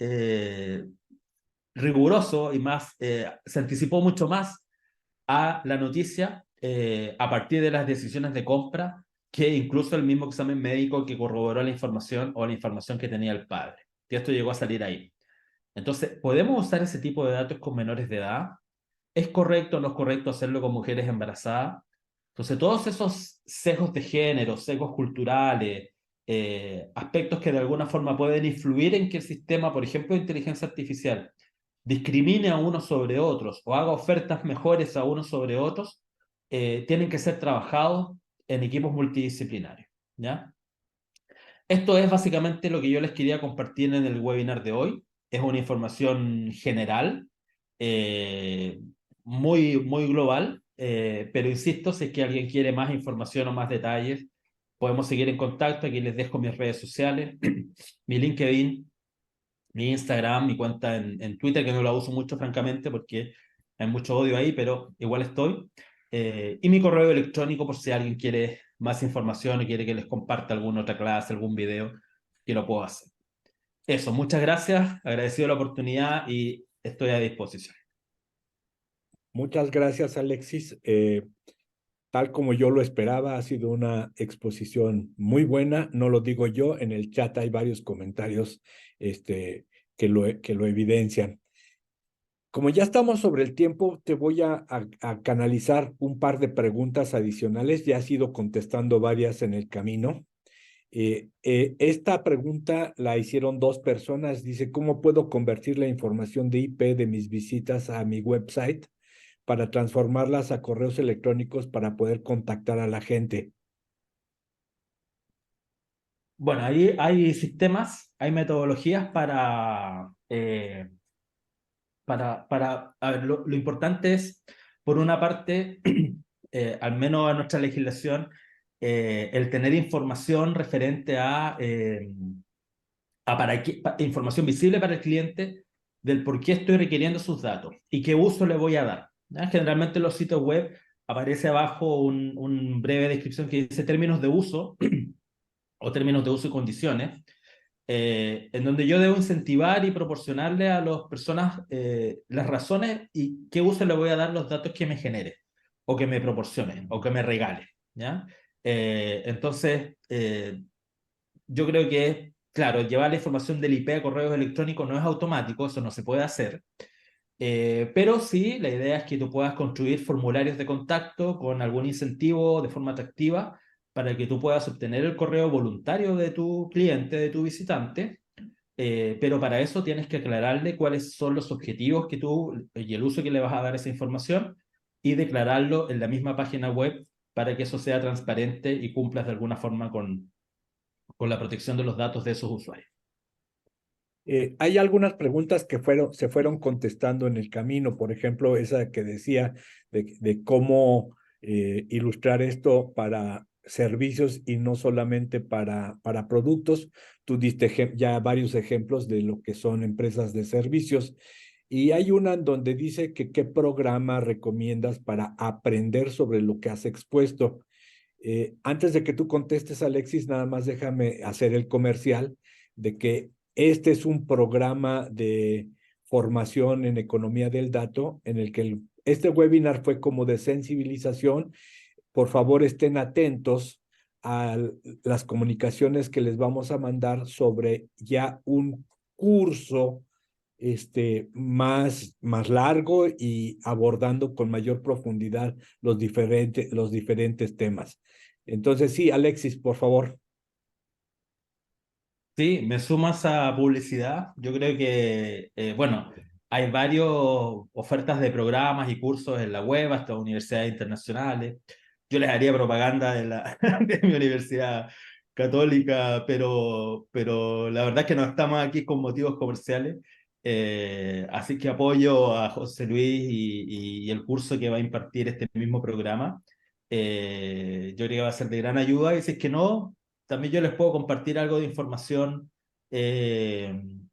riguroso y más, se anticipó mucho más a la noticia a partir de las decisiones de compra que incluso el mismo examen médico que corroboró la información o la información que tenía el padre. Y esto llegó a salir ahí. Entonces, ¿podemos usar ese tipo de datos con menores de edad? ¿Es correcto o no es correcto hacerlo con mujeres embarazadas? Entonces, todos esos sesgos de género, sesgos culturales, aspectos que de alguna forma pueden influir en que el sistema, por ejemplo, de inteligencia artificial, discrimine a unos sobre otros o haga ofertas mejores a unos sobre otros, tienen que ser trabajados en equipos multidisciplinarios, ¿ya? Esto es básicamente lo que yo les quería compartir en el webinar de hoy. Es una información general, muy global, pero insisto, si es que alguien quiere más información o más detalles, podemos seguir en contacto. Aquí les dejo mis redes sociales, mi LinkedIn, mi Instagram, mi cuenta en Twitter, que no la uso mucho, francamente, porque hay mucho odio ahí, pero igual estoy. Y mi correo electrónico, por si alguien quiere más información y quiere que les comparta alguna otra clase, algún video, que lo puedo hacer. Eso, muchas gracias, agradecido la oportunidad y estoy a disposición. Muchas gracias, Alexis. Tal como yo lo esperaba, ha sido una exposición muy buena. No lo digo yo, en el chat hay varios comentarios que lo evidencian. Como ya estamos sobre el tiempo, te voy a canalizar un par de preguntas adicionales. Ya has ido contestando varias en el camino. Esta pregunta la hicieron dos personas. Dice, ¿cómo puedo convertir la información de IP de mis visitas a mi website para transformarlas a correos electrónicos para poder contactar a la gente? Bueno, ahí hay sistemas, hay metodologías a ver, lo importante es, por una parte, al menos a nuestra legislación, el tener información referente información visible para el cliente del por qué estoy requiriendo sus datos y qué uso le voy a dar, ¿ya? Generalmente en los sitios web aparece abajo un breve descripción que dice términos de uso o términos de uso y condiciones, en donde yo debo incentivar y proporcionarle a las personas las razones y qué uso le voy a dar los datos que me genere, o que me proporcione, o que me regale, ¿ya? Entonces, yo creo que, claro, llevar la información del IP a correos electrónicos no es automático, eso no se puede hacer, pero sí, la idea es que tú puedas construir formularios de contacto con algún incentivo de forma atractiva para que tú puedas obtener el correo voluntario de tu cliente, de tu visitante, pero para eso tienes que aclararle cuáles son los objetivos que tú y el uso que le vas a dar a esa información y declararlo en la misma página web para que eso sea transparente y cumplas de alguna forma con la protección de los datos de esos usuarios. Hay algunas preguntas que se fueron contestando en el camino, por ejemplo, esa que decía de cómo ilustrar esto para servicios y no solamente para productos. Tú diste ya varios ejemplos de lo que son empresas de servicios. Y hay una en donde dice que qué programa recomiendas para aprender sobre lo que has expuesto. Antes de que tú contestes, Alexis, nada más déjame hacer el comercial de que este es un programa de formación en economía del dato en el que este webinar fue como de sensibilización. Por favor, estén atentos a las comunicaciones que les vamos a mandar sobre ya un curso más largo y abordando con mayor profundidad los diferentes temas. Entonces, sí, Alexis, por favor. Sí, me sumo a esa publicidad. Yo creo que, bueno, hay varias ofertas de programas y cursos en la web, hasta universidades internacionales. Yo les haría propaganda de mi universidad católica, pero la verdad es que no estamos aquí con motivos comerciales. Así que apoyo a José Luis y el curso que va a impartir este mismo programa. Yo creo que va a ser de gran ayuda y si es que no, también yo les puedo compartir algo de información que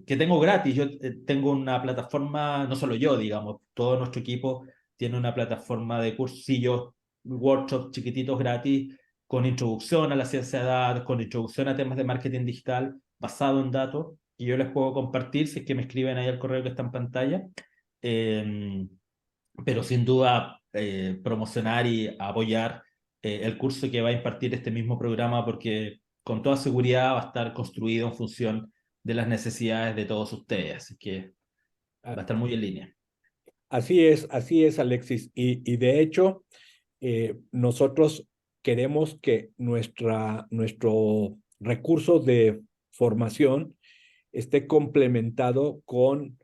tengo gratis. Yo tengo una plataforma, no solo yo, digamos, todo nuestro equipo tiene una plataforma de cursillos, workshops chiquititos gratis, con introducción a la ciencia de datos, con introducción a temas de marketing digital basado en datos, y yo les puedo compartir si es que me escriben ahí al correo que está en pantalla. Pero sin duda promocionar y apoyar el curso que va a impartir este mismo programa, porque con toda seguridad va a estar construido en función de las necesidades de todos ustedes, así que va a estar muy en línea. Así es, Alexis. Y de hecho, nosotros queremos que nuestro recurso de formación esté complementado con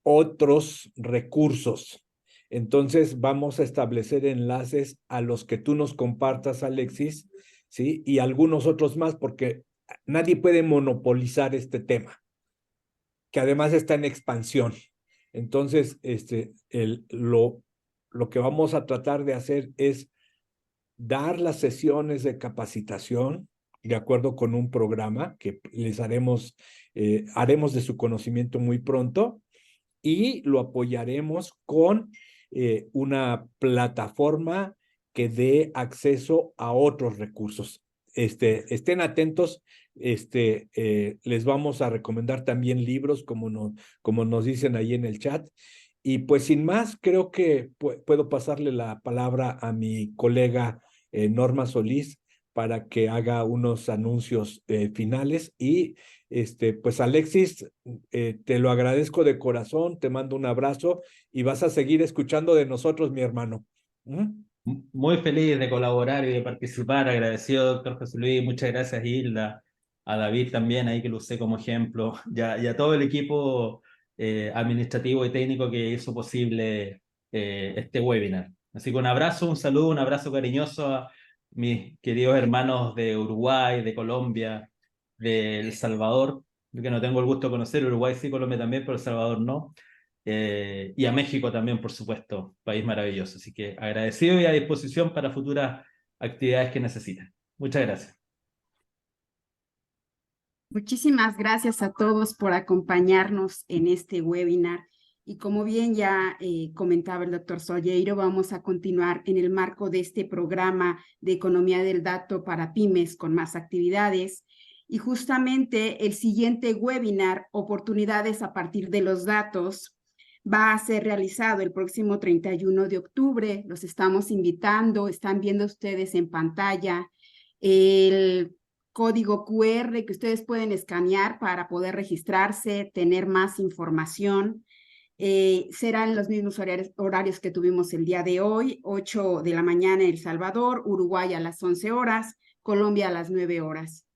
otros recursos. Entonces vamos a establecer enlaces a los que tú nos compartas, Alexis, ¿sí? Y algunos otros más, porque nadie puede monopolizar este tema, que además está en expansión. Entonces, lo que vamos a tratar de hacer es dar las sesiones de capacitación de acuerdo con un programa que les haremos de su conocimiento muy pronto, y lo apoyaremos con una plataforma que dé acceso a otros recursos. Estén atentos, les vamos a recomendar también libros como nos dicen ahí en el chat. Y pues sin más, creo que puedo pasarle la palabra a mi colega Norma Solís para que haga unos anuncios finales. Y pues Alexis, te lo agradezco de corazón, te mando un abrazo y vas a seguir escuchando de nosotros, mi hermano. Muy feliz de colaborar y de participar, agradecido, doctor José Luis, muchas gracias, Hilda, a David también, ahí que lo usé como ejemplo, y a todo el equipo administrativo y técnico que hizo posible este webinar. Así que un abrazo, un saludo, un abrazo cariñoso a mis queridos hermanos de Uruguay, de Colombia, de El Salvador, que no tengo el gusto de conocer, Uruguay sí, Colombia también, pero El Salvador no. Y a México también, por supuesto, país maravilloso. Así que agradecido y a disposición para futuras actividades que necesiten. Muchas gracias. Muchísimas gracias a todos por acompañarnos en este webinar. Y como bien ya comentaba el doctor Solleiro, vamos a continuar en el marco de este programa de economía del dato para pymes con más actividades. Y justamente el siguiente webinar, oportunidades a partir de los datos, va a ser realizado el próximo 31 de octubre. Los estamos invitando, están viendo ustedes en pantalla el código QR que ustedes pueden escanear para poder registrarse, tener más información. Serán los mismos horarios que tuvimos el día de hoy, 8 de la mañana en El Salvador, Uruguay a las 11 horas, Colombia a las 9 horas.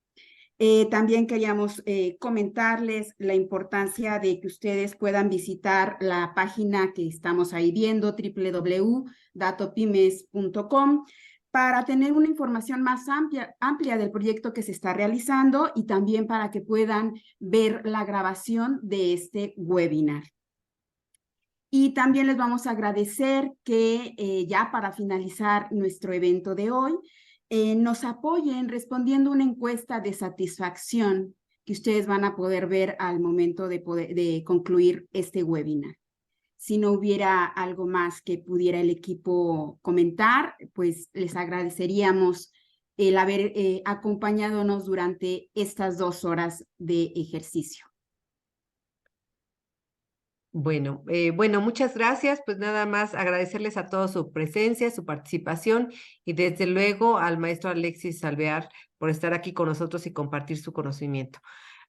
También queríamos comentarles la importancia de que ustedes puedan visitar la página que estamos ahí viendo, www.datopymes.com, para tener una información más amplia del proyecto que se está realizando y también para que puedan ver la grabación de este webinar. Y también les vamos a agradecer que ya para finalizar nuestro evento de hoy, nos apoyen respondiendo una encuesta de satisfacción que ustedes van a poder ver al momento de concluir este webinar. Si no hubiera algo más que pudiera el equipo comentar, pues les agradeceríamos el haber acompañadonos durante estas 2 horas de ejercicio. Bueno, muchas gracias. Pues nada más agradecerles a todos su presencia, su participación y desde luego al maestro Alexis Alvear por estar aquí con nosotros y compartir su conocimiento.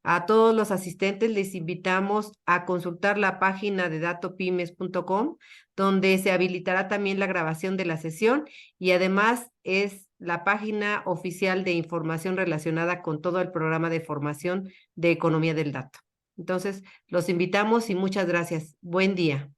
A todos los asistentes les invitamos a consultar la página de datopymes.com, donde se habilitará también la grabación de la sesión y además es la página oficial de información relacionada con todo el programa de formación de economía del dato. Entonces, los invitamos y muchas gracias. Buen día.